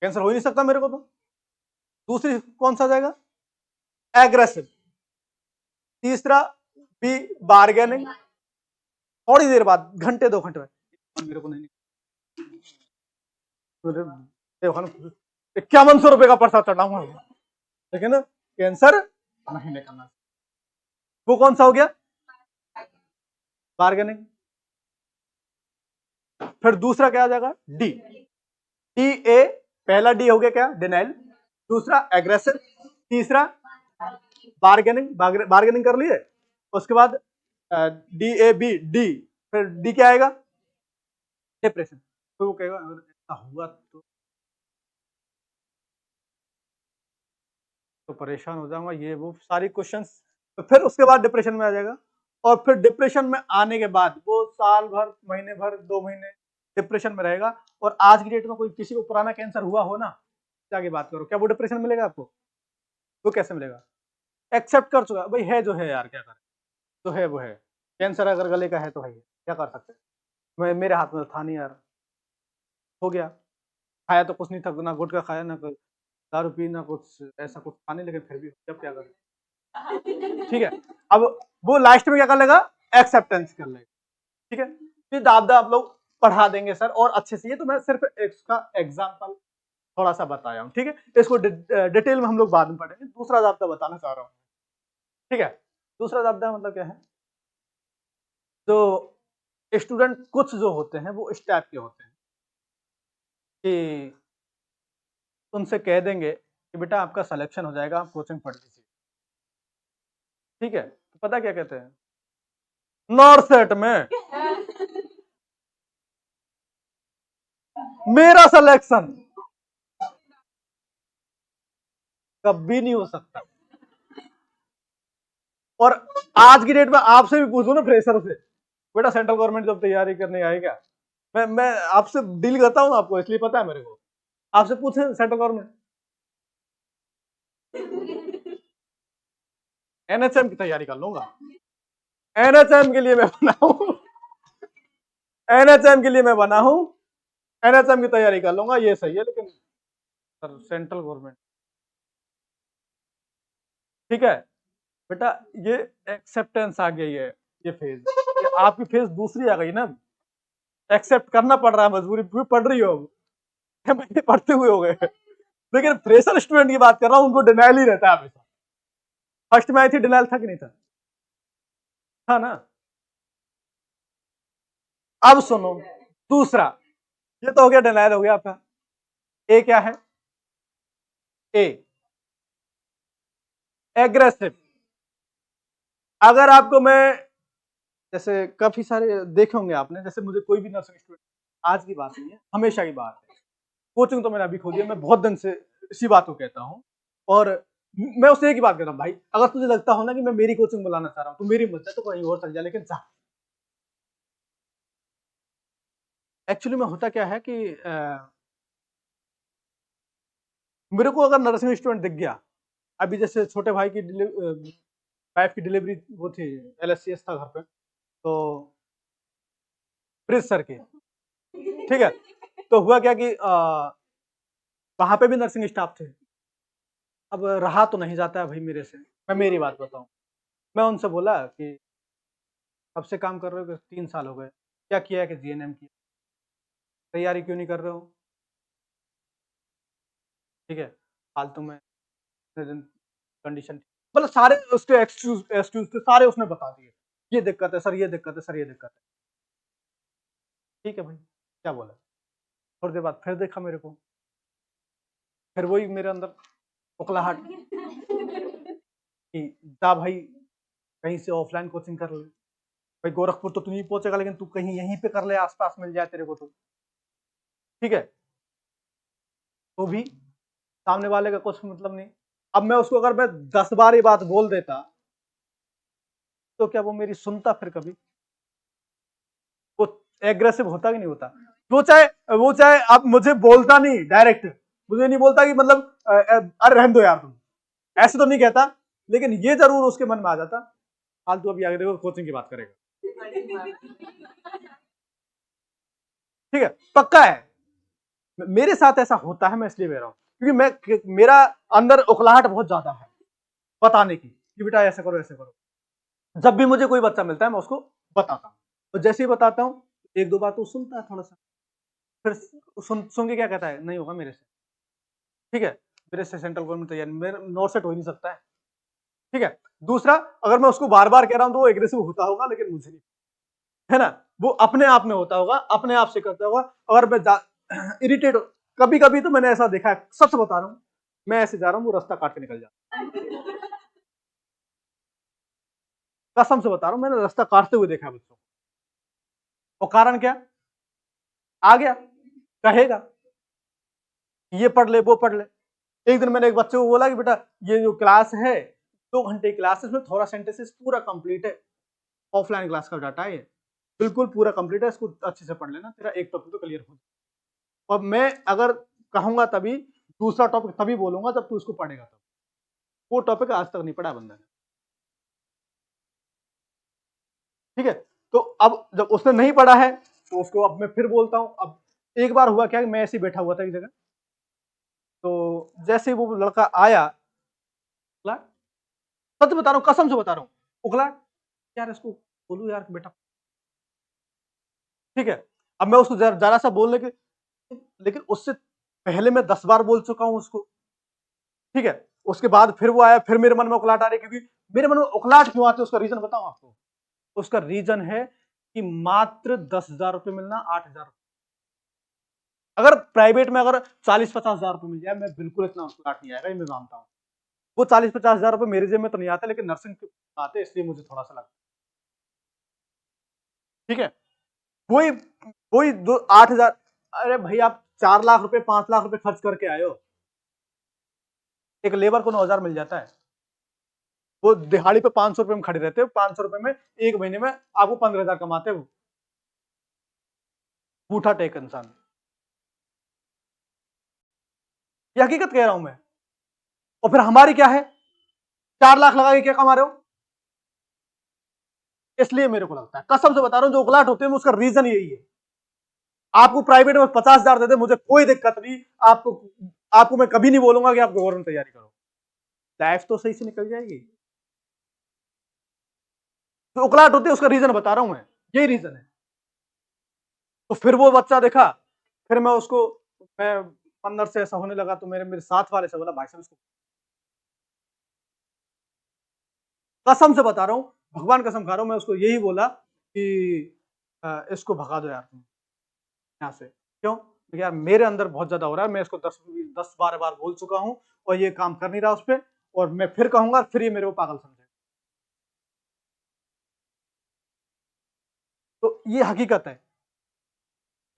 कैंसर हो ही नहीं सकता मेरे को तो। दूसरी कौन सा जाएगा? एग्रेसिव। तीसरा बी, बार्गेनिंग। थोड़ी देर बाद, घंटे 2 घंटे में, मेरे को नहीं, 5100 रुपए का पर्चा चढ़ाऊंगा, लेकिन कैंसर नहीं निकलना। वो कौन सा हो गया? बार्गेनिंग। फिर दूसरा क्या आ जाएगा? डी। DA। पहला डी हो गया क्या? डिनाइल। दूसरा एग्रेसिव। तीसरा बार्गेनिंग। बार्गेनिंग कर लिए। उसके बाद DABD। फिर डी क्या आएगा? डिप्रेशन। तो वो कहेगा अगर ऐसा हुआ तो परेशान हो जाऊंगा, ये वो सारी क्वेश्चंस। तो फिर उसके बाद डिप्रेशन में आ जाएगा। और फिर डिप्रेशन में आने के बाद वो साल भर, महीने भर, 2 महीने डिप्रेशन में रहेगा। और आज की डेट में कोई किसी को पुराना कैंसर हुआ हो ना, जाके बात करो, क्या वो डिप्रेशन मिलेगा आपको? वो कैसे मिलेगा? एक्सेप्ट कर चुका भाई, है जो है यार, क्या करें, जो है वो है। कैंसर अगर गले का है तो है, क्या कर सकते हैं। मैं, मेरे हाथ में तो था नहीं यार, हो गया। खाया तो कुछ नहीं था, ना गुटखा खाया, ना दारू पी, ना कुछ ऐसा कुछ खाने, लेकिन फिर भी जब क्या करें। ठीक है। अब वो लास्ट में क्या कर लेगा? एक्सेप्टेंस कर लेगा। ठीक है। फिर दाबदा आप लोग पढ़ा देंगे सर और अच्छे से। ये तो मैं सिर्फ इसका एग्जाम्पल थोड़ा सा बताया हूँ। ठीक है। इसको डिटेल में हम लोग बाद में पढ़ेंगे। दूसरा दाबदा बताना चाह रहा हूँ। ठीक है। दूसरा दाबदा मतलब क्या है? तो स्टूडेंट कुछ जो होते हैं वो इस टाइप के होते हैं कि उनसे कह देंगे कि बेटा आपका सिलेक्शन हो जाएगा, आप कोचिंग पढ़ लीजिए। ठीक है। तो पता क्या कहते हैं? नॉर्थ सेट में मेरा सिलेक्शन कभी नहीं हो सकता। और आज की डेट में आपसे भी पूछूं ना, फ्रेशर से, बेटा सेंट्रल गवर्नमेंट जब तैयारी करने आए क्या, मैं आपसे डील करता हूं, आपको इसलिए पता है मेरे को। आपसे पूछे सेंट्रल गवर्नमेंट, NHM की तैयारी कर लूंगा। NHM के लिए मैं बना हूं। NHM के लिए मैं बना हूं। NHM की तैयारी कर लूंगा, ये सही है। लेकिन सर सेंट्रल गवर्नमेंट, ठीक है बेटा, ये एक्सेप्टेंस आ गई है। ये फेज, ये आपकी फेज दूसरी आ गई ना। एक्सेप्ट करना पड़ रहा है, मजबूरी पड़ रही हो। अब महीने पढ़ते हुए हो गए। लेकिन फ्रेशर स्टूडेंट की बात कर रहा हूं, उनको डिनाइल ही रहता है हमेशा। फर्स्ट में आई थी, डिनाइल था कि नहीं था? था ना। अब सुनो दूसरा, ये तो हो गया डिनाइल, हो गया आपका। ए क्या है? ए एग्रेसिव। अगर आपको मैं, जैसे काफी सारे देखे होंगे आपने, जैसे मुझे कोई भी नर्सिंग स्टूडेंट, आज की बात नहीं है, हमेशा की बात है, कोचिंग तो मैंने अभी खोली है, मैं बहुत दिन से इसी बात को कहता हूँ। और मैं उससे एक ही बात कहता हूँ, भाई अगर तुझे लगता हो ना कि मैं मेरी कोचिंग बुलाना चाह रहा हूँ, तो मेरी मत जा, तो कहीं और चल जा, लेकिन जा। एक्चुअली में होता क्या है कि मेरे को अगर नर्सिंग स्टूडेंट दिख गया, अभी जैसे छोटे भाई की वाइफ की डिलीवरी वो थी, LSCS था घर पे, तो ब्रिज सर की, ठीक है। तो हुआ क्या कि वहां पे भी नर्सिंग स्टाफ थे। अब रहा तो नहीं जाता है भाई मेरे से, मैं मेरी बात बताऊं। मैं उनसे बोला कि कब से काम कर रहे हो? 3 साल हो गए। क्या किया है? कि GNM की तैयारी क्यों नहीं कर रहे हो? ठीक है। फालतू में कंडीशन, मतलब सारे उसके एक्सक्यूज थे, सारे उसने बता दिए। ये दिक्कत है सर, ये दिक्कत है सर, ये दिक्कत है। ठीक है भाई, क्या बोला? थोड़ी देर बाद फिर देखा मेरे को, फिर वही मेरे अंदर उकलाहट कि जा भाई कहीं से ऑफलाइन कोचिंग कर ले, भाई गोरखपुर तो तू नहीं पहुंचेगा लेकिन तू कहीं यहीं पे कर ले, आसपास मिल जाए तेरे को तो ठीक है। तो भी सामने वाले का कुछ मतलब नहीं। अब मैं उसको अगर मैं 10 बार ये बात बोल देता तो क्या वो मेरी सुनता फिर कभी? वो एग्रेसिव होता कि नहीं होता? वो चाहे अब मुझे बोलता नहीं डायरेक्ट, मुझे नहीं बोलता कि मतलब अरे रहने दो यार तुम, ऐसे तो नहीं कहता, लेकिन ये जरूर उसके मन में आ जाता, फालतू अभी आगे देखो कोचिंग की बात करेगा। ठीक है, पक्का है मेरे साथ ऐसा होता है, मैं इसलिए कह रहा हूं क्योंकि मेरा अंदर उकलाहट बहुत ज्यादा है बताने की कि बेटा ऐसे करो ऐसे करो। जब भी मुझे कोई बच्चा मिलता है मैं उसको बताता हूँ, तो जैसे ही बताता हूँ एक दो बार तो सुनता है थोड़ा सा, फिर सुन के क्या कहता है, नहीं होगा मेरे से, ठीक है, मेरे से सेंट्रल गवर्नमेंट तैयारी, मेरे नॉर्थ सेट हो ही नहीं सकता है, ठीक है। दूसरा, अगर मैं उसको बार बार कह रहा हूं तो वो एग्रेसिव होता होगा, लेकिन मुझे नहीं, है ना, वो अपने आप में होता होगा, अपने आप से करता होगा। अगर मैं इरिटेट, कभी कभी तो मैंने ऐसा देखा है, सच बता रहा हूं, मैं ऐसे जा रहा हूं वो रास्ता काट के निकल जाता, कसम से बता रहा हूं, मैंने रास्ता काटते हुए देखा है बच्चों को। और कारण क्या, आ गया कहेगा ये पढ़ ले वो पढ़ ले। एक दिन मैंने एक बच्चे को बोला कि बेटा ये जो क्लास है 2 घंटे की क्लास है, इसमें थोड़ा सेंटेंसेस पूरा कंप्लीट है, ऑफलाइन क्लास का डाटा है, बिल्कुल पूरा कंप्लीट है, इसको अच्छे से पढ़ लेना, तेरा एक टॉपिक तो क्लियर हो। और मैं अगर कहूंगा तभी, दूसरा टॉपिक तभी बोलूंगा जब तू इसको पढ़ेगा तब। वो टॉपिक आज तक नहीं पढ़ा बंदा ने, ठीक है। तो अब जब उसने नहीं पढ़ा है तो उसको अब मैं फिर बोलता हूं। अब एक बार हुआ क्या, मैं ऐसे ही बैठा हुआ था एक जगह, तो जैसे ही वो लड़का आया, उगला, सच बता रहा हूँ, कसम से बता रहा हूँ, उगला, यार इसको बोलू यार बेटा, ठीक है। अब मैं उसको जरा सा बोलने के, लेकिन उससे पहले मैं 10 बार बोल चुका हूं उसको, ठीक है। उसके बाद फिर वो आया, फिर मेरे मन में उकलाहट आ रही, क्योंकि मेरे मन में उकलाहट क्यों आती है उसका रीजन बताऊं आपको। उसका रीजन है कि मात्र 10,000 रुपए मिलना, 8,000, अगर प्राइवेट में अगर 40-50 हजार रुपए मिल जाए, मैं बिल्कुल इतना उकलाहट नहीं आएगा, ये मैं मानता हूं। वो 40-50 हजार रुपए मेरे जेब में तो नहीं आते, लेकिन नर्सिंग आते, इसलिए मुझे थोड़ा सा लगता है, ठीक है। वही वही 8,000, अरे भाई आप 4 लाख रुपए 5 लाख रुपए खर्च करके आए हो, एक लेबर को 9,000 मिल जाता है, वो दिहाड़ी पे 500 रुपए में खड़े रहते हो, 500 रुपए में एक महीने में आपको 15,000 कमाते हो, बूठा टेक इंसान। ये हकीकत कह रहा हूं मैं। और फिर हमारी क्या है, 4 लाख लगा के क्या कमा रहे हो? इसलिए मेरे को लगता है, कसम से बता रहा हूं, जो उगलाट होते हैं उसका रीजन यही है। आपको प्राइवेट में 50,000 दे दे, मुझे कोई दिक्कत नहीं, आपको आपको मैं कभी नहीं बोलूंगा कि आप गवर्नमेंट तैयारी करो, लाइफ तो सही से निकल जाएगी। जो उकलाहट होती है उसका रीजन बता रहा हूं मैं, यही रीजन है। तो फिर वो बच्चा देखा, फिर मैं अंदर से ऐसा होने लगा, तो मेरे मेरे साथ वाले से बोला, भाई साहब इसको, कसम से बता रहा हूं, भगवान कसम खा रहा हूं, मैं उसको यही बोला कि इसको भगा दो यार तुम यहाँ से। क्यों? क्योंकि यार मेरे अंदर बहुत ज्यादा हो रहा है, मैं इसको 10-12 बार बोल चुका हूं और ये काम कर नहीं रहा उस पर, और मैं फिर कहूंगा फिर ये मेरे को पागल समझेगा। तो ये हकीकत है।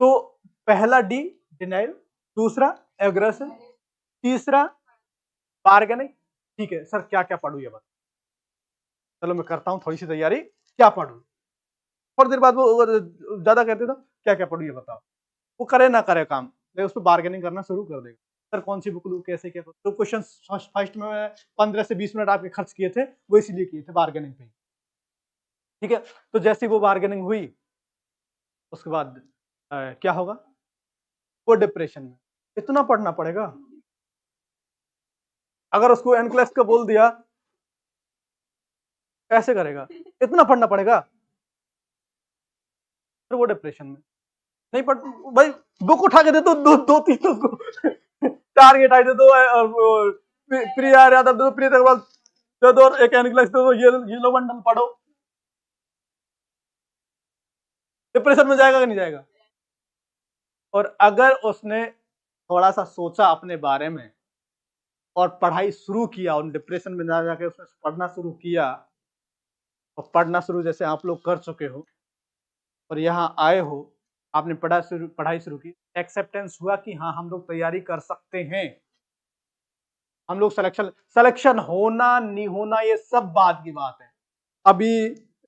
तो पहला डी, डिनाइल, दूसरा एग्रेशन, तीसरा बार्गेनिंग। ठीक है सर, क्या क्या पढ़ू ये बता, चलो मैं करता हूँ थोड़ी सी तैयारी, क्या पढ़ू। थोड़ी देर बाद वो ज्यादा कहते तो क्या क्या पढ़ू ये बताओ, वो करे ना करे काम, लेकिन उस पर बार्गेनिंग करना शुरू कर देगा। सर कौन सी बुक लू, कैसे क्या करूं? तो क्वेश्चन फर्स्ट में 15 से 20 मिनट आपके खर्च किए थे, वो इसीलिए किए थे बार्गेनिंग पे, ठीक है। तो जैसे ही वो बार्गेनिंग हुई, उसके बाद क्या होगा, वो डिप्रेशन में, इतना पढ़ना पड़ेगा। अगर उसको एन क्लास का बोल दिया, कैसे करेगा, इतना पढ़ना पड़ेगा, फिर वो डिप्रेशन में, नहीं पढ़ भाई, बुक उठा के दे दो, दो तीन उसको टारगेट आई दे दो, और प्रिया यादव दे दो, प्रिया अग्रवाल दे दो, और एक एन क्लास दे दो, ये लो बंडल पढ़ो, डिप्रेशन में जाएगा कि नहीं जाएगा? और अगर उसने थोड़ा सा सोचा अपने बारे में और पढ़ाई शुरू किया और डिप्रेशन में ना जाके उसने पढ़ना शुरू किया और पढ़ना शुरू जैसे आप लोग कर चुके हो और यहाँ आए हो, आपने पढ़ाई शुरू की, एक्सेप्टेंस हुआ कि हाँ हम लोग तैयारी कर सकते हैं, हम लोग सिलेक्शन होना नहीं होना ये सब बात की बात है। अभी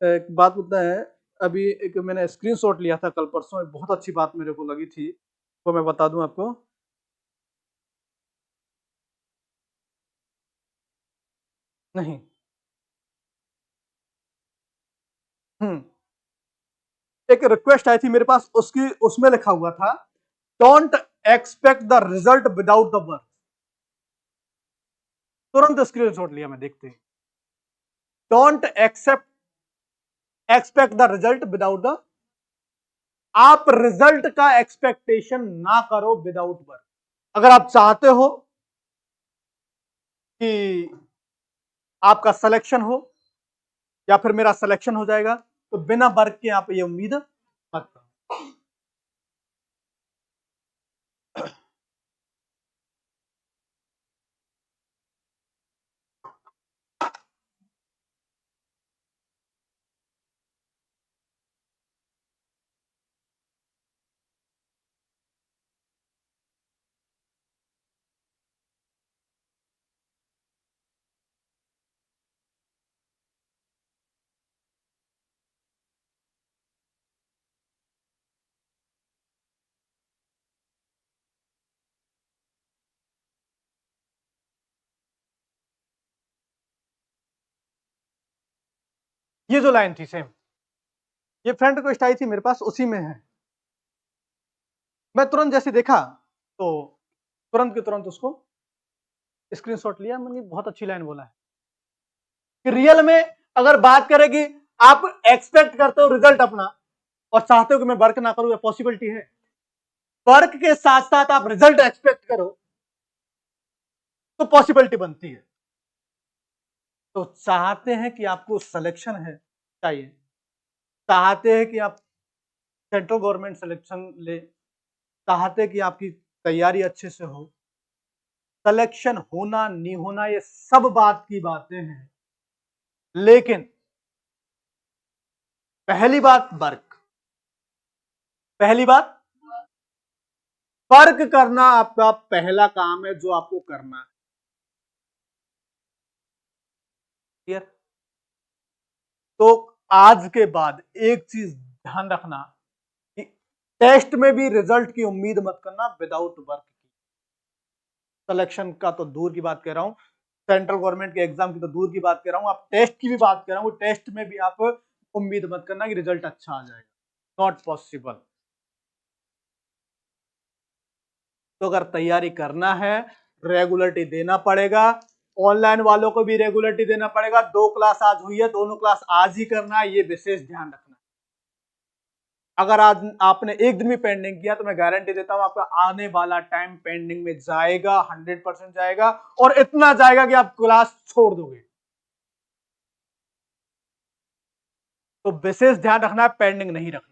एक बात होता है, अभी एक मैंने स्क्रीनशॉट लिया था कल परसों, एक बहुत अच्छी बात मेरे को लगी थी, वो मैं बता दूं आपको। नहीं, एक रिक्वेस्ट आई थी मेरे पास, उसकी उसमें लिखा हुआ था don't expect the result without the work. तुरंत स्क्रीनशॉट लिया मैं देखते ही, don't expect the result without the, आप रिजल्ट का एक्सपेक्टेशन ना करो विदाउट वर्क। अगर आप चाहते हो कि आपका सिलेक्शन हो या फिर मेरा सिलेक्शन हो जाएगा, तो बिना वर्क के आप ये उम्मीद मत करो। ये जो लाइन थी सेम, ये फ्रेंड रिक्वेस्ट आई थी मेरे पास, उसी में है। मैं तुरंत जैसे देखा तो तुरंत के तुरंत उसको स्क्रीनशॉट लिया, मैंने बहुत अच्छी लाइन बोला है कि रियल में अगर बात करें कि आप एक्सपेक्ट करते हो रिजल्ट अपना और चाहते हो कि मैं वर्क ना करूं, ये पॉसिबिलिटी है। वर्क के साथ साथ आप रिजल्ट एक्सपेक्ट करो तो पॉसिबिलिटी बनती है। तो चाहते हैं कि आपको सिलेक्शन है चाहिए, चाहते हैं कि आप सेंट्रल गवर्नमेंट सिलेक्शन ले, चाहते हैं कि आपकी तैयारी अच्छे से हो, सिलेक्शन होना नहीं होना ये सब बात की बातें हैं, लेकिन पहली बात वर्क, पहली बात वर्क करना आपका पहला काम है जो आपको करना है। क्लियर? तो आज के बाद एक चीज ध्यान रखना कि टेस्ट में भी रिजल्ट की उम्मीद मत करना विदाउट वर्क की। सिलेक्शन का तो दूर की बात कर रहा हूं, सेंट्रल गवर्नमेंट के एग्जाम की तो दूर की बात कर रहा हूं, आप टेस्ट की भी बात कर रहा हूं, टेस्ट में भी आप उम्मीद मत करना कि रिजल्ट अच्छा आ जाएगा, नॉट पॉसिबल। तो अगर तैयारी करना है, रेगुलरिटी देना पड़ेगा, ऑनलाइन वालों को भी रेगुलरिटी देना पड़ेगा। 2 क्लास आज हुई है, दोनों क्लास आज ही करना है, ये विशेष ध्यान रखना। अगर आज आपने एक दिन भी पेंडिंग किया तो मैं गारंटी देता हूं आपका आने वाला टाइम पेंडिंग में जाएगा, 100% जाएगा, और इतना जाएगा कि आप क्लास छोड़ दोगे। तो विशेष ध्यान रखना है, पेंडिंग नहीं रखना।